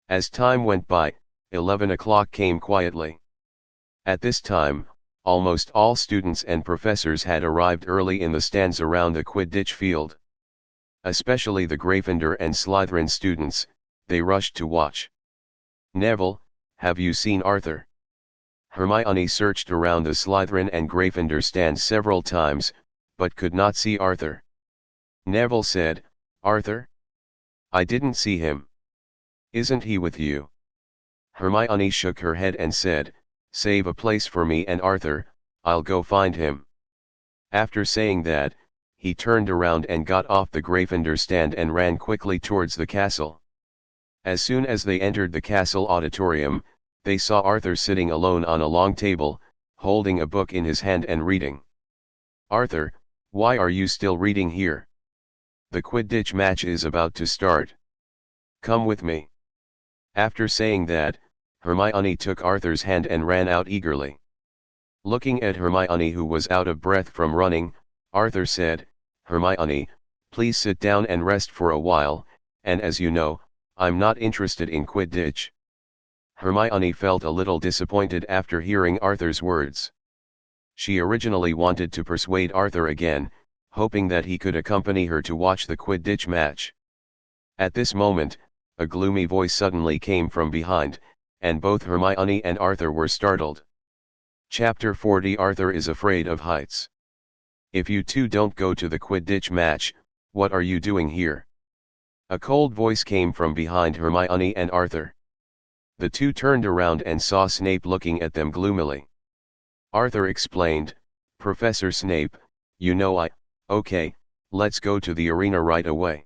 As time went by, 11 o'clock came quietly. At this time, almost all students and professors had arrived early in the stands around the Quidditch field. Especially the Gryffindor and Slytherin students, they rushed to watch. Neville, have you seen Arthur? Hermione searched around the Slytherin and Gryffindor stands several times, but could not see Arthur. Neville said, Arthur? I didn't see him. Isn't he with you? Hermione shook her head and said, "Save a place for me and Arthur, I'll go find him." After saying that, he turned around and got off the Gryffindor stand and ran quickly towards the castle. As soon as they entered the castle auditorium, they saw Arthur sitting alone on a long table, holding a book in his hand and reading. "Arthur, why are you still reading here? The Quidditch match is about to start. Come with me." After saying that, Hermione took Arthur's hand and ran out eagerly. Looking at Hermione, who was out of breath from running, Arthur said, "Hermione, please sit down and rest for a while, and as you know, I'm not interested in Quidditch." Hermione felt a little disappointed after hearing Arthur's words. She originally wanted to persuade Arthur again, hoping that he could accompany her to watch the Quidditch match. At this moment, a gloomy voice suddenly came from behind, and both Hermione and Arthur were startled. Chapter 40 Arthur is afraid of heights. "If you two don't go to the Quidditch match, what are you doing here?" A cold voice came from behind Hermione and Arthur. The two turned around and saw Snape looking at them gloomily. Arthur explained, "Professor Snape, you know okay, let's go to the arena right away."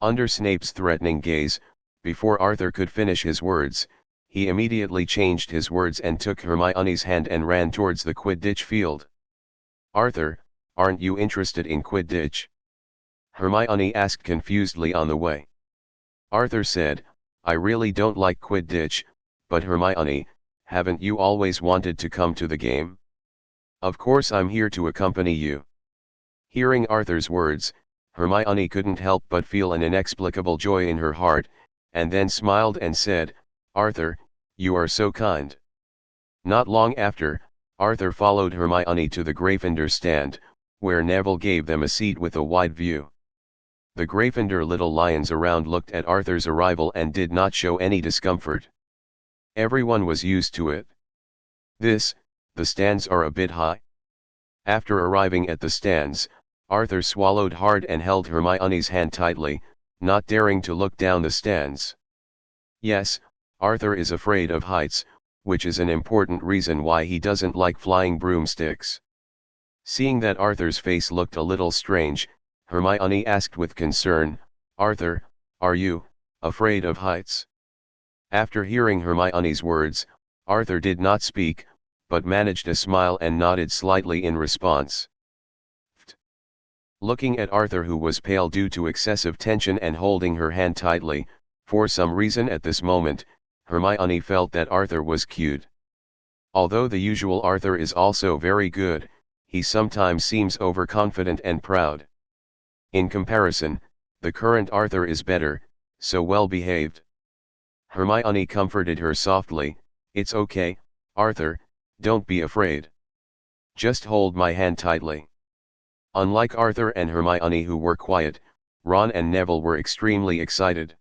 Under Snape's threatening gaze, before Arthur could finish his words, he immediately changed his words and took Hermione's hand and ran towards the Quidditch field. "Arthur, aren't you interested in Quidditch?" Hermione asked confusedly on the way. Arthur said, "I really don't like Quidditch, but Hermione, haven't you always wanted to come to the game? Of course I'm here to accompany you." Hearing Arthur's words, Hermione couldn't help but feel an inexplicable joy in her heart, and then smiled and said, "Arthur, you are so kind." Not long after, Arthur followed Hermione to the Gryffindor stand, where Neville gave them a seat with a wide view. The Gryffindor little lions around looked at Arthur's arrival and did not show any discomfort. Everyone was used to it. The stands are a bit high. After arriving at the stands, Arthur swallowed hard and held Hermione's hand tightly, not daring to look down the stands. Yes, Arthur is afraid of heights, which is an important reason why he doesn't like flying broomsticks. Seeing that Arthur's face looked a little strange, Hermione asked with concern, "Arthur, are you afraid of heights?" After hearing Hermione's words, Arthur did not speak, but managed a smile and nodded slightly in response. Looking at Arthur, who was pale due to excessive tension and holding her hand tightly, for some reason at this moment, Hermione felt that Arthur was cute. Although the usual Arthur is also very good, he sometimes seems overconfident and proud. In comparison, the current Arthur is better, so well behaved. Hermione comforted her softly, "It's okay, Arthur, don't be afraid. Just hold my hand tightly." Unlike Arthur and Hermione, who were quiet, Ron and Neville were extremely excited.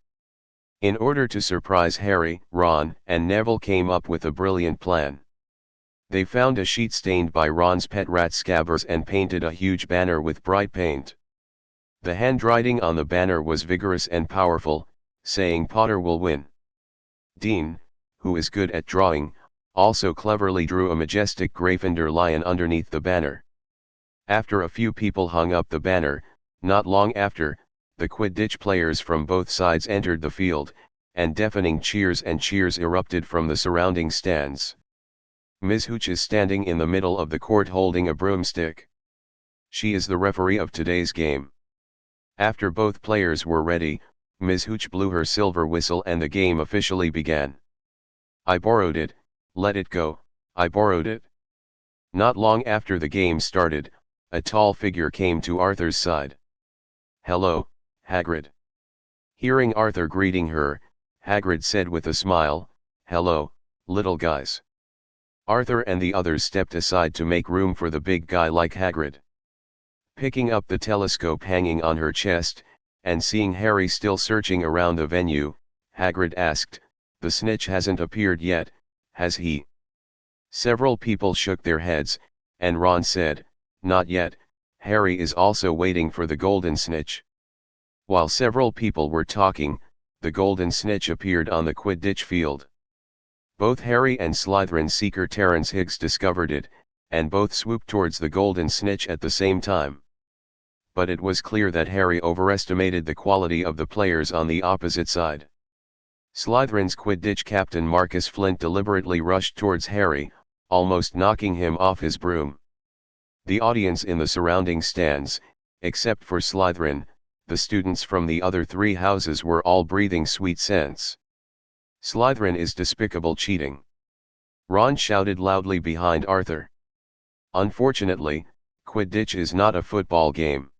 In order to surprise Harry, Ron and Neville came up with a brilliant plan. They found a sheet stained by Ron's pet rat Scabbers and painted a huge banner with bright paint. The handwriting on the banner was vigorous and powerful, saying "Potter will win." Dean, who is good at drawing, also cleverly drew a majestic Gryffindor lion underneath the banner. After a few people hung up the banner, not long after, the Quidditch players from both sides entered the field, and deafening cheers erupted from the surrounding stands. Ms. Hooch is standing in the middle of the court holding a broomstick. She is the referee of today's game. After both players were ready, Ms. Hooch blew her silver whistle and the game officially began. "I borrowed it, let it go, I borrowed it." Not long after the game started, a tall figure came to Arthur's side. "Hello, Hagrid." Hearing Arthur greeting her, Hagrid said with a smile, "Hello, little guys." Arthur and the others stepped aside to make room for the big guy like Hagrid. Picking up the telescope hanging on her chest, and seeing Harry still searching around the venue, Hagrid asked, "The snitch hasn't appeared yet, has he?" Several people shook their heads, and Ron said, "Not yet, Harry is also waiting for the golden snitch." While several people were talking, the golden snitch appeared on the Quidditch field. Both Harry and Slytherin seeker Terence Higgs discovered it, and both swooped towards the golden snitch at the same time. But it was clear that Harry overestimated the quality of the players on the opposite side. Slytherin's Quidditch captain Marcus Flint deliberately rushed towards Harry, almost knocking him off his broom. The audience in the surrounding stands, except for Slytherin, the students from the other three houses were all breathing sweet scents. Slytherin is despicable cheating. Ron shouted loudly behind Arthur. Unfortunately, Quidditch is not a football game.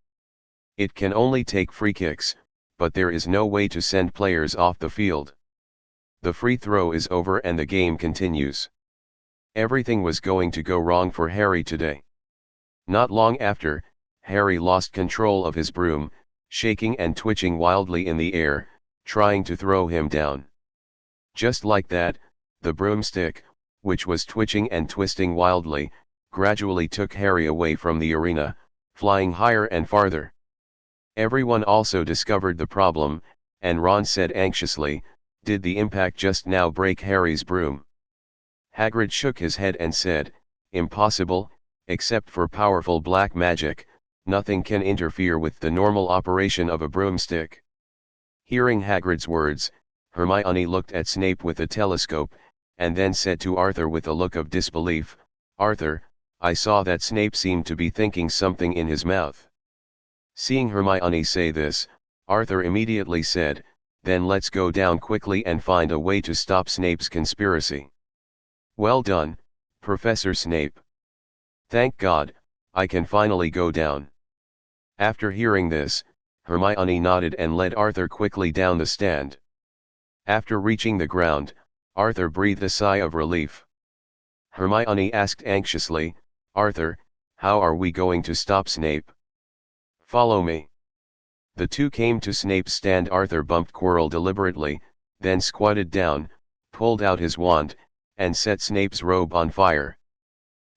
It can only take free kicks, but there is no way to send players off the field. The free throw is over and the game continues. Everything was going to go wrong for Harry today. Not long after, Harry lost control of his broom, shaking and twitching wildly in the air, trying to throw him down. Just like that, the broomstick, which was twitching and twisting wildly, gradually took Harry away from the arena, flying higher and farther. Everyone also discovered the problem, and Ron said anxiously, "Did the impact just now break Harry's broom?" Hagrid shook his head and said, "Impossible, except for powerful black magic, nothing can interfere with the normal operation of a broomstick." Hearing Hagrid's words, Hermione looked at Snape with a telescope, and then said to Arthur with a look of disbelief, "Arthur, I saw that Snape seemed to be thinking something in his mouth." Seeing Hermione say this, Arthur immediately said, "Then let's go down quickly and find a way to stop Snape's conspiracy." "Well done, Professor Snape. Thank God, I can finally go down." After hearing this, Hermione nodded and led Arthur quickly down the stand. After reaching the ground, Arthur breathed a sigh of relief. Hermione asked anxiously, "Arthur, how are we going to stop Snape?" "Follow me." The two came to Snape's stand. Arthur bumped Quirrell deliberately, then squatted down, pulled out his wand, and set Snape's robe on fire.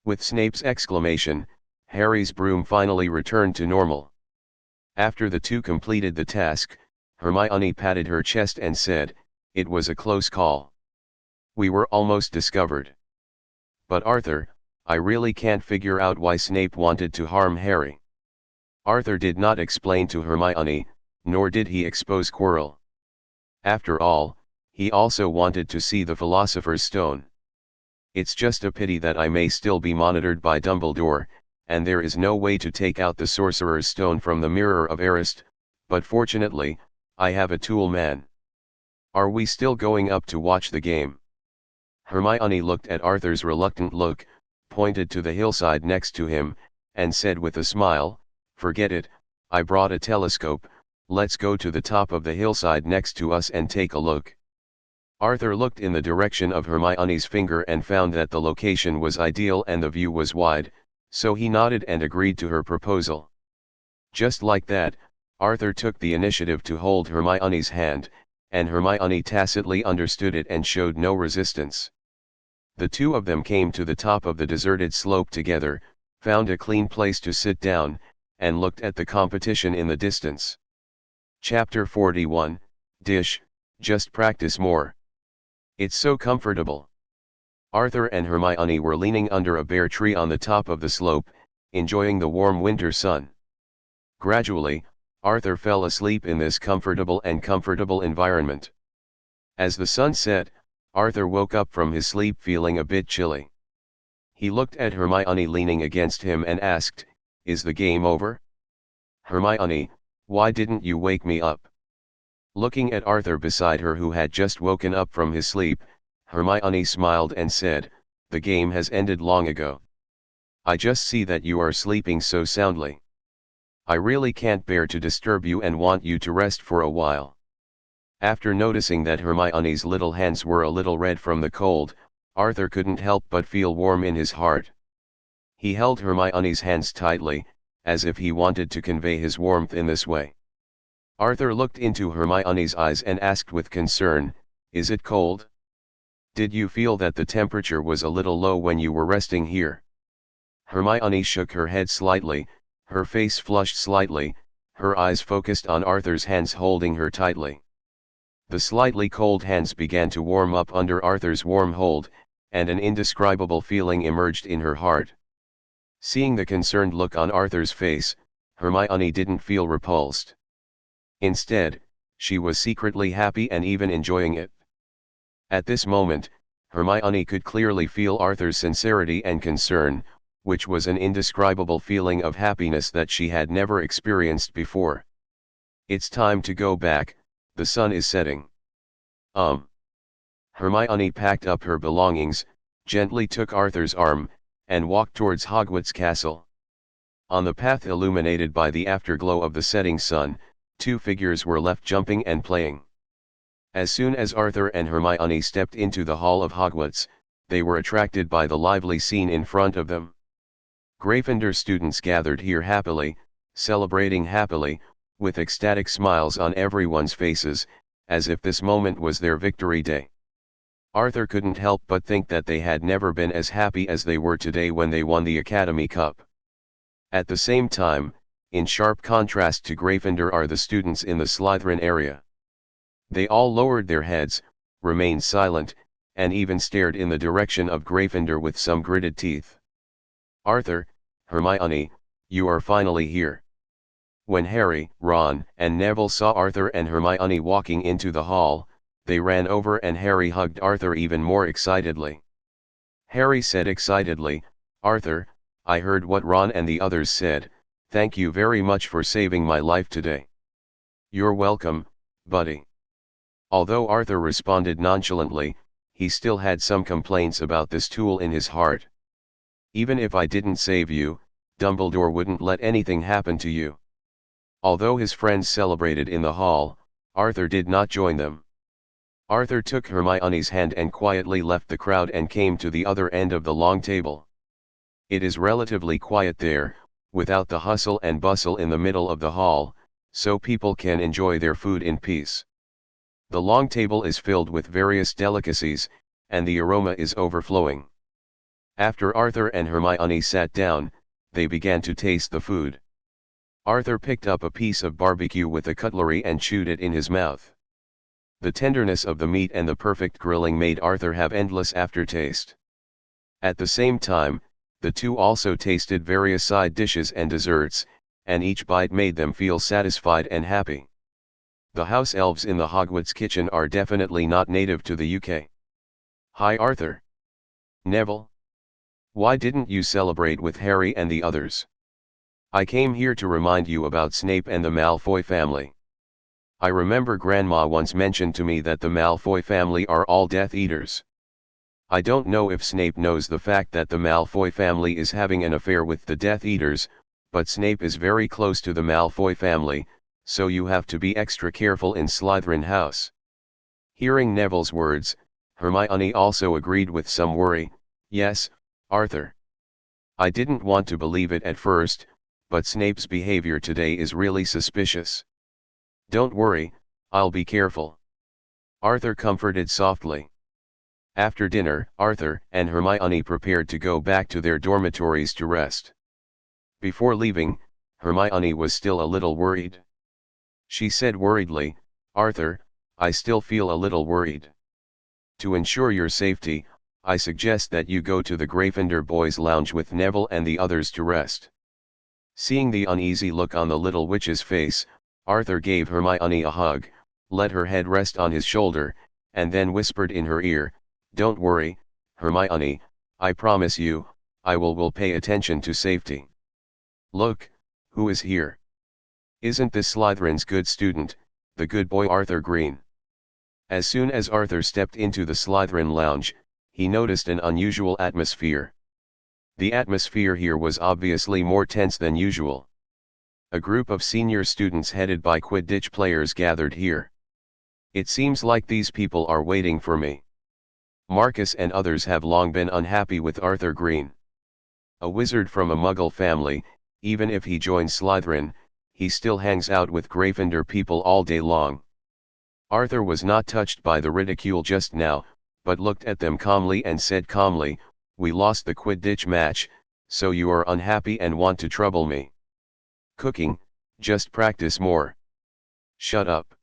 With Snape's exclamation, Harry's broom finally returned to normal. After the two completed the task, Hermione patted her chest and said, "It was a close call. We were almost discovered. But Arthur, I really can't figure out why Snape wanted to harm Harry." Arthur did not explain to Hermione, nor did he expose Quirrell. After all, he also wanted to see the Philosopher's Stone. "It's just a pity that I may still be monitored by Dumbledore, and there is no way to take out the Sorcerer's Stone from the Mirror of Erised, but fortunately, I have a tool man. Are we still going up to watch the game?" Hermione looked at Arthur's reluctant look, pointed to the hillside next to him, and said with a smile, "Forget it, I brought a telescope, let's go to the top of the hillside next to us and take a look." Arthur looked in the direction of Hermione's finger and found that the location was ideal and the view was wide, so he nodded and agreed to her proposal. Just like that, Arthur took the initiative to hold Hermione's hand, and Hermione tacitly understood it and showed no resistance. The two of them came to the top of the deserted slope together, found a clean place to sit down, and looked at the competition in the distance. Chapter 41, Dish, just practice more. It's so comfortable. Arthur and Hermione were leaning under a bare tree on the top of the slope, enjoying the warm winter sun. Gradually, Arthur fell asleep in this comfortable environment. As the sun set, Arthur woke up from his sleep feeling a bit chilly. He looked at Hermione leaning against him and asked, "Is the game over?" "Hermione, why didn't you wake me up?" Looking at Arthur beside her, who had just woken up from his sleep, Hermione smiled and said, "The game has ended long ago. I just see that you are sleeping so soundly. I really can't bear to disturb you and want you to rest for a while." After noticing that Hermione's little hands were a little red from the cold, Arthur couldn't help but feel warm in his heart. He held Hermione's hands tightly, as if he wanted to convey his warmth in this way. Arthur looked into Hermione's eyes and asked with concern, "Is it cold? Did you feel that the temperature was a little low when you were resting here?" Hermione shook her head slightly, her face flushed slightly, her eyes focused on Arthur's hands holding her tightly. The slightly cold hands began to warm up under Arthur's warm hold, and an indescribable feeling emerged in her heart. Seeing the concerned look on Arthur's face, Hermione didn't feel repulsed. Instead, she was secretly happy and even enjoying it. At this moment, Hermione could clearly feel Arthur's sincerity and concern, which was an indescribable feeling of happiness that she had never experienced before. "It's time to go back, the sun is setting." Hermione packed up her belongings, gently took Arthur's arm, and walked towards Hogwarts Castle. On the path illuminated by the afterglow of the setting sun, two figures were left jumping and playing. As soon as Arthur and Hermione stepped into the hall of Hogwarts, they were attracted by the lively scene in front of them. Gryffindor students gathered here happily, celebrating happily, with ecstatic smiles on everyone's faces, as if this moment was their victory day. Arthur couldn't help but think that they had never been as happy as they were today when they won the Academy Cup. At the same time, in sharp contrast to Gryffindor are the students in the Slytherin area. They all lowered their heads, remained silent, and even stared in the direction of Gryffindor with some gritted teeth. "Arthur, Hermione, you are finally here." When Harry, Ron, and Neville saw Arthur and Hermione walking into the hall, they ran over and Harry hugged Arthur even more excitedly. Harry said excitedly, "Arthur, I heard what Ron and the others said, thank you very much for saving my life today." "You're welcome, buddy." Although Arthur responded nonchalantly, he still had some complaints about this tool in his heart. "Even if I didn't save you, Dumbledore wouldn't let anything happen to you." Although his friends celebrated in the hall, Arthur did not join them. Arthur took Hermione's hand and quietly left the crowd and came to the other end of the long table. It is relatively quiet there, without the hustle and bustle in the middle of the hall, so people can enjoy their food in peace. The long table is filled with various delicacies, and the aroma is overflowing. After Arthur and Hermione sat down, they began to taste the food. Arthur picked up a piece of barbecue with a cutlery and chewed it in his mouth. The tenderness of the meat and the perfect grilling made Arthur have endless aftertaste. At the same time, the two also tasted various side dishes and desserts, and each bite made them feel satisfied and happy. The house elves in the Hogwarts kitchen are definitely not native to the UK. "Hi Arthur." "Neville. Why didn't you celebrate with Harry and the others?" "I came here to remind you about Snape and the Malfoy family. I remember Grandma once mentioned to me that the Malfoy family are all Death Eaters. I don't know if Snape knows the fact that the Malfoy family is having an affair with the Death Eaters, but Snape is very close to the Malfoy family, so you have to be extra careful in Slytherin house." Hearing Neville's words, Hermione also agreed with some worry, "Yes, Arthur. I didn't want to believe it at first, but Snape's behavior today is really suspicious." "Don't worry, I'll be careful." Arthur comforted softly. After dinner, Arthur and Hermione prepared to go back to their dormitories to rest. Before leaving, Hermione was still a little worried. She said worriedly, "Arthur, I still feel a little worried. To ensure your safety, I suggest that you go to the Gryffindor Boys' Lounge with Neville and the others to rest." Seeing the uneasy look on the little witch's face, Arthur gave Hermione a hug, let her head rest on his shoulder, and then whispered in her ear, "Don't worry, Hermione, I promise you, I will pay attention to safety. Look, who is here? Isn't this Slytherin's good student, the good boy Arthur Green?" As soon as Arthur stepped into the Slytherin lounge, he noticed an unusual atmosphere. The atmosphere here was obviously more tense than usual. A group of senior students headed by Quidditch players gathered here. "It seems like these people are waiting for me. Marcus and others have long been unhappy with Arthur Green. A wizard from a Muggle family, even if he joins Slytherin, he still hangs out with Gryffindor people all day long." Arthur was not touched by the ridicule just now, but looked at them calmly and said calmly, "We lost the Quidditch match, so you are unhappy and want to trouble me. Cooking, Just practice more. Shut up.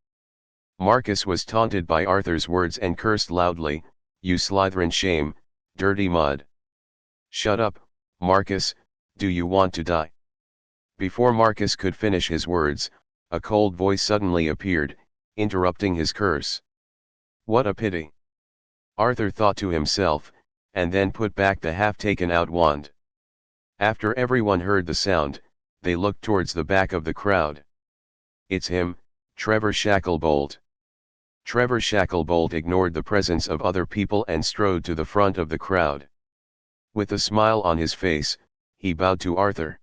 Marcus was taunted by Arthur's words and cursed loudly, "You Slytherin shame, dirty mud." "Shut up, Marcus, do you want to die?" Before Marcus could finish his words, a cold voice suddenly appeared, interrupting his curse. What a pity! Arthur thought to himself, and then put back the half-taken-out wand. After everyone heard the sound, they looked towards the back of the crowd. It's him, Trevor Shacklebolt. Trevor Shacklebolt ignored the presence of other people and strode to the front of the crowd. With a smile on his face, he bowed to Arthur.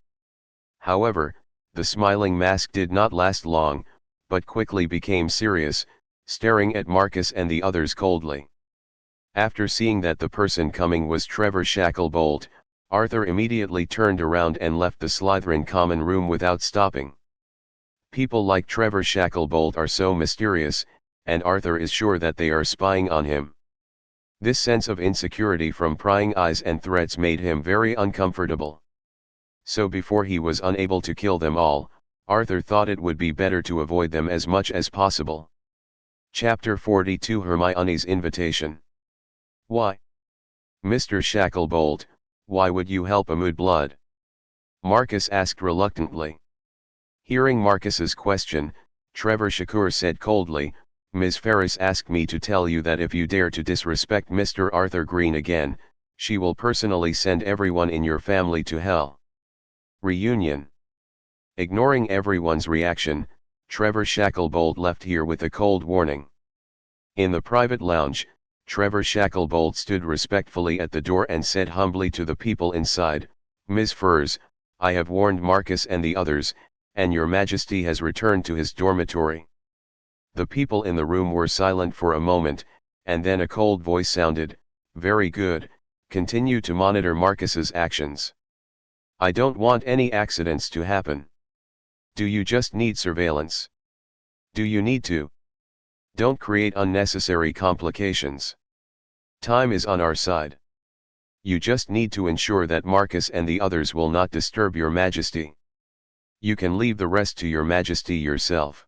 However, the smiling mask did not last long, but quickly became serious, staring at Marcus and the others coldly. After seeing that the person coming was Trevor Shacklebolt, Arthur immediately turned around and left the Slytherin common room without stopping. People like Trevor Shacklebolt are so mysterious, and Arthur is sure that they are spying on him. This sense of insecurity from prying eyes and threats made him very uncomfortable. So before he was unable to kill them all, Arthur thought it would be better to avoid them as much as possible. Chapter 42 Hermione's Invitation. Why? Mr. Shacklebolt, why would you help a mudblood? Marcus asked reluctantly. Hearing Marcus's question, Trevor Shakur said coldly, Miss Ferris asked me to tell you that if you dare to disrespect Mr. Arthur Green again, she will personally send everyone in your family to hell. Reunion. Ignoring everyone's reaction, Trevor Shacklebolt left here with a cold warning. In the private lounge, Trevor Shacklebolt stood respectfully at the door and said humbly to the people inside, Miss Furs, I have warned Marcus and the others, and your Majesty has returned to his dormitory. The people in the room were silent for a moment, and then a cold voice sounded, Very good, continue to monitor Marcus's actions. I don't want any accidents to happen. Do you just need surveillance? Do you need to? Don't create unnecessary complications. Time is on our side. You just need to ensure that Marcus and the others will not disturb your Majesty. You can leave the rest to your Majesty yourself.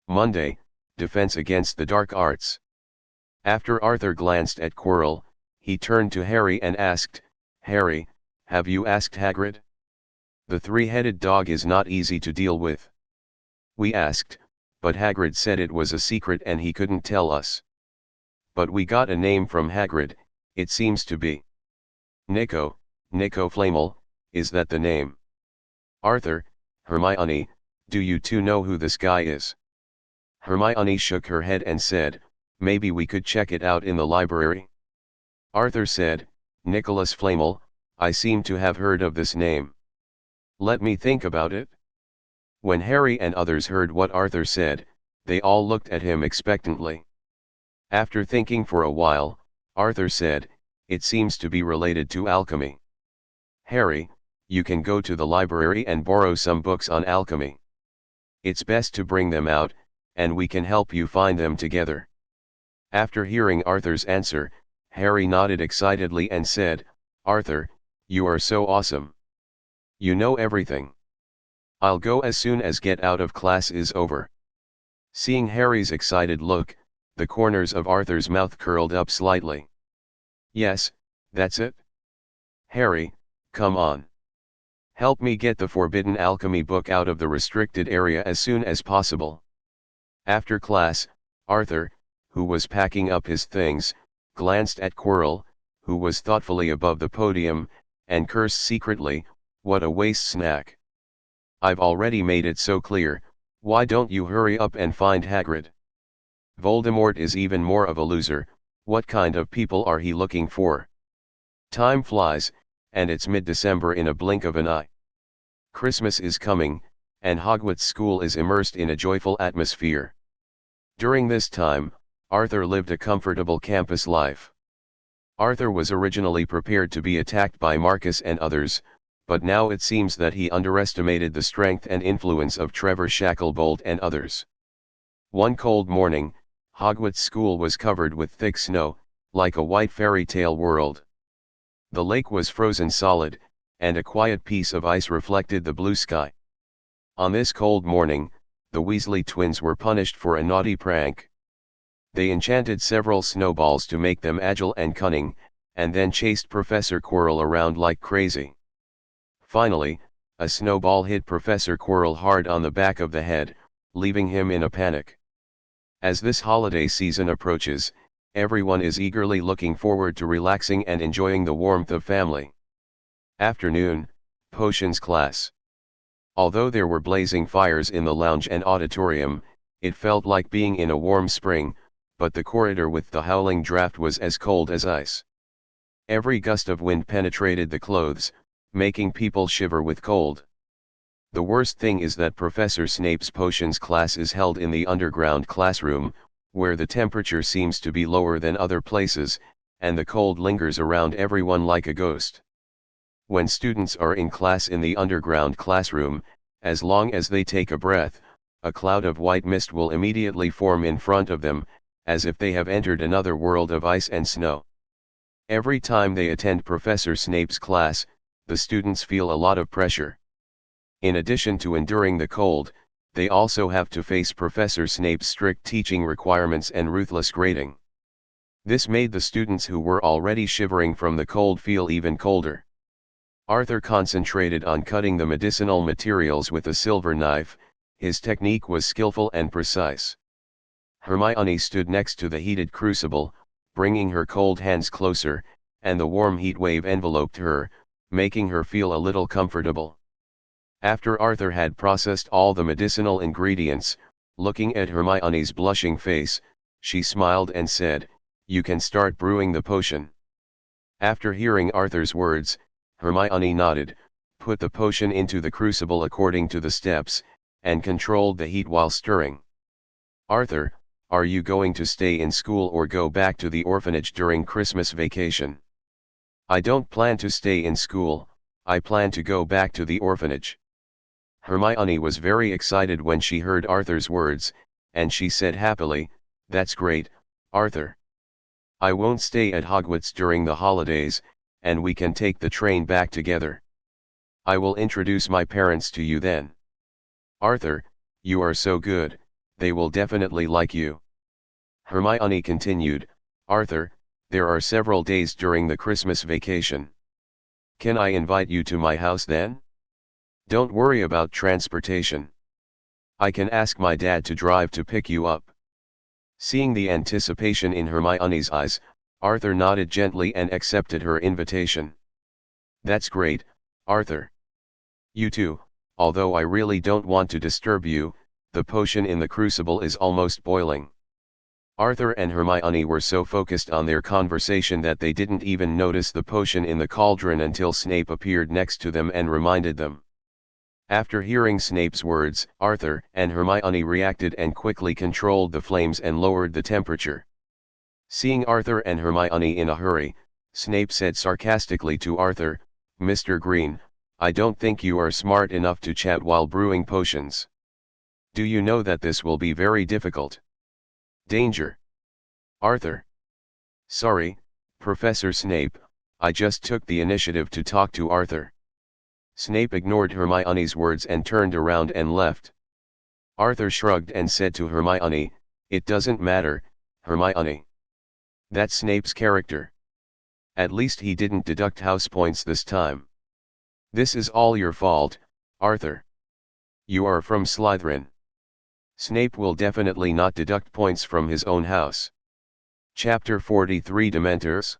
Monday, Defense against the Dark Arts. After Arthur glanced at Quirrell, he turned to Harry and asked, Harry, have you asked Hagrid? The three-headed dog is not easy to deal with. We asked, but Hagrid said it was a secret and he couldn't tell us. But we got a name from Hagrid, it seems to be Nico Flamel, is that the name? Arthur, Hermione, do you two know who this guy is? Hermione shook her head and said, maybe we could check it out in the library. Arthur said, Nicholas Flamel, I seem to have heard of this name. Let me think about it. When Harry and others heard what Arthur said, they all looked at him expectantly. After thinking for a while, Arthur said, it seems to be related to alchemy. Harry, you can go to the library and borrow some books on alchemy. It's best to bring them out, and we can help you find them together. After hearing Arthur's answer, Harry nodded excitedly and said, Arthur, you are so awesome. You know everything. I'll go as soon as get out of class is over. Seeing Harry's excited look, the corners of Arthur's mouth curled up slightly. Yes, that's it. Harry, come on. Help me get the Forbidden Alchemy book out of the restricted area as soon as possible. After class, Arthur, who was packing up his things, glanced at Quirrell, who was thoughtfully above the podium, and cursed secretly, what a waste snack. I've already made it so clear, why don't you hurry up and find Hagrid? Voldemort is even more of a loser, what kind of people are he looking for? Time flies, and it's mid-December in a blink of an eye. Christmas is coming, and Hogwarts School is immersed in a joyful atmosphere. During this time, Arthur lived a comfortable campus life. Arthur was originally prepared to be attacked by Marcus and others, but now it seems that he underestimated the strength and influence of Trevor Shacklebolt and others. One cold morning, Hogwarts School was covered with thick snow, like a white fairy tale world. The lake was frozen solid, and a quiet piece of ice reflected the blue sky. On this cold morning, the Weasley twins were punished for a naughty prank. They enchanted several snowballs to make them agile and cunning, and then chased Professor Quirrell around like crazy. Finally, a snowball hit Professor Quirrell hard on the back of the head, leaving him in a panic. As this holiday season approaches, everyone is eagerly looking forward to relaxing and enjoying the warmth of family. Afternoon, potions class. Although there were blazing fires in the lounge and auditorium, it felt like being in a warm spring, but the corridor with the howling draft was as cold as ice. Every gust of wind penetrated the clothes, making people shiver with cold. The worst thing is that Professor Snape's potions class is held in the underground classroom, where the temperature seems to be lower than other places, and the cold lingers around everyone like a ghost. When students are in class in the underground classroom, as long as they take a breath, a cloud of white mist will immediately form in front of them, as if they have entered another world of ice and snow. Every time they attend Professor Snape's class, the students feel a lot of pressure. In addition to enduring the cold, they also have to face Professor Snape's strict teaching requirements and ruthless grading. This made the students who were already shivering from the cold feel even colder. Arthur concentrated on cutting the medicinal materials with a silver knife. His technique was skillful and precise. Hermione stood next to the heated crucible, bringing her cold hands closer, and the warm heat wave enveloped her, making her feel a little comfortable. After Arthur had processed all the medicinal ingredients, looking at Hermione's blushing face, she smiled and said, "You can start brewing the potion." After hearing Arthur's words, Hermione nodded, put the potion into the crucible according to the steps, and controlled the heat while stirring. "Arthur, are you going to stay in school or go back to the orphanage during Christmas vacation?" "I don't plan to stay in school, I plan to go back to the orphanage." Hermione was very excited when she heard Arthur's words, and she said happily, "That's great, Arthur. I won't stay at Hogwarts during the holidays, and we can take the train back together. I will introduce my parents to you then." "Arthur, you are so good, they will definitely like you." Hermione continued, "Arthur, there are several days during the Christmas vacation. Can I invite you to my house then? Don't worry about transportation. I can ask my dad to drive to pick you up." Seeing the anticipation in Hermione's eyes, Arthur nodded gently and accepted her invitation. "That's great, Arthur. You too, although I really don't want to disturb you, the potion in the crucible is almost boiling." Arthur and Hermione were so focused on their conversation that they didn't even notice the potion in the cauldron until Snape appeared next to them and reminded them. After hearing Snape's words, Arthur and Hermione reacted and quickly controlled the flames and lowered the temperature. Seeing Arthur and Hermione in a hurry, Snape said sarcastically to Arthur, "Mr. Green, I don't think you are smart enough to chat while brewing potions. Do you know that this will be very difficult? Danger." "Arthur." "Sorry, Professor Snape, I just took the initiative to talk to Arthur." Snape ignored Hermione's words and turned around and left. Arthur shrugged and said to Hermione, "It doesn't matter, Hermione. That's Snape's character. At least he didn't deduct house points this time. This is all your fault, Arthur. You are from Slytherin. Snape will definitely not deduct points from his own house." Chapter 43 Dementors.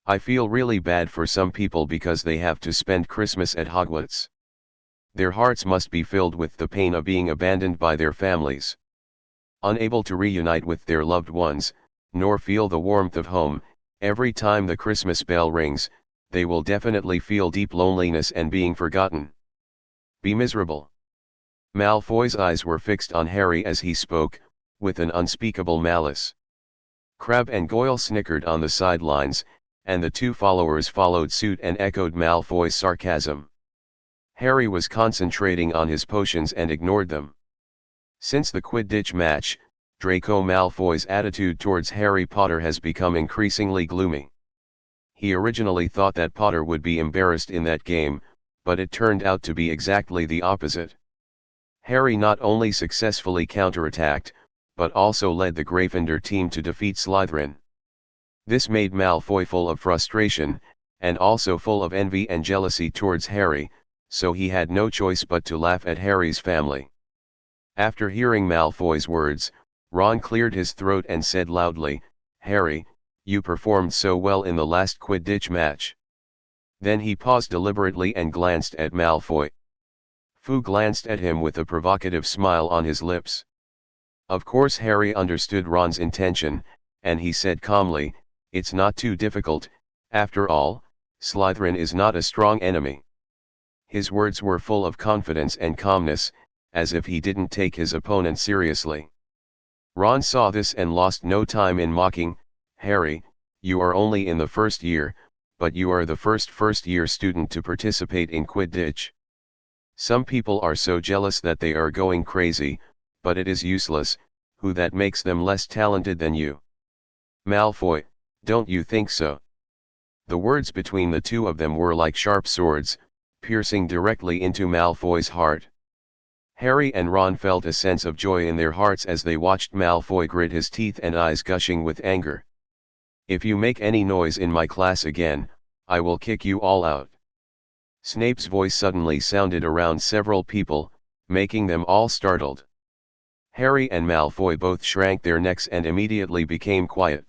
I feel really bad for some people because they have to spend Christmas at Hogwarts. Their hearts must be filled with the pain of being abandoned by their families. Unable to reunite with their loved ones, nor feel the warmth of home, every time the Christmas bell rings, they will definitely feel deep loneliness and being forgotten. Be miserable. Malfoy's eyes were fixed on Harry as he spoke, with an unspeakable malice. Crabbe and Goyle snickered on the sidelines, and the two followers followed suit and echoed Malfoy's sarcasm. Harry was concentrating on his potions and ignored them. Since the Quidditch match, Draco Malfoy's attitude towards Harry Potter has become increasingly gloomy. He originally thought that Potter would be embarrassed in that game, but it turned out to be exactly the opposite. Harry not only successfully counterattacked, but also led the Gryffindor team to defeat Slytherin. This made Malfoy full of frustration, and also full of envy and jealousy towards Harry, so he had no choice but to laugh at Harry's family. After hearing Malfoy's words, Ron cleared his throat and said loudly, "Harry, you performed so well in the last Quidditch match." Then he paused deliberately and glanced at Malfoy. Fu glanced at him with a provocative smile on his lips. Of course Harry understood Ron's intention, and he said calmly, "It's not too difficult, after all, Slytherin is not a strong enemy." His words were full of confidence and calmness, as if he didn't take his opponent seriously. Ron saw this and lost no time in mocking, "Harry, you are only in the first year, but you are the first-year student to participate in Quidditch. Some people are so jealous that they are going crazy, but it is useless, who that makes them less talented than you? Malfoy, don't you think so?" The words between the two of them were like sharp swords, piercing directly into Malfoy's heart. Harry and Ron felt a sense of joy in their hearts as they watched Malfoy grit his teeth and eyes gushing with anger. "If you make any noise in my class again, I will kick you all out." Snape's voice suddenly sounded around several people, making them all startled. Harry and Malfoy both shrank their necks and immediately became quiet.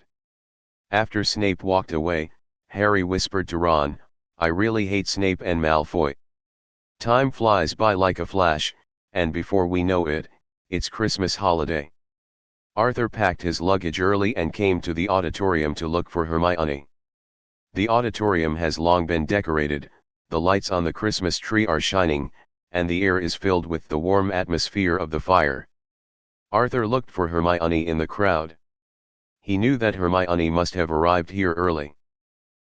After Snape walked away, Harry whispered to Ron, "I really hate Snape and Malfoy. Time flies by like a flash, and before we know it, it's Christmas holiday." Arthur packed his luggage early and came to the auditorium to look for Hermione. The auditorium has long been decorated, the lights on the Christmas tree are shining, and the air is filled with the warm atmosphere of the fire. Arthur looked for Hermione in the crowd. He knew that Hermione must have arrived here early.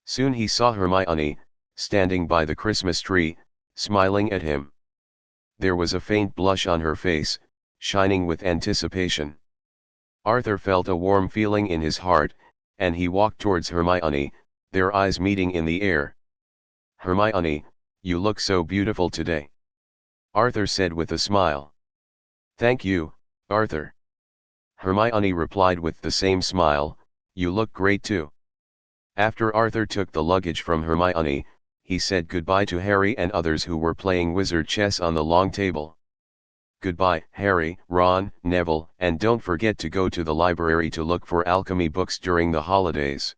Soon he saw Hermione, standing by the Christmas tree, smiling at him. There was a faint blush on her face, shining with anticipation. Arthur felt a warm feeling in his heart, and he walked towards Hermione, their eyes meeting in the air. "Hermione, you look so beautiful today," Arthur said with a smile. "Thank you, Arthur." Hermione replied with the same smile, "You look great too." After Arthur took the luggage from Hermione, he said goodbye to Harry and others who were playing wizard chess on the long table. "Goodbye, Harry, Ron, Neville, and don't forget to go to the library to look for alchemy books during the holidays.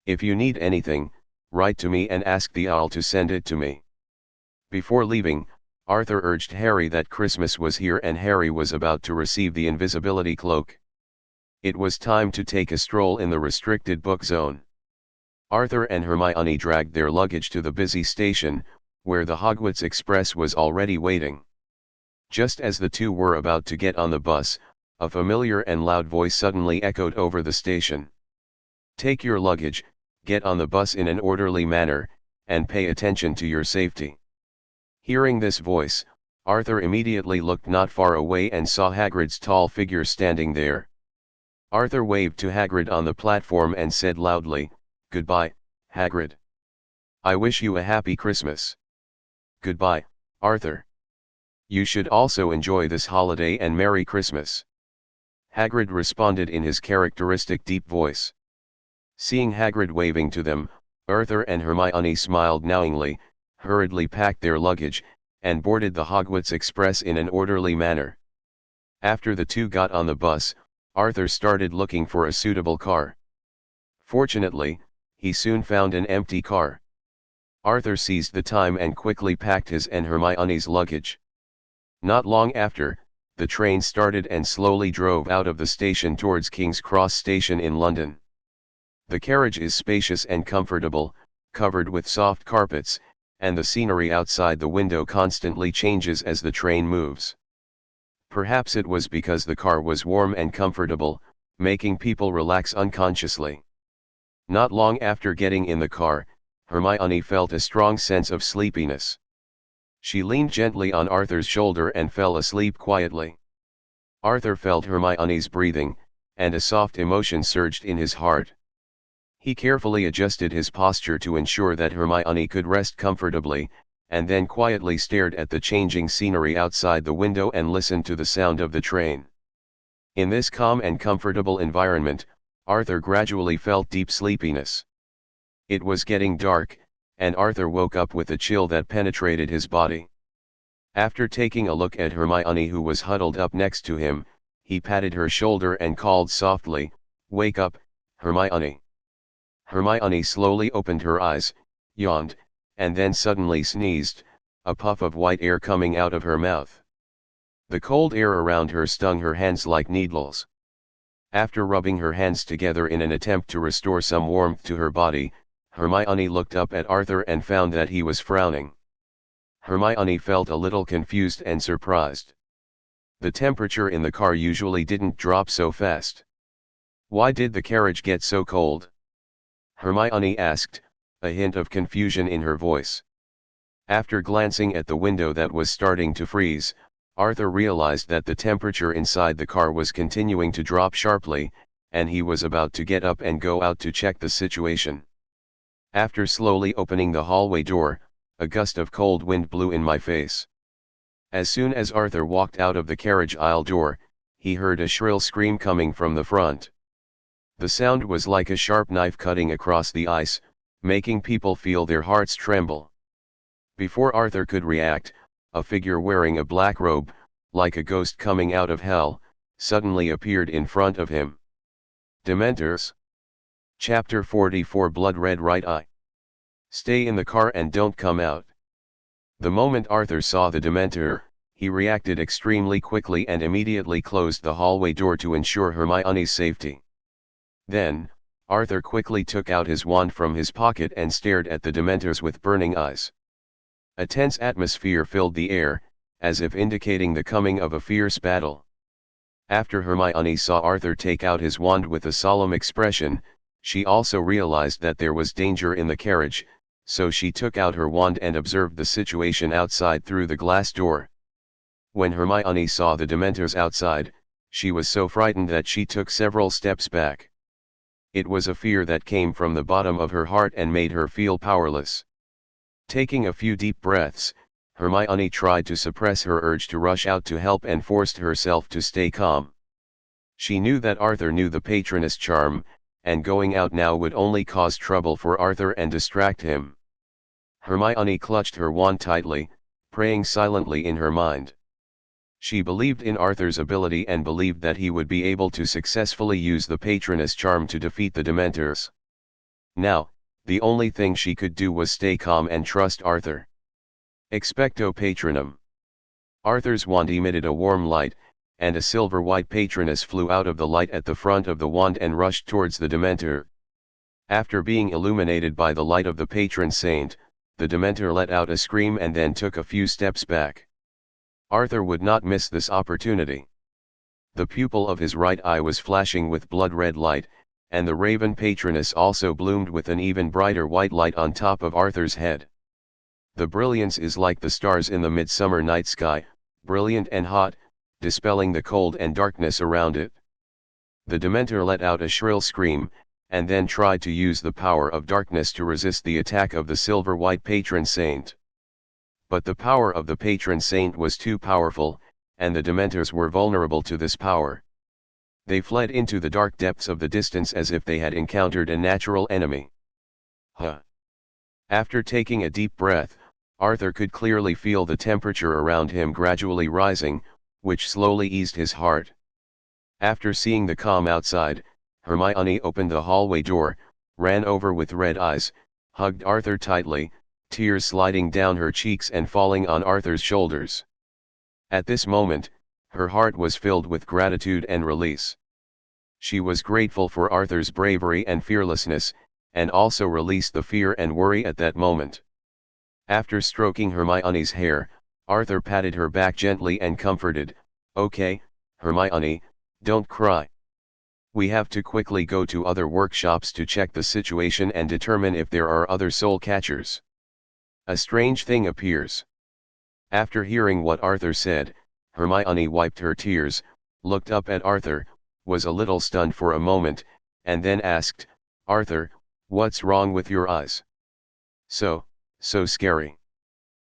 If you need anything, write to me and ask the owl to send it to me." Before leaving, Arthur urged Harry that Christmas was here and Harry was about to receive the invisibility cloak. It was time to take a stroll in the restricted book zone. Arthur and Hermione dragged their luggage to the busy station, where the Hogwarts Express was already waiting. Just as the two were about to get on the bus, a familiar and loud voice suddenly echoed over the station. "Take your luggage, get on the bus in an orderly manner, and pay attention to your safety." Hearing this voice, Arthur immediately looked not far away and saw Hagrid's tall figure standing there. Arthur waved to Hagrid on the platform and said loudly, "Goodbye, Hagrid. I wish you a happy Christmas." "Goodbye, Arthur. You should also enjoy this holiday and Merry Christmas," Hagrid responded in his characteristic deep voice. Seeing Hagrid waving to them, Arthur and Hermione smiled knowingly, hurriedly packed their luggage, and boarded the Hogwarts Express in an orderly manner. After the two got on the bus, Arthur started looking for a suitable car. Fortunately, he soon found an empty car. Arthur seized the time and quickly packed his and Hermione's luggage. Not long after, the train started and slowly drove out of the station towards King's Cross Station in London. The carriage is spacious and comfortable, covered with soft carpets, and the scenery outside the window constantly changes as the train moves. Perhaps it was because the car was warm and comfortable, making people relax unconsciously. Not long after getting in the car, Hermione felt a strong sense of sleepiness. She leaned gently on Arthur's shoulder and fell asleep quietly. Arthur felt Hermione's breathing, and a soft emotion surged in his heart. He carefully adjusted his posture to ensure that Hermione could rest comfortably, and then quietly stared at the changing scenery outside the window and listened to the sound of the train. In this calm and comfortable environment, Arthur gradually felt deep sleepiness. It was getting dark, and Arthur woke up with a chill that penetrated his body. After taking a look at Hermione, who was huddled up next to him, he patted her shoulder and called softly, "Wake up, Hermione." Hermione slowly opened her eyes, yawned, and then suddenly sneezed, a puff of white air coming out of her mouth. The cold air around her stung her hands like needles. After rubbing her hands together in an attempt to restore some warmth to her body, Hermione looked up at Arthur and found that he was frowning. Hermione felt a little confused and surprised. The temperature in the car usually didn't drop so fast. Why did the carriage get so cold? Hermione asked, a hint of confusion in her voice. After glancing at the window that was starting to freeze, Arthur realized that the temperature inside the car was continuing to drop sharply, and he was about to get up and go out to check the situation. After slowly opening the hallway door, a gust of cold wind blew in my face. As soon as Arthur walked out of the carriage aisle door, he heard a shrill scream coming from the front. The sound was like a sharp knife cutting across the ice, making people feel their hearts tremble. Before Arthur could react, a figure wearing a black robe, like a ghost coming out of hell, suddenly appeared in front of him. Dementors. Chapter 44, Blood Red Right Eye. Stay in the car and don't come out. The moment Arthur saw the Dementor, he reacted extremely quickly and immediately closed the hallway door to ensure Hermione's safety. Then, Arthur quickly took out his wand from his pocket and stared at the Dementors with burning eyes. A tense atmosphere filled the air, as if indicating the coming of a fierce battle. After Hermione saw Arthur take out his wand with a solemn expression, she also realized that there was danger in the carriage, so she took out her wand and observed the situation outside through the glass door. When Hermione saw the Dementors outside, she was so frightened that she took several steps back. It was a fear that came from the bottom of her heart and made her feel powerless. Taking a few deep breaths, Hermione tried to suppress her urge to rush out to help and forced herself to stay calm. She knew that Arthur knew the Patroness charm, and going out now would only cause trouble for Arthur and distract him. Hermione clutched her wand tightly, praying silently in her mind. She believed in Arthur's ability and believed that he would be able to successfully use the Patroness charm to defeat the Dementors. Now, the only thing she could do was stay calm and trust Arthur. Expecto Patronum. Arthur's wand emitted a warm light, and a silver-white Patroness flew out of the light at the front of the wand and rushed towards the Dementor. After being illuminated by the light of the patron saint, the Dementor let out a scream and then took a few steps back. Arthur would not miss this opportunity. The pupil of his right eye was flashing with blood-red light, and the raven patroness also bloomed with an even brighter white light on top of Arthur's head. The brilliance is like the stars in the midsummer night sky, brilliant and hot, dispelling the cold and darkness around it. The Dementor let out a shrill scream, and then tried to use the power of darkness to resist the attack of the silver-white patron saint. But the power of the patron saint was too powerful, and the Dementors were vulnerable to this power. They fled into the dark depths of the distance as if they had encountered a natural enemy. After taking a deep breath, Arthur could clearly feel the temperature around him gradually rising, which slowly eased his heart. After seeing the calm outside, Hermione opened the hallway door, ran over with red eyes, hugged Arthur tightly, tears sliding down her cheeks and falling on Arthur's shoulders. At this moment, her heart was filled with gratitude and release. She was grateful for Arthur's bravery and fearlessness, and also released the fear and worry at that moment. After stroking Hermione's hair, Arthur patted her back gently and comforted, "Okay, Hermione, don't cry. We have to quickly go to other workshops to check the situation and determine if there are other soul catchers. A strange thing appears." After hearing what Arthur said, Hermione wiped her tears, looked up at Arthur, was a little stunned for a moment, and then asked, "Arthur, what's wrong with your eyes? So scary."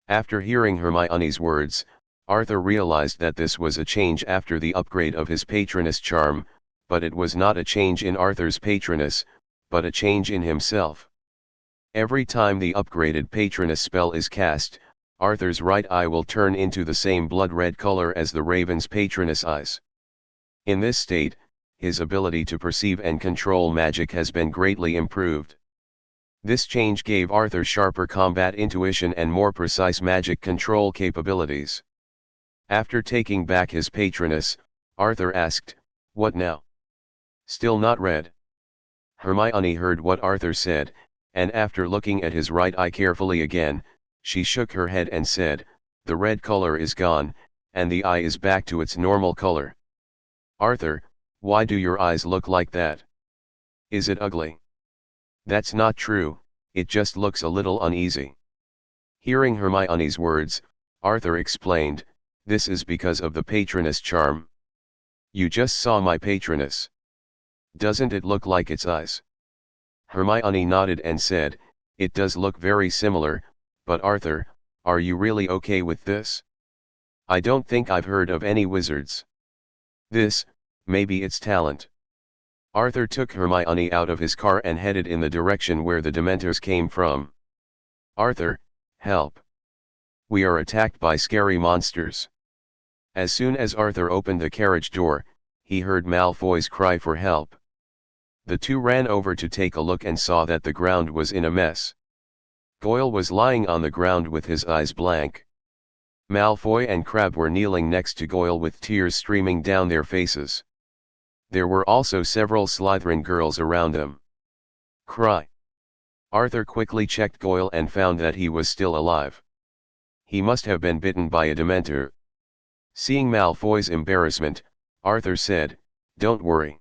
After hearing Hermione's words, Arthur realized that this was a change after the upgrade of his patroness charm, but it was not a change in Arthur's patroness, but a change in himself. Every time the upgraded patroness spell is cast, Arthur's right eye will turn into the same blood-red color as the raven's patroness eyes. In this state, his ability to perceive and control magic has been greatly improved. This change gave Arthur sharper combat intuition and more precise magic control capabilities. After taking back his patroness, Arthur asked, "What now? Still not red?" Hermione heard what Arthur said, and after looking at his right eye carefully again, she shook her head and said, "The red color is gone, and the eye is back to its normal color." "Arthur, why do your eyes look like that? Is it ugly?" "That's not true, it just looks a little uneasy." Hearing Hermione's words, Arthur explained, "This is because of the patroness charm. You just saw my patroness. Doesn't it look like its eyes?" Hermione nodded and said, "It does look very similar, but Arthur, are you really okay with this? I don't think I've heard of any wizards. This, maybe it's talent." Arthur took Hermione out of his car and headed in the direction where the Dementors came from. "Arthur, help. We are attacked by scary monsters." As soon as Arthur opened the carriage door, he heard Malfoy's cry for help. The two ran over to take a look and saw that the ground was in a mess. Goyle was lying on the ground with his eyes blank. Malfoy and Crabbe were kneeling next to Goyle with tears streaming down their faces. There were also several Slytherin girls around them. "Cry." Arthur quickly checked Goyle and found that he was still alive. He must have been bitten by a Dementor. Seeing Malfoy's embarrassment, Arthur said, "Don't worry.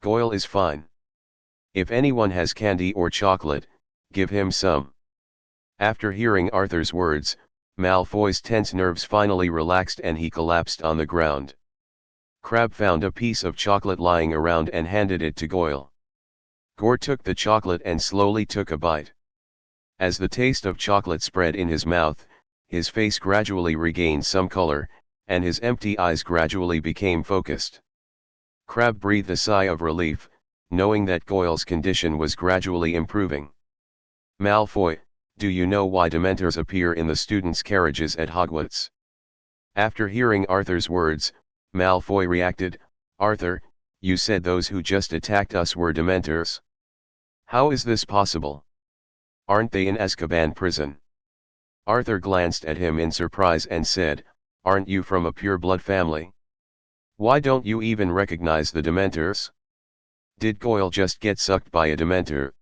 Goyle is fine. If anyone has candy or chocolate, give him some." After hearing Arthur's words, Malfoy's tense nerves finally relaxed and he collapsed on the ground. Crabbe found a piece of chocolate lying around and handed it to Goyle. Gore took the chocolate and slowly took a bite. As the taste of chocolate spread in his mouth, his face gradually regained some color, and his empty eyes gradually became focused. Crabbe breathed a sigh of relief, knowing that Goyle's condition was gradually improving. "Malfoy, do you know why Dementors appear in the students' carriages at Hogwarts?" After hearing Arthur's words, Malfoy reacted, "Arthur, you said those who just attacked us were Dementors. How is this possible? Aren't they in Azkaban prison?" Arthur glanced at him in surprise and said, "Aren't you from a pure-blood family? Why don't you even recognize the Dementors? Did Goyle just get sucked by a Dementor?"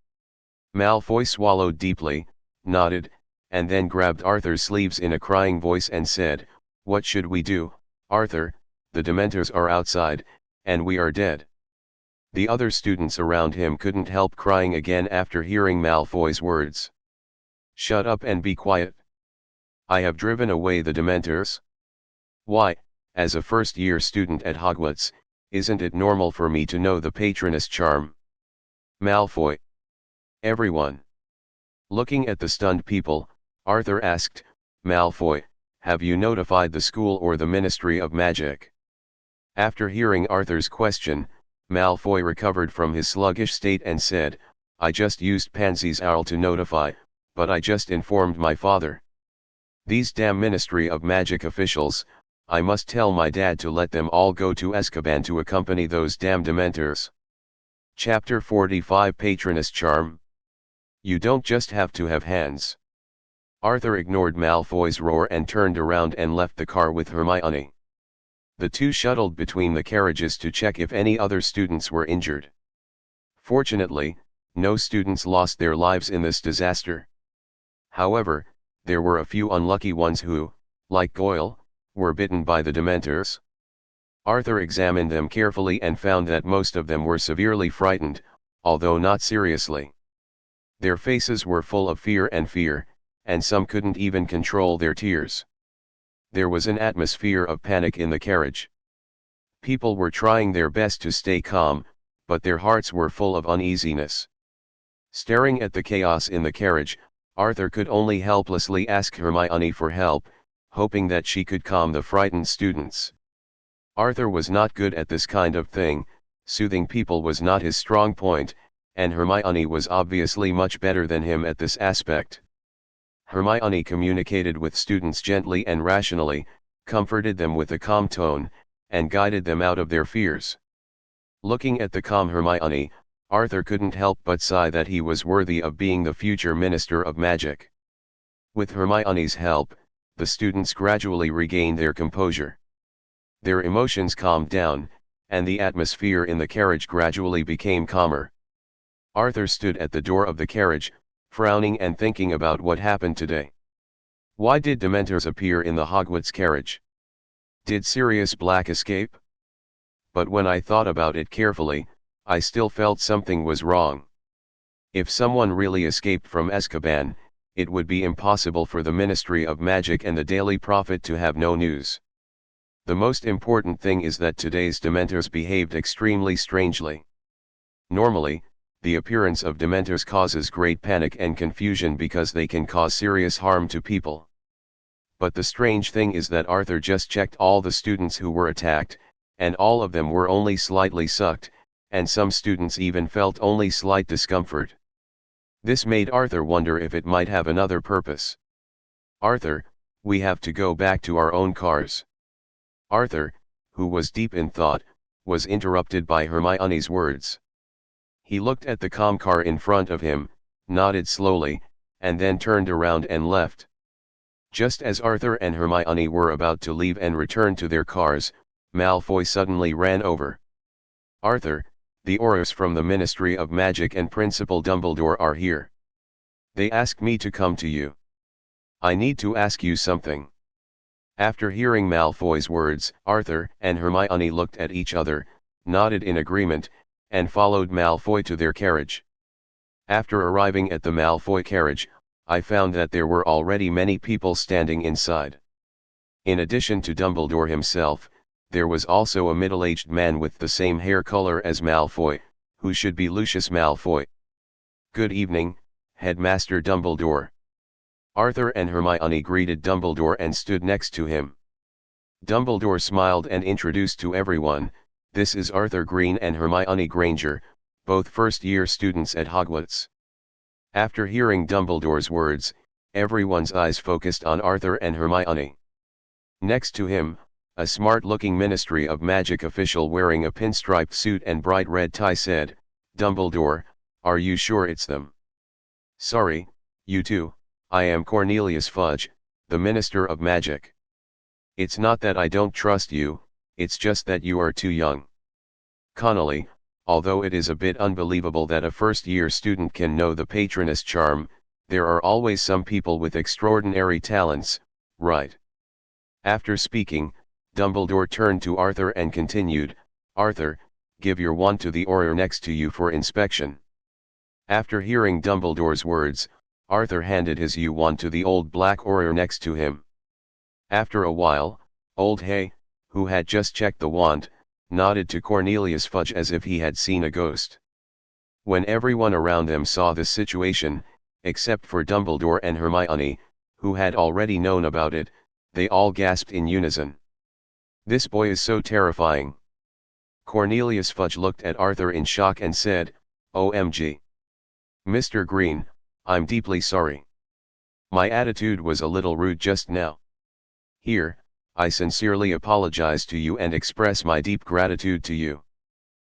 Malfoy swallowed deeply, nodded, and then grabbed Arthur's sleeves in a crying voice and said, "What should we do, Arthur? The Dementors are outside, and we are dead." The other students around him couldn't help crying again after hearing Malfoy's words. "Shut up and be quiet. I have driven away the Dementors. Why, as a first-year student at Hogwarts, isn't it normal for me to know the patroness charm?" "Malfoy." Everyone. Looking at the stunned people, Arthur asked, "Malfoy, have you notified the school or the Ministry of Magic?" After hearing Arthur's question, Malfoy recovered from his sluggish state and said, "I just used Pansy's owl to notify, but I just informed my father. These damn Ministry of Magic officials, I must tell my dad to let them all go to Azkaban to accompany those damn Dementors." Chapter 45 Patroness Charm. You don't just have to have hands. Arthur ignored Malfoy's roar and turned around and left the car with Hermione. The two shuttled between the carriages to check if any other students were injured. Fortunately, no students lost their lives in this disaster. However, there were a few unlucky ones who, like Goyle, were bitten by the Dementors. Arthur examined them carefully and found that most of them were severely frightened, although not seriously. Their faces were full of fear, and some couldn't even control their tears. There was an atmosphere of panic in the carriage. People were trying their best to stay calm, but their hearts were full of uneasiness. Staring at the chaos in the carriage, Arthur could only helplessly ask Hermione for help, hoping that she could calm the frightened students. Arthur was not good at this kind of thing, soothing people was not his strong point, and Hermione was obviously much better than him at this aspect. Hermione communicated with students gently and rationally, comforted them with a calm tone, and guided them out of their fears. Looking at the calm Hermione, Arthur couldn't help but sigh that he was worthy of being the future Minister of Magic. With Hermione's help, the students gradually regained their composure. Their emotions calmed down, and the atmosphere in the carriage gradually became calmer. Arthur stood at the door of the carriage, frowning and thinking about what happened today. Why did Dementors appear in the Hogwarts carriage? Did Sirius Black escape? But when I thought about it carefully, I still felt something was wrong. If someone really escaped from Azkaban, it would be impossible for the Ministry of Magic and the Daily Prophet to have no news. The most important thing is that today's Dementors behaved extremely strangely. Normally, the appearance of Dementors causes great panic and confusion because they can cause serious harm to people. But the strange thing is that Arthur just checked all the students who were attacked, and all of them were only slightly sucked, and some students even felt only slight discomfort. This made Arthur wonder if it might have another purpose. "Arthur, we have to go back to our own cars." Arthur, who was deep in thought, was interrupted by Hermione's words. He looked at the calm car in front of him, nodded slowly, and then turned around and left. Just as Arthur and Hermione were about to leave and return to their cars, Malfoy suddenly ran over. "Arthur, the Aurors from the Ministry of Magic and Principal Dumbledore are here. They asked me to come to you. I need to ask you something." After hearing Malfoy's words, Arthur and Hermione looked at each other, nodded in agreement, and followed Malfoy to their carriage. After arriving at the Malfoy carriage, I found that there were already many people standing inside. In addition to Dumbledore himself, there was also a middle-aged man with the same hair color as Malfoy, who should be Lucius Malfoy. "Good evening, Headmaster Dumbledore." Arthur and Hermione greeted Dumbledore and stood next to him. Dumbledore smiled and introduced to everyone, "This is Arthur Green and Hermione Granger, both first-year students at Hogwarts." After hearing Dumbledore's words, everyone's eyes focused on Arthur and Hermione. Next to him, a smart-looking Ministry of Magic official wearing a pinstriped suit and bright red tie said, "Dumbledore, are you sure it's them?" "Sorry, you two, I am Cornelius Fudge, the Minister of Magic. It's not that I don't trust you, it's just that you are too young." Connolly, although it is a bit unbelievable that a first-year student can know the Patronus charm, there are always some people with extraordinary talents, right? After speaking, Dumbledore turned to Arthur and continued, "Arthur, give your wand to the Auror next to you for inspection." After hearing Dumbledore's words, Arthur handed his wand to the old black Auror next to him. After a while, old Hay, who had just checked the wand, nodded to Cornelius Fudge as if he had seen a ghost. When everyone around them saw this situation, except for Dumbledore and Hermione, who had already known about it, they all gasped in unison. "This boy is so terrifying." Cornelius Fudge looked at Arthur in shock and said, "OMG. Mr. Green, I'm deeply sorry. My attitude was a little rude just now. Here, I sincerely apologize to you and express my deep gratitude to you.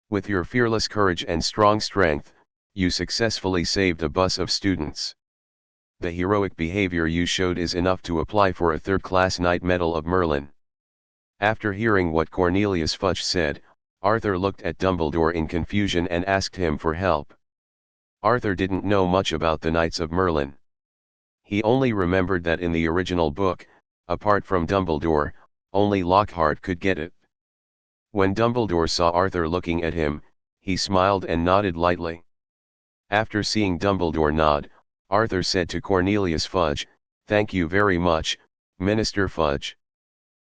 With your fearless courage and strong strength, you successfully saved a bus of students. The heroic behavior you showed is enough to apply for a third-class Knight Medal of Merlin." After hearing what Cornelius Fudge said, Arthur looked at Dumbledore in confusion and asked him for help. Arthur didn't know much about the Knights of Merlin. He only remembered that in the original book, apart from Dumbledore, only Lockhart could get it. When Dumbledore saw Arthur looking at him, he smiled and nodded lightly. After seeing Dumbledore nod, Arthur said to Cornelius Fudge, "Thank you very much, Minister Fudge.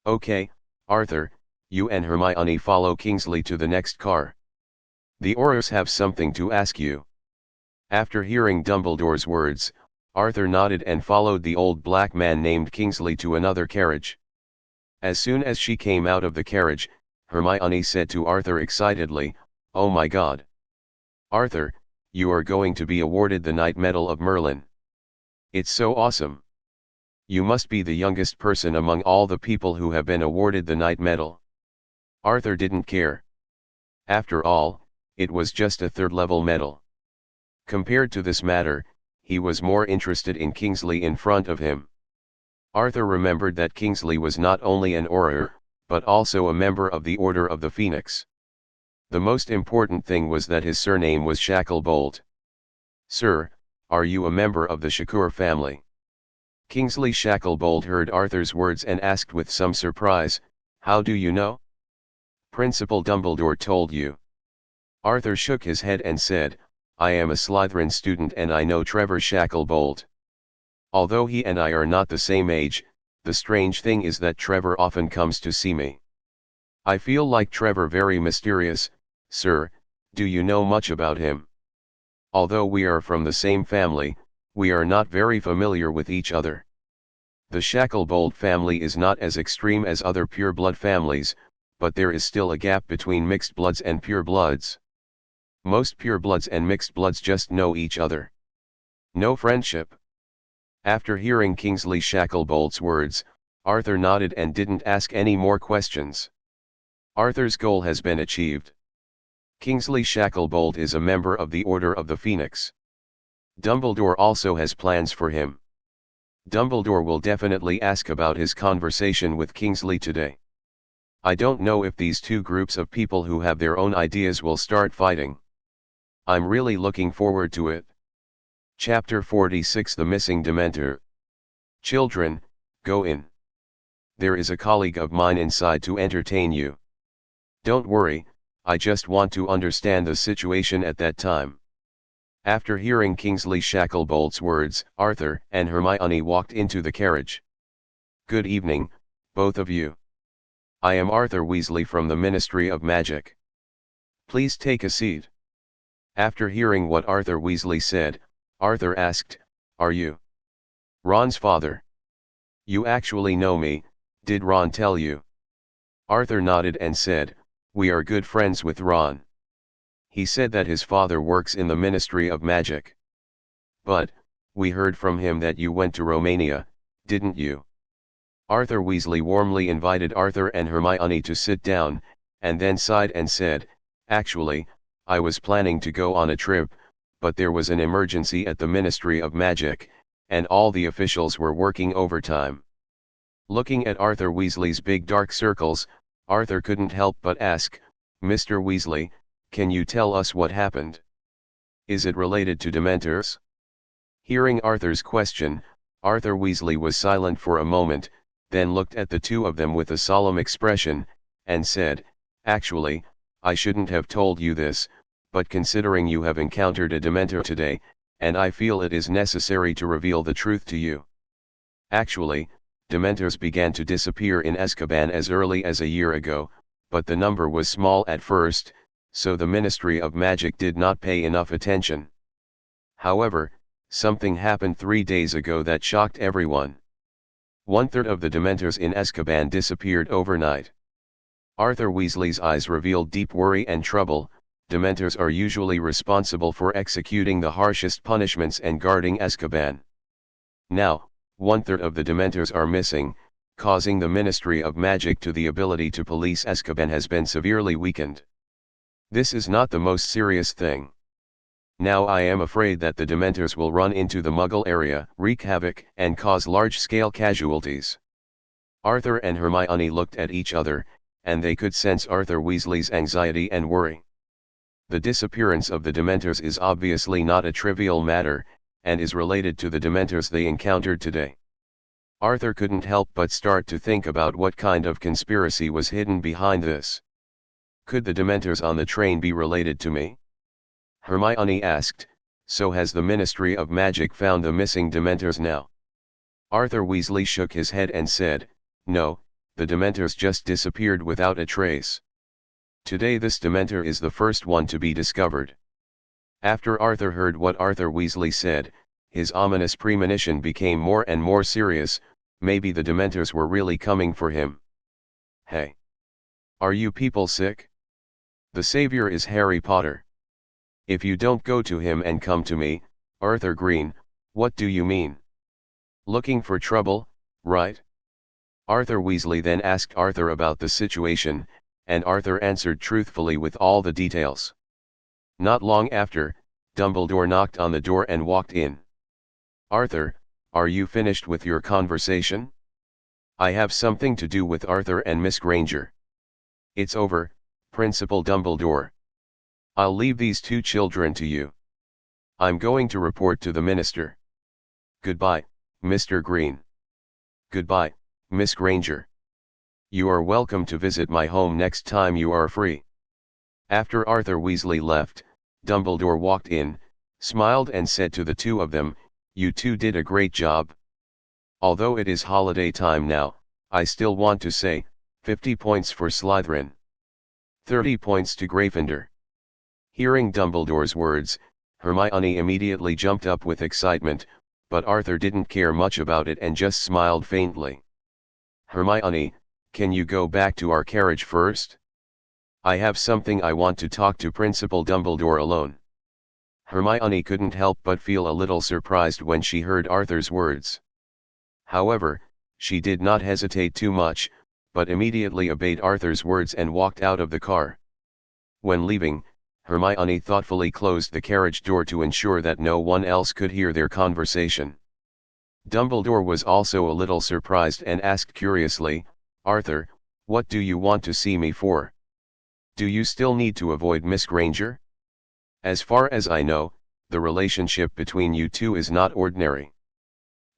Okay, Arthur, you and Hermione follow Kingsley to the next car. The Aurors have something to ask you." After hearing Dumbledore's words, Arthur nodded and followed the old black man named Kingsley to another carriage. As soon as she came out of the carriage, Hermione said to Arthur excitedly, "Oh my God! Arthur, you are going to be awarded the Knight Medal of Merlin. It's so awesome. You must be the youngest person among all the people who have been awarded the Knight Medal." Arthur didn't care. After all, it was just a third-level medal. Compared to this matter, he was more interested in Kingsley in front of him. Arthur remembered that Kingsley was not only an Auror, but also a member of the Order of the Phoenix. The most important thing was that his surname was Shacklebolt. "Sir, are you a member of the Shakur family?" Kingsley Shacklebolt heard Arthur's words and asked with some surprise, "How do you know?" "Principal Dumbledore told you." Arthur shook his head and said, "I am a Slytherin student and I know Trevor Shacklebolt. Although he and I are not the same age, the strange thing is that Trevor often comes to see me. I feel like Trevor very mysterious, sir. Do you know much about him? Although we are from the same family, we are not very familiar with each other. The Shacklebolt family is not as extreme as other pure-blood families, but there is still a gap between mixed bloods and pure-bloods. Most pure-bloods and mixed bloods just know each other. No friendship." After hearing Kingsley Shacklebolt's words, Arthur nodded and didn't ask any more questions. Arthur's goal has been achieved. Kingsley Shacklebolt is a member of the Order of the Phoenix. Dumbledore also has plans for him. Dumbledore will definitely ask about his conversation with Kingsley today. I don't know if these two groups of people who have their own ideas will start fighting. I'm really looking forward to it. Chapter 46 The Missing Dementor. "Children, go in. There is a colleague of mine inside to entertain you." "Don't worry, I just want to understand the situation at that time." After hearing Kingsley Shacklebolt's words, Arthur and Hermione walked into the carriage. "Good evening, both of you. I am Arthur Weasley from the Ministry of Magic. Please take a seat." After hearing what Arthur Weasley said, Arthur asked, "Are you Ron's father? You actually know me, did Ron tell you?" Arthur nodded and said, "We are good friends with Ron. He said that his father works in the Ministry of Magic. But, we heard from him that you went to Romania, didn't you?" Arthur Weasley warmly invited Arthur and Hermione to sit down, and then sighed and said, "Actually, I was planning to go on a trip, but there was an emergency at the Ministry of Magic, and all the officials were working overtime." Looking at Arthur Weasley's big dark circles, Arthur couldn't help but ask, "Mr. Weasley, can you tell us what happened? Is it related to Dementors?" Hearing Arthur's question, Arthur Weasley was silent for a moment, then looked at the two of them with a solemn expression, and said, "Actually, I shouldn't have told you this, but considering you have encountered a Dementor today, and I feel it is necessary to reveal the truth to you. Actually, Dementors began to disappear in Azkaban as early as a year ago, but the number was small at first, so the Ministry of Magic did not pay enough attention. However, something happened 3 days ago that shocked everyone. 1/3 of the Dementors in Azkaban disappeared overnight." Arthur Weasley's eyes revealed deep worry and trouble. Dementors are usually responsible for executing the harshest punishments and guarding Azkaban. Now, 1/3 of the Dementors are missing, causing the Ministry of Magic to the ability to police Azkaban has been severely weakened. This is not the most serious thing. Now I am afraid that the Dementors will run into the Muggle area, wreak havoc, and cause large-scale casualties." Arthur and Hermione looked at each other, and they could sense Arthur Weasley's anxiety and worry. The disappearance of the Dementors is obviously not a trivial matter, and is related to the Dementors they encountered today. Arthur couldn't help but start to think about what kind of conspiracy was hidden behind this. "Could the Dementors on the train be related to me?" Hermione asked. "So has the Ministry of Magic found the missing Dementors now?" Arthur Weasley shook his head and said, "No, the Dementors just disappeared without a trace. Today this Dementor is the first one to be discovered." After Arthur heard what Arthur Weasley said, his ominous premonition became more and more serious. Maybe the Dementors were really coming for him. Hey! Are you people sick? The savior is Harry Potter. If you don't go to him and come to me, Arthur Green, what do you mean? Looking for trouble, right? Arthur Weasley then asked Arthur about the situation, and Arthur answered truthfully with all the details. Not long after, Dumbledore knocked on the door and walked in. Arthur, are you finished with your conversation? I have something to do with Arthur and Miss Granger. It's over, Principal Dumbledore. I'll leave these two children to you. I'm going to report to the minister. Goodbye, Mr. Green. Goodbye, Miss Granger. You are welcome to visit my home next time you are free. After Arthur Weasley left, Dumbledore walked in, smiled and said to the two of them, "You two did a great job. Although it is holiday time now, I still want to say, 50 points for Slytherin. 30 points to Gryffindor." Hearing Dumbledore's words, Hermione immediately jumped up with excitement, but Arthur didn't care much about it and just smiled faintly. "Hermione, can you go back to our carriage first? I have something I want to talk to Principal Dumbledore alone." Hermione couldn't help but feel a little surprised when she heard Arthur's words. However, she did not hesitate too much, but immediately obeyed Arthur's words and walked out of the car. When leaving, Hermione thoughtfully closed the carriage door to ensure that no one else could hear their conversation. Dumbledore was also a little surprised and asked curiously, "Arthur, what do you want to see me for? Do you still need to avoid Miss Granger? As far as I know, the relationship between you two is not ordinary."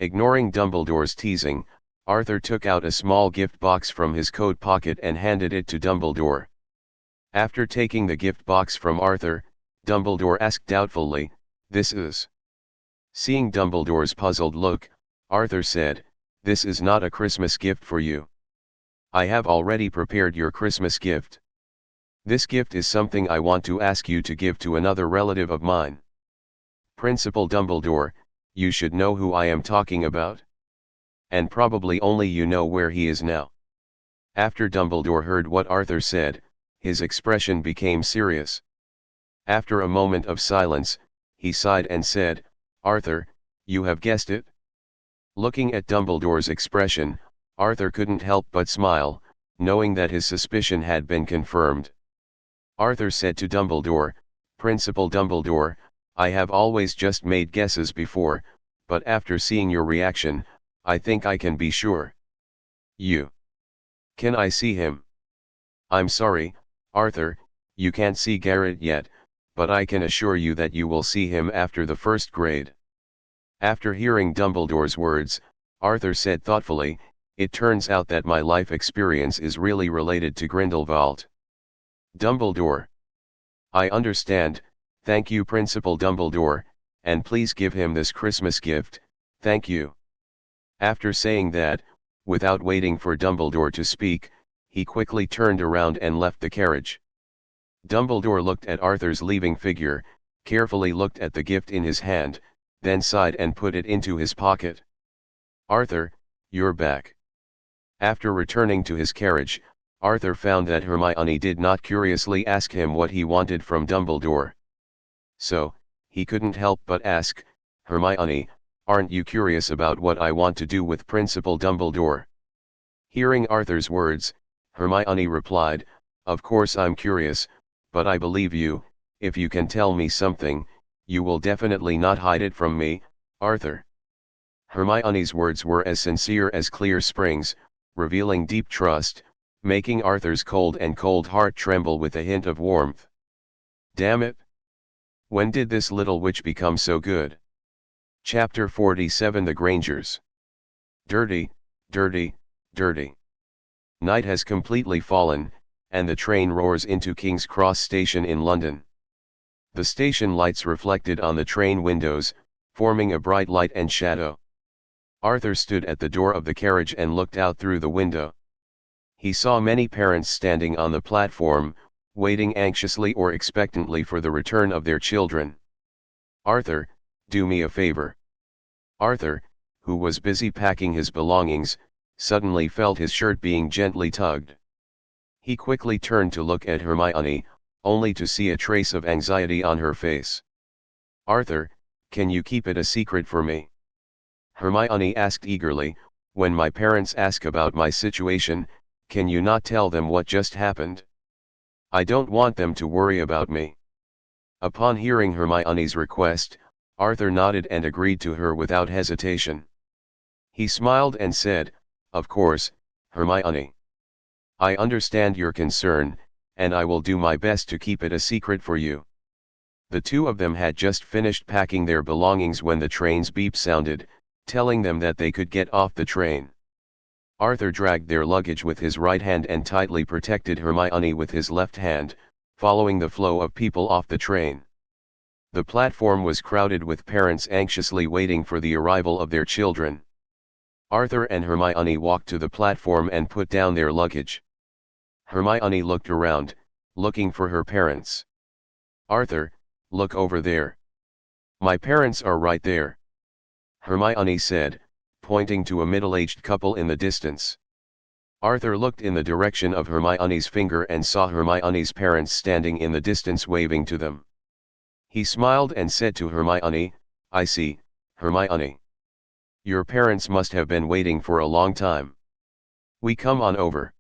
Ignoring Dumbledore's teasing, Arthur took out a small gift box from his coat pocket and handed it to Dumbledore. After taking the gift box from Arthur, Dumbledore asked doubtfully, "This is?" Seeing Dumbledore's puzzled look, Arthur said, "This is not a Christmas gift for you. I have already prepared your Christmas gift. This gift is something I want to ask you to give to another relative of mine. Principal Dumbledore, you should know who I am talking about. And probably only you know where he is now." After Dumbledore heard what Arthur said, his expression became serious. After a moment of silence, he sighed and said, "Arthur, you have guessed it?" Looking at Dumbledore's expression, Arthur couldn't help but smile, knowing that his suspicion had been confirmed. Arthur said to Dumbledore, "Principal Dumbledore, I have always just made guesses before, but after seeing your reaction, I think I can be sure. You. Can I see him?" "I'm sorry, Arthur, you can't see Garrett yet, but I can assure you that you will see him after the first grade." After hearing Dumbledore's words, Arthur said thoughtfully, "It turns out that my life experience is really related to Grindelwald." Dumbledore. "I understand, thank you Principal Dumbledore, and please give him this Christmas gift, thank you." After saying that, without waiting for Dumbledore to speak, he quickly turned around and left the carriage. Dumbledore looked at Arthur's leaving figure, carefully looked at the gift in his hand, then sighed and put it into his pocket. "Arthur, you're back." After returning to his carriage, Arthur found that Hermione did not curiously ask him what he wanted from Dumbledore. So, he couldn't help but ask, "Hermione, aren't you curious about what I want to do with Principal Dumbledore?" Hearing Arthur's words, Hermione replied, "Of course I'm curious, but I believe you, if you can tell me something, you will definitely not hide it from me, Arthur." Hermione's words were as sincere as clear springs, revealing deep trust, making Arthur's cold heart tremble with a hint of warmth. Damn it! When did this little witch become so good? Chapter 47 The Grangers. Dirty, dirty, dirty. Night has completely fallen, and the train roars into King's Cross Station in London. The station lights reflected on the train windows, forming a bright light and shadow. Arthur stood at the door of the carriage and looked out through the window. He saw many parents standing on the platform, waiting anxiously or expectantly for the return of their children. "Arthur, do me a favor. Arthur, who was busy packing his belongings, suddenly felt his shirt being gently tugged. He quickly turned to look at Hermione, only to see a trace of anxiety on her face. "Arthur, can you keep it a secret for me?" Hermione asked eagerly. "When my parents ask about my situation, can you not tell them what just happened? I don't want them to worry about me." Upon hearing Hermione's request, Arthur nodded and agreed to her without hesitation. He smiled and said, "Of course, Hermione. I understand your concern, and I will do my best to keep it a secret for you." The two of them had just finished packing their belongings when the train's beep sounded, telling them that they could get off the train. Arthur dragged their luggage with his right hand and tightly protected Hermione with his left hand, following the flow of people off the train. The platform was crowded with parents anxiously waiting for the arrival of their children. Arthur and Hermione walked to the platform and put down their luggage. Hermione looked around, looking for her parents. "Arthur, look over there. My parents are right there," Hermione said, pointing to a middle-aged couple in the distance. Arthur looked in the direction of Hermione's finger and saw Hermione's parents standing in the distance waving to them. He smiled and said to Hermione, "I see, Hermione. Your parents must have been waiting for a long time. We come on over."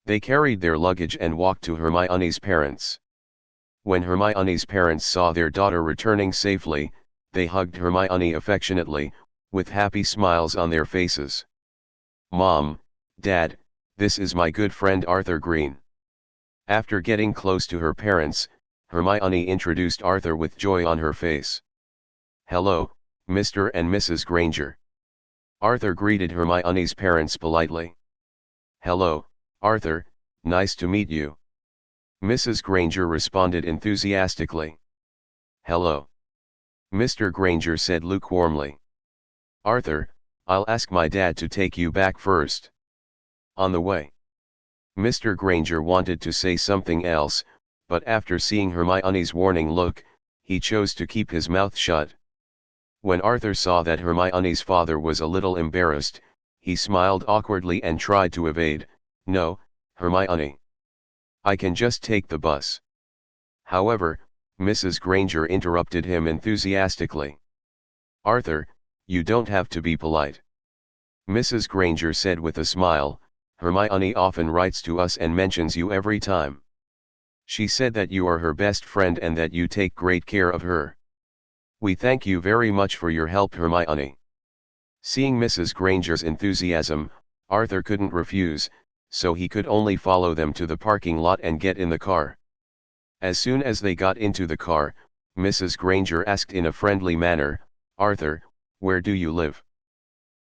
They carried their luggage and walked to Hermione's parents. When Hermione's parents saw their daughter returning safely, they hugged Hermione affectionately, with happy smiles on their faces. "Mom, Dad, this is my good friend Arthur Green." After getting close to her parents, Hermione introduced Arthur with joy on her face. "Hello, Mr. and Mrs. Granger." Arthur greeted Hermione's parents politely. "Hello, Arthur, nice to meet you." Mrs. Granger responded enthusiastically. "Hello." Mr. Granger said lukewarmly. "Arthur, I'll ask my dad to take you back first." On the way. Mr. Granger wanted to say something else, but after seeing Hermione's warning look, he chose to keep his mouth shut. When Arthur saw that Hermione's father was a little embarrassed, he smiled awkwardly and tried to evade. "No, Hermione. I can just take the bus." However, Mrs. Granger interrupted him enthusiastically. "Arthur, you don't have to be polite." Mrs. Granger said with a smile, "Hermione often writes to us and mentions you every time. She said that you are her best friend and that you take great care of her. We thank you very much for your help, Hermione." Seeing Mrs. Granger's enthusiasm, Arthur couldn't refuse, so he could only follow them to the parking lot and get in the car. As soon as they got into the car, Mrs. Granger asked in a friendly manner, "Arthur, where do you live?"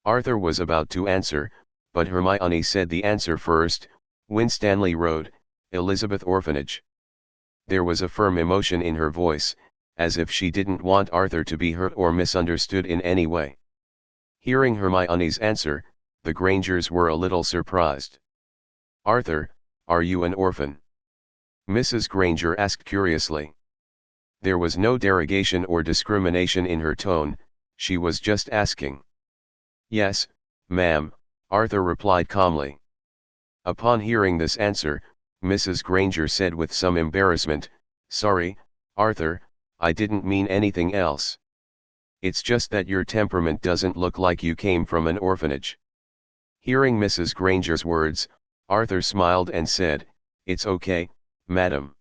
Arthur was about to answer, but Hermione said the answer first: "Winstanley Road, Elizabeth Orphanage." There was a firm emotion in her voice, as if she didn't want Arthur to be hurt or misunderstood in any way. Hearing Hermione's answer, the Grangers were a little surprised. "Arthur, are you an orphan?" Mrs. Granger asked curiously. There was no derogation or discrimination in her tone, she was just asking. "Yes, ma'am," Arthur replied calmly. Upon hearing this answer, Mrs. Granger said with some embarrassment, "Sorry, Arthur, I didn't mean anything else. It's just that your temperament doesn't look like you came from an orphanage." Hearing Mrs. Granger's words, Arthur smiled and said, "It's okay, madam."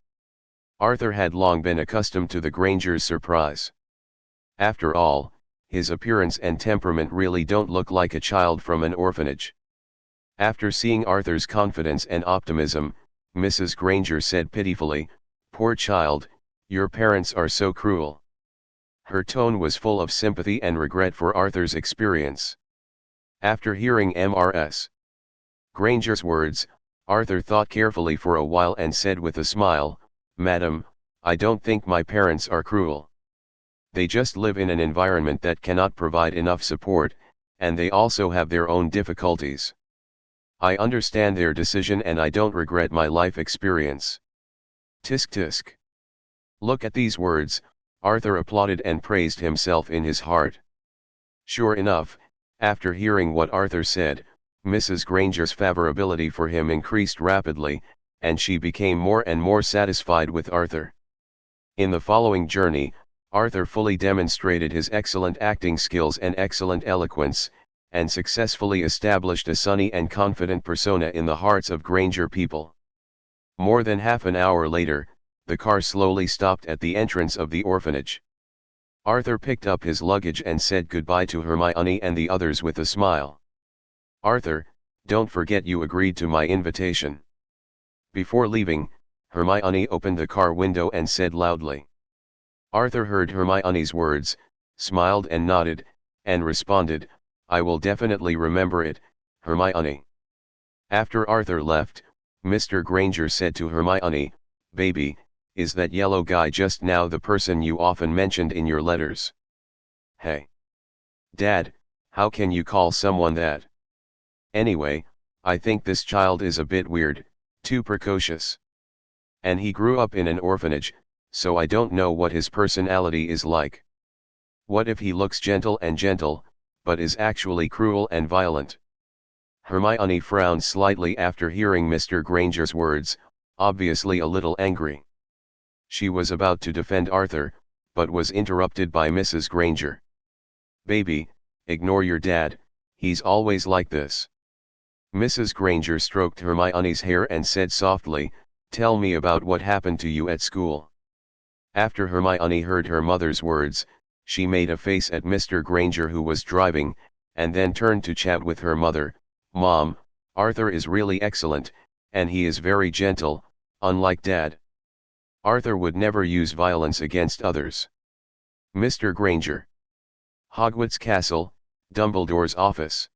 Arthur had long been accustomed to the Grangers' surprise. After all, his appearance and temperament really don't look like a child from an orphanage. After seeing Arthur's confidence and optimism, Mrs. Granger said pitifully, "Poor child, your parents are so cruel." Her tone was full of sympathy and regret for Arthur's experience. After hearing Mrs. Granger's words, Arthur thought carefully for a while and said with a smile, "Madam, I don't think my parents are cruel. They just live in an environment that cannot provide enough support, and they also have their own difficulties. I understand their decision and I don't regret my life experience." Tisk tisk. Look at these words, Arthur applauded and praised himself in his heart. Sure enough, after hearing what Arthur said, Mrs. Granger's favorability for him increased rapidly, and she became more and more satisfied with Arthur. In the following journey, Arthur fully demonstrated his excellent acting skills and excellent eloquence, and successfully established a sunny and confident persona in the hearts of Granger people. More than half an hour later, the car slowly stopped at the entrance of the orphanage. Arthur picked up his luggage and said goodbye to Hermione and the others with a smile. "Arthur, don't forget you agreed to my invitation." Before leaving, Hermione opened the car window and said loudly. Arthur heard Hermione's words, smiled and nodded, and responded, "I will definitely remember it, Hermione." After Arthur left, Mr. Granger said to Hermione, "Baby, is that yellow guy just now the person you often mentioned in your letters?" "Hey. Dad, how can you call someone that? Anyway, I think this child is a bit weird, too precocious. And he grew up in an orphanage, so I don't know what his personality is like. What if he looks gentle, but is actually cruel and violent?" Hermione frowned slightly after hearing Mr. Granger's words, obviously a little angry. She was about to defend Arthur, but was interrupted by Mrs. Granger. "Baby, ignore your dad, he's always like this." Mrs. Granger stroked Hermione's hair and said softly, "Tell me about what happened to you at school." After Hermione heard her mother's words, she made a face at Mr. Granger who was driving, and then turned to chat with her mother. "Mom, Arthur is really excellent, and he is very gentle, unlike Dad. Arthur would never use violence against others." Mr. Granger. Hogwarts Castle, Dumbledore's office.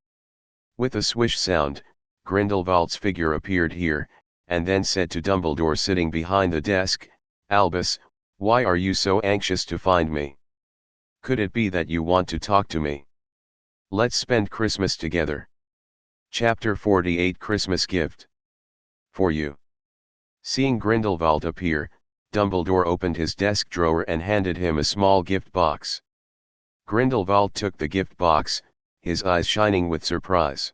With a swish sound, Grindelwald's figure appeared here, and then said to Dumbledore sitting behind the desk, "Albus, why are you so anxious to find me? Could it be that you want to talk to me? Let's spend Christmas together." Chapter 48 Christmas Gift. For you. Seeing Grindelwald appear, Dumbledore opened his desk drawer and handed him a small gift box. Grindelwald took the gift box, his eyes shining with surprise.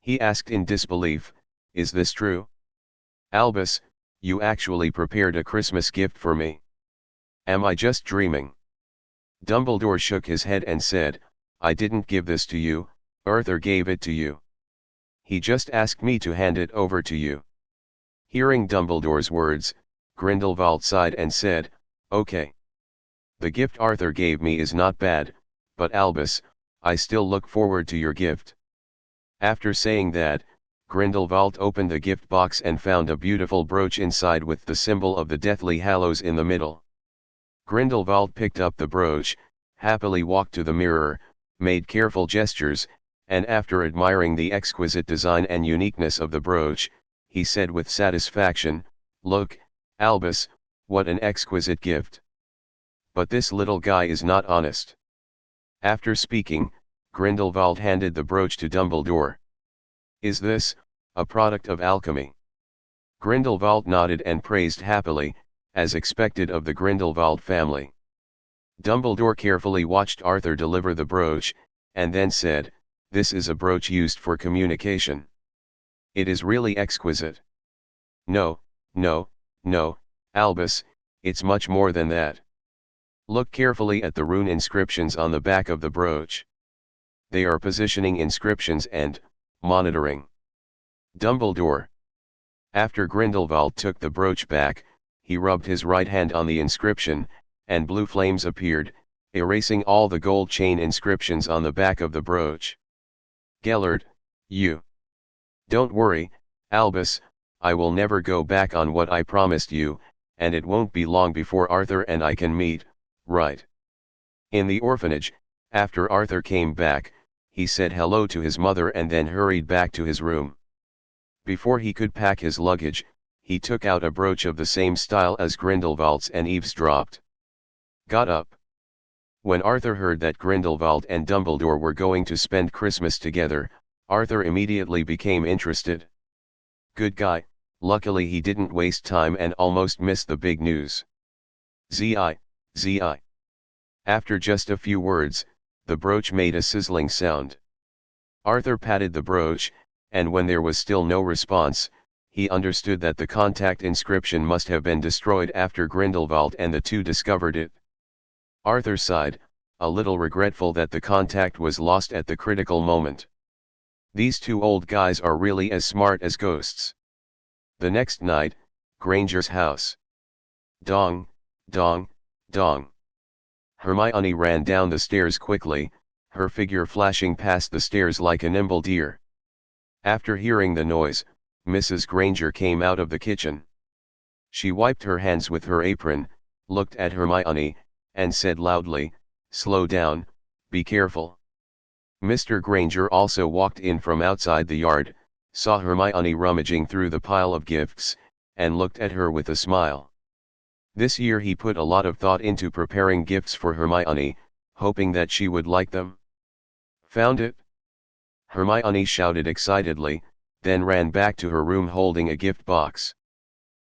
He asked in disbelief, "Is this true? Albus, you actually prepared a Christmas gift for me? Am I just dreaming?" Dumbledore shook his head and said, "I didn't give this to you, Arthur gave it to you. He just asked me to hand it over to you." Hearing Dumbledore's words, Grindelwald sighed and said, "Okay. The gift Arthur gave me is not bad, but Albus, I still look forward to your gift." After saying that, Grindelwald opened the gift box and found a beautiful brooch inside with the symbol of the Deathly Hallows in the middle. Grindelwald picked up the brooch, happily walked to the mirror, made careful gestures, and after admiring the exquisite design and uniqueness of the brooch, he said with satisfaction, "Look, Albus, what an exquisite gift. But this little guy is not honest." After speaking, Grindelwald handed the brooch to Dumbledore. "Is this a product of alchemy?" Grindelwald nodded and praised happily, as expected of the Grindelwald family. Dumbledore carefully watched Arthur deliver the brooch, and then said, "This is a brooch used for communication. It is really exquisite. No, Albus, it's much more than that. Look carefully at the rune inscriptions on the back of the brooch. They are positioning inscriptions and monitoring." Dumbledore. After Grindelwald took the brooch back, he rubbed his right hand on the inscription, and blue flames appeared, erasing all the gold chain inscriptions on the back of the brooch. "Gellert, you. Don't worry, Albus, I will never go back on what I promised you, and it won't be long before Arthur and I can meet, right?" In the orphanage, after Arthur came back, he said hello to his mother and then hurried back to his room. Before he could pack his luggage, he took out a brooch of the same style as Grindelwald's and eavesdropped. Got up. When Arthur heard that Grindelwald and Dumbledore were going to spend Christmas together, Arthur immediately became interested. Good guy, luckily he didn't waste time and almost missed the big news. Zi. After just a few words, the brooch made a sizzling sound. Arthur patted the brooch, and when there was still no response, he understood that the contact inscription must have been destroyed after Grindelwald and the two discovered it. Arthur sighed, a little regretful that the contact was lost at the critical moment. These two old guys are really as smart as ghosts. The next night, Granger's house. Dong, dong, dong. Hermione ran down the stairs quickly, her figure flashing past the stairs like a nimble deer. After hearing the noise, Mrs. Granger came out of the kitchen. She wiped her hands with her apron, looked at Hermione, and said loudly, "Slow down, be careful." Mr. Granger also walked in from outside the yard, saw Hermione rummaging through the pile of gifts, and looked at her with a smile. This year he put a lot of thought into preparing gifts for Hermione, hoping that she would like them. "Found it?" Hermione shouted excitedly, then ran back to her room holding a gift box.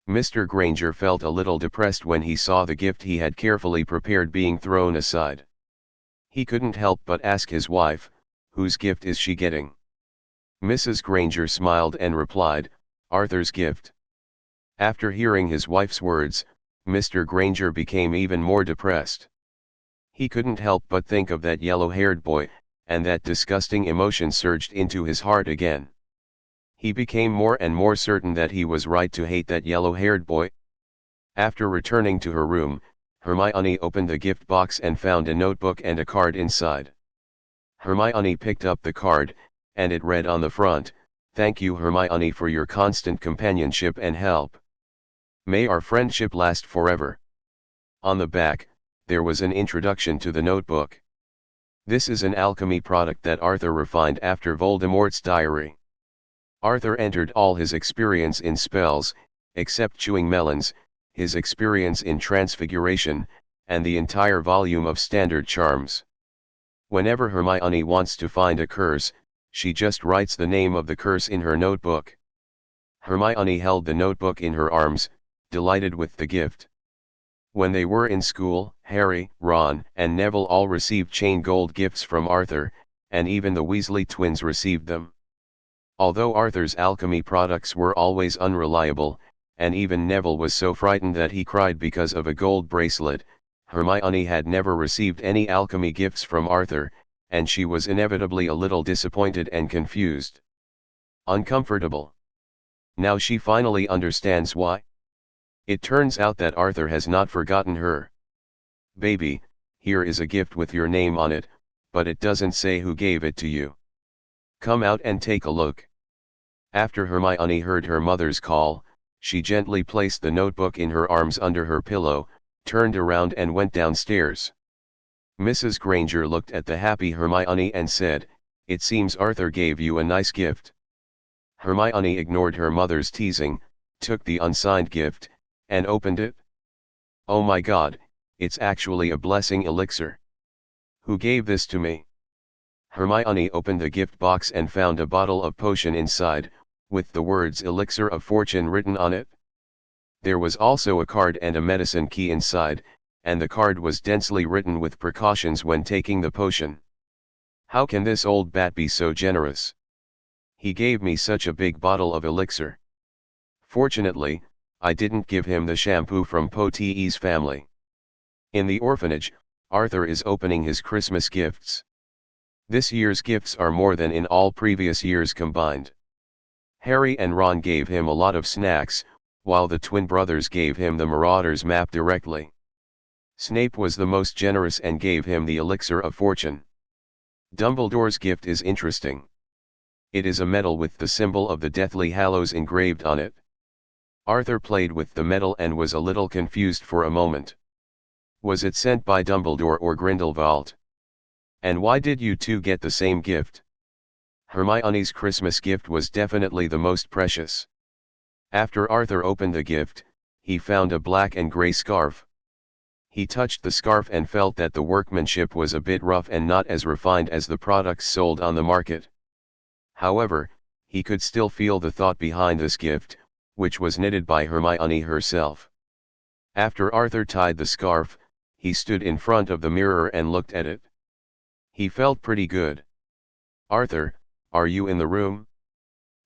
Mr. Granger felt a little depressed when he saw the gift he had carefully prepared being thrown aside. He couldn't help but ask his wife, "Whose gift is she getting?" Mrs. Granger smiled and replied, "Arthur's gift." After hearing his wife's words, Mr. Granger became even more depressed. He couldn't help but think of that yellow-haired boy, and that disgusting emotion surged into his heart again. He became more and more certain that he was right to hate that yellow-haired boy. After returning to her room, Hermione opened the gift box and found a notebook and a card inside. Hermione picked up the card, and it read on the front, "Thank you, Hermione, for your constant companionship and help. May our friendship last forever." On the back, there was an introduction to the notebook. This is an alchemy product that Arthur refined after Voldemort's diary. Arthur entered all his experience in spells, except chewing melons, his experience in transfiguration, and the entire volume of standard charms. Whenever Hermione wants to find a curse, she just writes the name of the curse in her notebook. Hermione held the notebook in her arms, delighted with the gift. When they were in school, Harry, Ron, and Neville all received chain gold gifts from Arthur, and even the Weasley twins received them. Although Arthur's alchemy products were always unreliable, and even Neville was so frightened that he cried because of a gold bracelet, Hermione had never received any alchemy gifts from Arthur, and she was inevitably a little disappointed and confused. Uncomfortable. Now she finally understands why. It turns out that Arthur has not forgotten her. "Baby, here is a gift with your name on it, but it doesn't say who gave it to you. Come out and take a look." After Hermione heard her mother's call, she gently placed the notebook in her arms under her pillow, turned around and went downstairs. Mrs. Granger looked at the happy Hermione and said, "It seems Arthur gave you a nice gift." Hermione ignored her mother's teasing, took the unsigned gift, and opened it. "Oh my God, it's actually a blessing elixir. Who gave this to me?" Hermione opened the gift box and found a bottle of potion inside, with the words "Elixir of Fortune" written on it. There was also a card and a medicine key inside, and the card was densely written with precautions when taking the potion. "How can this old bat be so generous? He gave me such a big bottle of elixir. Fortunately, I didn't give him the shampoo from Pottee's family." In the orphanage, Arthur is opening his Christmas gifts. This year's gifts are more than in all previous years combined. Harry and Ron gave him a lot of snacks, while the twin brothers gave him the Marauder's map directly. Snape was the most generous and gave him the Elixir of Fortune. Dumbledore's gift is interesting. It is a medal with the symbol of the Deathly Hallows engraved on it. Arthur played with the medal and was a little confused for a moment. Was it sent by Dumbledore or Grindelwald? And why did you two get the same gift? Hermione's Christmas gift was definitely the most precious. After Arthur opened the gift, he found a black and gray scarf. He touched the scarf and felt that the workmanship was a bit rough and not as refined as the products sold on the market. However, he could still feel the thought behind this gift, which was knitted by Hermione herself. After Arthur tied the scarf, he stood in front of the mirror and looked at it. He felt pretty good. "Arthur, are you in the room?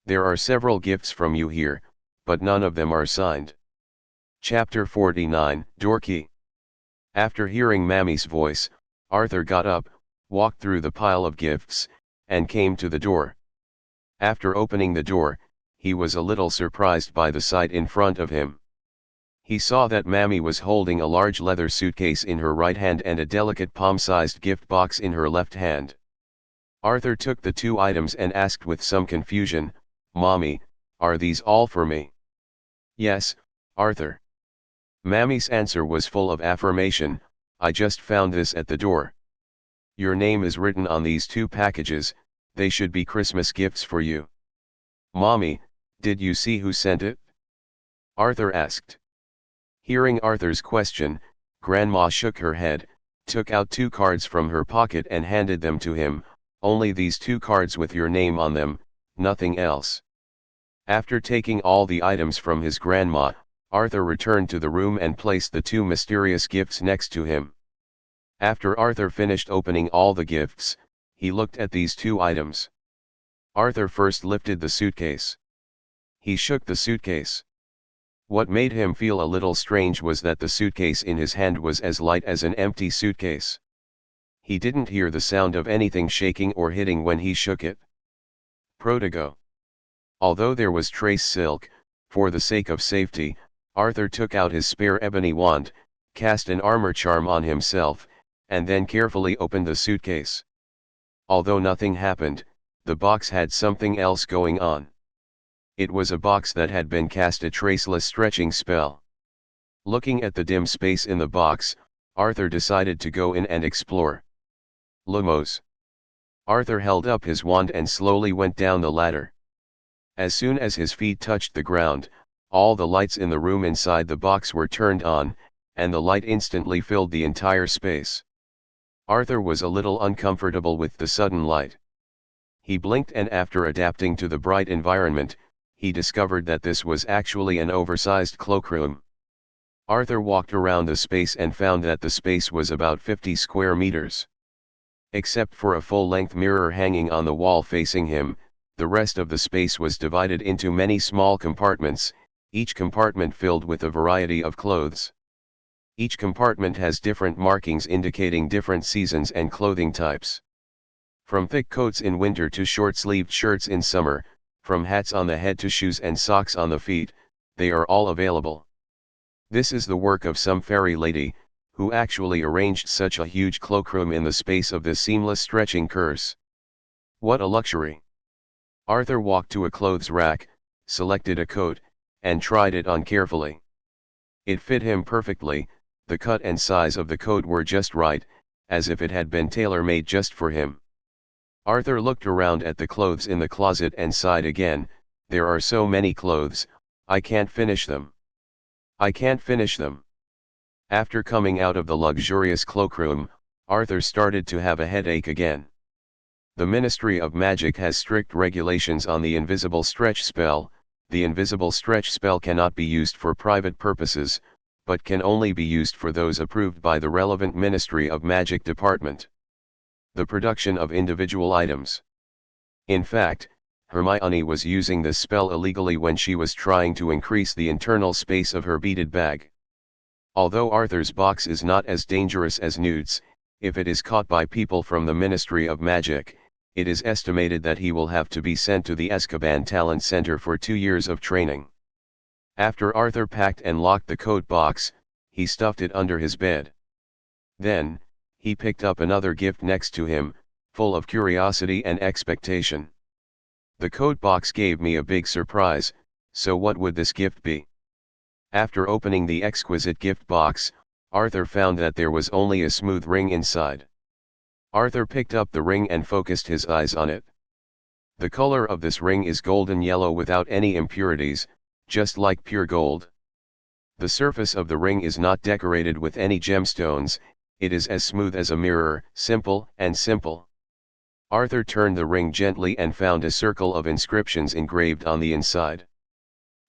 There are several gifts from you here, but none of them are signed." Chapter 49, Dorky. After hearing Mammy's voice, Arthur got up, walked through the pile of gifts, and came to the door. After opening the door, he was a little surprised by the sight in front of him. He saw that Mammy was holding a large leather suitcase in her right hand and a delicate palm-sized gift box in her left hand. Arthur took the two items and asked with some confusion, "Mommy, are these all for me?" "Yes, Arthur." Mammy's answer was full of affirmation, "I just found this at the door. Your name is written on these two packages, they should be Christmas gifts for you." "Mommy, did you see who sent it?" Arthur asked. Hearing Arthur's question, Grandma shook her head, took out two cards from her pocket and handed them to him, "Only these two cards with your name on them, nothing else." After taking all the items from his grandma, Arthur returned to the room and placed the two mysterious gifts next to him. After Arthur finished opening all the gifts, he looked at these two items. Arthur first lifted the suitcase. He shook the suitcase. What made him feel a little strange was that the suitcase in his hand was as light as an empty suitcase. He didn't hear the sound of anything shaking or hitting when he shook it. Protego. Although there was trace silk, for the sake of safety, Arthur took out his spare ebony wand, cast an armor charm on himself, and then carefully opened the suitcase. Although nothing happened, the box had something else going on. It was a box that had been cast a traceless stretching spell. Looking at the dim space in the box, Arthur decided to go in and explore. Lumos. Arthur held up his wand and slowly went down the ladder. As soon as his feet touched the ground, all the lights in the room inside the box were turned on, and the light instantly filled the entire space. Arthur was a little uncomfortable with the sudden light. He blinked, and after adapting to the bright environment, he discovered that this was actually an oversized cloakroom. Arthur walked around the space and found that the space was about 50 square meters. Except for a full-length mirror hanging on the wall facing him, the rest of the space was divided into many small compartments, each compartment filled with a variety of clothes. Each compartment has different markings indicating different seasons and clothing types. From thick coats in winter to short-sleeved shirts in summer, from hats on the head to shoes and socks on the feet, they are all available. This is the work of some fairy lady, who actually arranged such a huge cloakroom in the space of this seamless stretching curse. What a luxury! Arthur walked to a clothes rack, selected a coat, and tried it on carefully. It fit him perfectly, the cut and size of the coat were just right, as if it had been tailor-made just for him. Arthur looked around at the clothes in the closet and sighed again, "There are so many clothes, I can't finish them. I can't finish them." After coming out of the luxurious cloakroom, Arthur started to have a headache again. The Ministry of Magic has strict regulations on the invisible stretch spell. The invisible stretch spell cannot be used for private purposes, but can only be used for those approved by the relevant Ministry of Magic department. The production of individual items. In fact, Hermione was using this spell illegally when she was trying to increase the internal space of her beaded bag. Although Arthur's box is not as dangerous as Newt's, if it is caught by people from the Ministry of Magic, it is estimated that he will have to be sent to the Azkaban Talent Center for 2 years of training. After Arthur packed and locked the coat box, he stuffed it under his bed. Then, he picked up another gift next to him, full of curiosity and expectation. The coat box gave me a big surprise, so what would this gift be? After opening the exquisite gift box, Arthur found that there was only a smooth ring inside. Arthur picked up the ring and focused his eyes on it. The color of this ring is golden yellow without any impurities, just like pure gold. The surface of the ring is not decorated with any gemstones, it is as smooth as a mirror, simple and simple. Arthur turned the ring gently and found a circle of inscriptions engraved on the inside.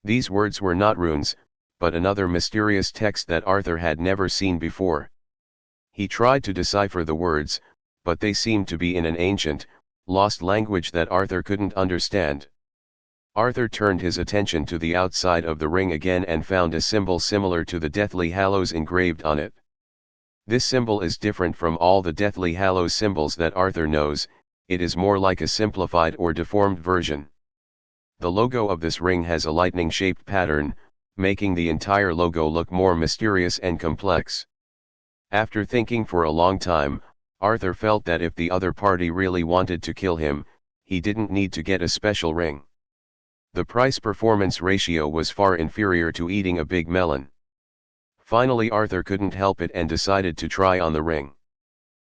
These words were not runes, but another mysterious text that Arthur had never seen before. He tried to decipher the words, but they seemed to be in an ancient, lost language that Arthur couldn't understand. Arthur turned his attention to the outside of the ring again and found a symbol similar to the Deathly Hallows engraved on it. This symbol is different from all the Deathly Hallows symbols that Arthur knows. It is more like a simplified or deformed version. The logo of this ring has a lightning-shaped pattern, making the entire logo look more mysterious and complex. After thinking for a long time, Arthur felt that if the other party really wanted to kill him, he didn't need to get a special ring. The price-performance ratio was far inferior to eating a big melon. Finally Arthur couldn't help it and decided to try on the ring.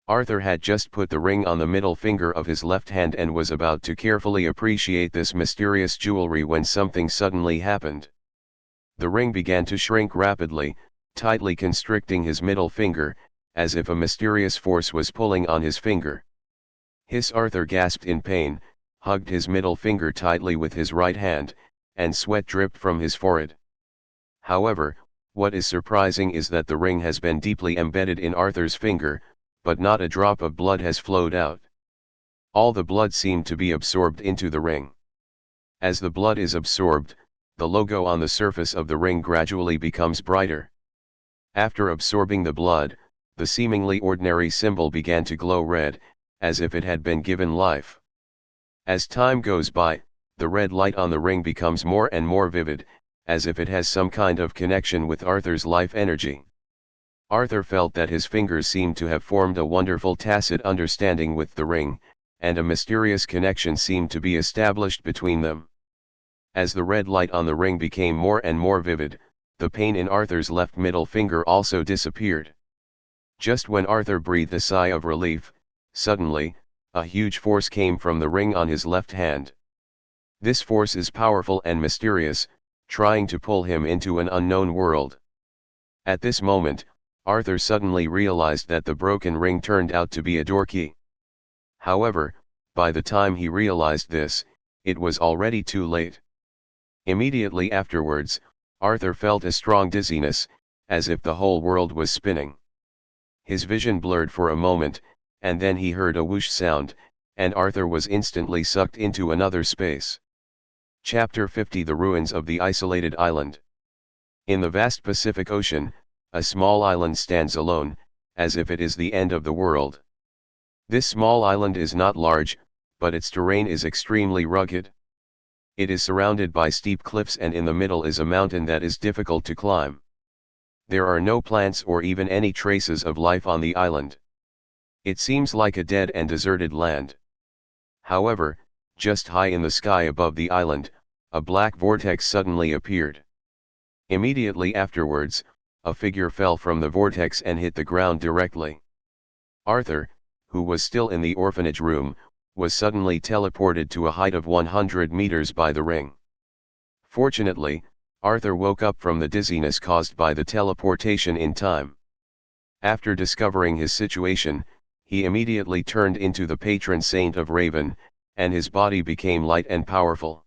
Arthur had just put the ring on the middle finger of his left hand and was about to carefully appreciate this mysterious jewelry when something suddenly happened. The ring began to shrink rapidly, tightly constricting his middle finger, as if a mysterious force was pulling on his finger. Arthur gasped in pain, hugged his middle finger tightly with his right hand, and sweat dripped from his forehead. However, what is surprising is that the ring has been deeply embedded in Arthur's finger, but not a drop of blood has flowed out. All the blood seemed to be absorbed into the ring. As the blood is absorbed, the logo on the surface of the ring gradually becomes brighter. After absorbing the blood, the seemingly ordinary symbol began to glow red, as if it had been given life. As time goes by, the red light on the ring becomes more and more vivid, as if it has some kind of connection with Arthur's life energy. Arthur felt that his fingers seemed to have formed a wonderful tacit understanding with the ring, and a mysterious connection seemed to be established between them. As the red light on the ring became more and more vivid, the pain in Arthur's left middle finger also disappeared. Just when Arthur breathed a sigh of relief, suddenly, a huge force came from the ring on his left hand. This force is powerful and mysterious, trying to pull him into an unknown world. At this moment, Arthur suddenly realized that the broken ring turned out to be a door key. However, by the time he realized this, it was already too late. Immediately afterwards, Arthur felt a strong dizziness, as if the whole world was spinning. His vision blurred for a moment, and then he heard a whoosh sound, and Arthur was instantly sucked into another space. Chapter 50 The Ruins of the Isolated Island. In the vast Pacific Ocean, a small island stands alone, as if it is the end of the world. This small island is not large, but its terrain is extremely rugged. It is surrounded by steep cliffs and in the middle is a mountain that is difficult to climb. There are no plants or even any traces of life on the island. It seems like a dead and deserted land. However, just high in the sky above the island, a black vortex suddenly appeared. Immediately afterwards, a figure fell from the vortex and hit the ground directly. Arthur, who was still in the orphanage room, was suddenly teleported to a height of 100 meters by the ring. Fortunately, Arthur woke up from the dizziness caused by the teleportation in time. After discovering his situation, he immediately turned into the patron saint of Raven, and his body became light and powerful.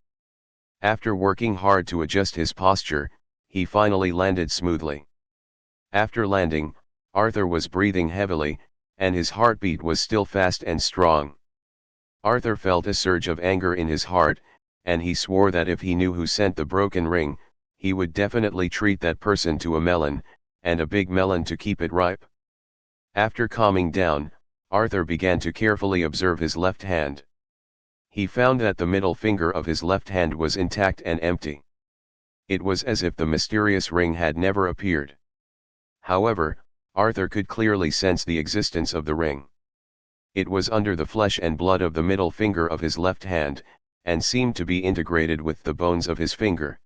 After working hard to adjust his posture, he finally landed smoothly. After landing, Arthur was breathing heavily, and his heartbeat was still fast and strong. Arthur felt a surge of anger in his heart, and he swore that if he knew who sent the broken ring, he would definitely treat that person to a melon, and a big melon to keep it ripe. After calming down, Arthur began to carefully observe his left hand. He found that the middle finger of his left hand was intact and empty. It was as if the mysterious ring had never appeared. However, Arthur could clearly sense the existence of the ring. It was under the flesh and blood of the middle finger of his left hand, and seemed to be integrated with the bones of his finger.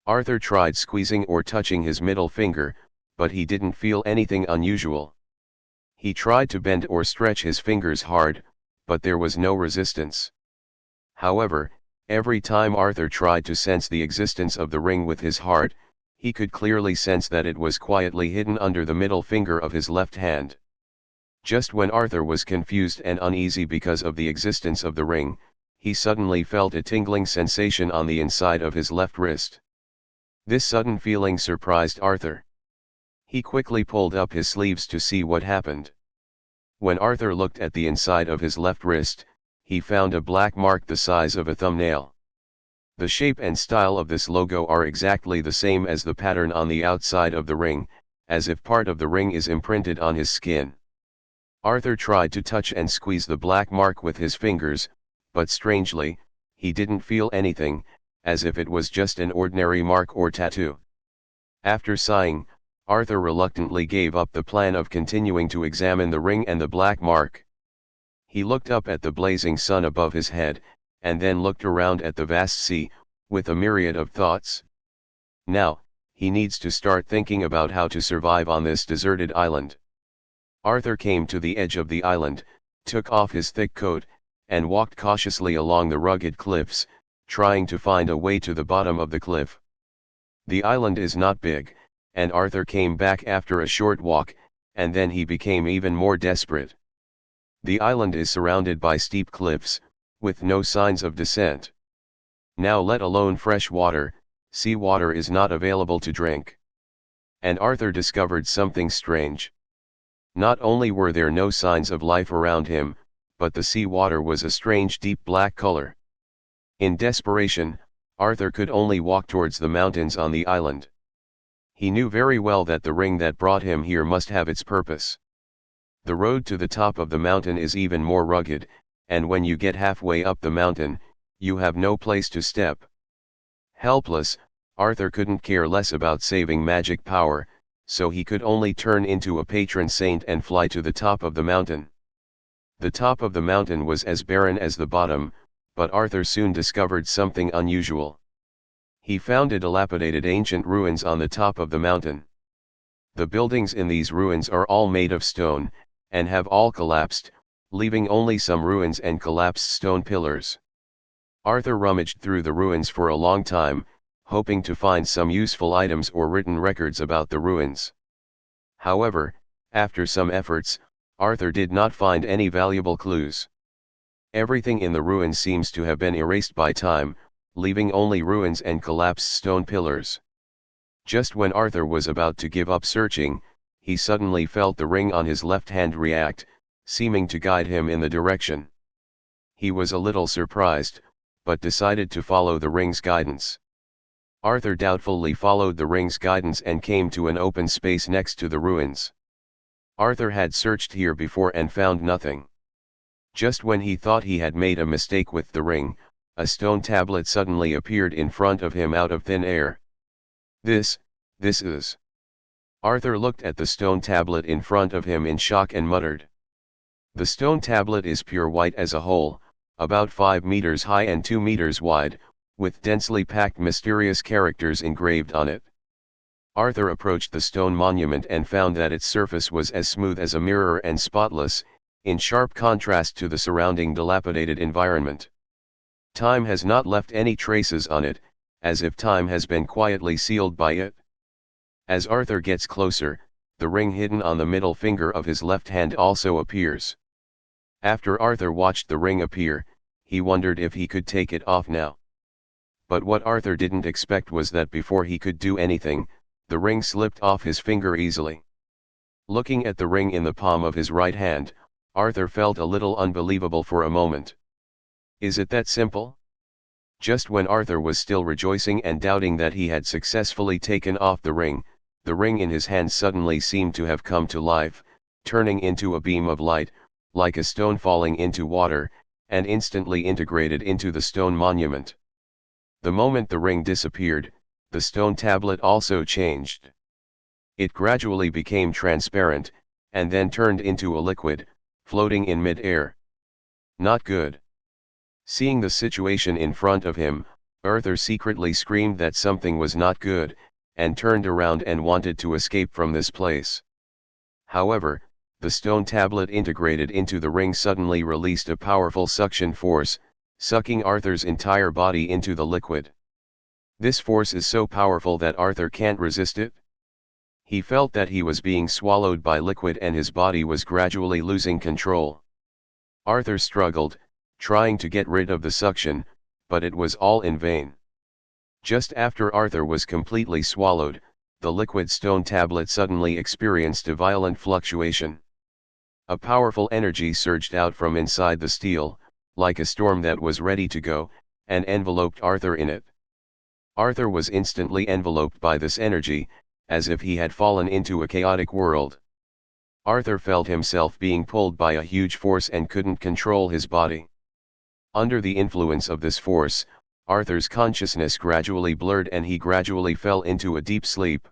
Arthur tried squeezing or touching his middle finger, but he didn't feel anything unusual. He tried to bend or stretch his fingers hard, but there was no resistance. However, every time Arthur tried to sense the existence of the ring with his heart, he could clearly sense that it was quietly hidden under the middle finger of his left hand. Just when Arthur was confused and uneasy because of the existence of the ring, he suddenly felt a tingling sensation on the inside of his left wrist. This sudden feeling surprised Arthur. He quickly pulled up his sleeves to see what happened. When Arthur looked at the inside of his left wrist, he found a black mark the size of a thumbnail. The shape and style of this logo are exactly the same as the pattern on the outside of the ring, as if part of the ring is imprinted on his skin. Arthur tried to touch and squeeze the black mark with his fingers, but strangely, he didn't feel anything, as if it was just an ordinary mark or tattoo. After sighing, Arthur reluctantly gave up the plan of continuing to examine the ring and the black mark. He looked up at the blazing sun above his head, and then looked around at the vast sea, with a myriad of thoughts. Now, he needs to start thinking about how to survive on this deserted island. Arthur came to the edge of the island, took off his thick coat, and walked cautiously along the rugged cliffs, trying to find a way to the bottom of the cliff. The island is not big, and Arthur came back after a short walk, and then he became even more desperate. The island is surrounded by steep cliffs, with no signs of descent. Now let alone fresh water, sea water is not available to drink. And Arthur discovered something strange. Not only were there no signs of life around him, but the sea water was a strange deep black color. In desperation, Arthur could only walk towards the mountains on the island. He knew very well that the ring that brought him here must have its purpose. The road to the top of the mountain is even more rugged, and when you get halfway up the mountain, you have no place to step. Helpless, Arthur couldn't care less about saving magic power, so he could only turn into a patron saint and fly to the top of the mountain. The top of the mountain was as barren as the bottom, but Arthur soon discovered something unusual. He found a dilapidated ancient ruins on the top of the mountain. The buildings in these ruins are all made of stone, and have all collapsed, leaving only some ruins and collapsed stone pillars. Arthur rummaged through the ruins for a long time, hoping to find some useful items or written records about the ruins. However, after some efforts, Arthur did not find any valuable clues. Everything in the ruins seems to have been erased by time, leaving only ruins and collapsed stone pillars. Just when Arthur was about to give up searching, he suddenly felt the ring on his left hand react, seeming to guide him in the direction. He was a little surprised, but decided to follow the ring's guidance. Arthur doubtfully followed the ring's guidance and came to an open space next to the ruins. Arthur had searched here before and found nothing. Just when he thought he had made a mistake with the ring, a stone tablet suddenly appeared in front of him out of thin air. This is... Arthur looked at the stone tablet in front of him in shock and muttered. The stone tablet is pure white as a whole, about 5 meters high and 2 meters wide, with densely packed mysterious characters engraved on it. Arthur approached the stone monument and found that its surface was as smooth as a mirror and spotless, in sharp contrast to the surrounding dilapidated environment. Time has not left any traces on it, as if time has been quietly sealed by it. As Arthur gets closer, the ring hidden on the middle finger of his left hand also appears. After Arthur watched the ring appear, he wondered if he could take it off now. But what Arthur didn't expect was that before he could do anything, the ring slipped off his finger easily. Looking at the ring in the palm of his right hand, Arthur felt a little unbelievable for a moment. Is it that simple? Just when Arthur was still rejoicing and doubting that he had successfully taken off the ring in his hand suddenly seemed to have come to life, turning into a beam of light, like a stone falling into water, and instantly integrated into the stone monument. The moment the ring disappeared, the stone tablet also changed. It gradually became transparent, and then turned into a liquid, floating in mid-air. Not good. Seeing the situation in front of him, Arthur secretly screamed that something was not good, and turned around and wanted to escape from this place. However, the stone tablet integrated into the ring suddenly released a powerful suction force, sucking Arthur's entire body into the liquid. This force is so powerful that Arthur can't resist it. He felt that he was being swallowed by liquid and his body was gradually losing control. Arthur struggled, trying to get rid of the suction, but it was all in vain. Just after Arthur was completely swallowed, the liquid stone tablet suddenly experienced a violent fluctuation. A powerful energy surged out from inside the steel, like a storm that was ready to go, and enveloped Arthur in it. Arthur was instantly enveloped by this energy, as if he had fallen into a chaotic world. Arthur felt himself being pulled by a huge force and couldn't control his body. Under the influence of this force, Arthur's consciousness gradually blurred and he gradually fell into a deep sleep.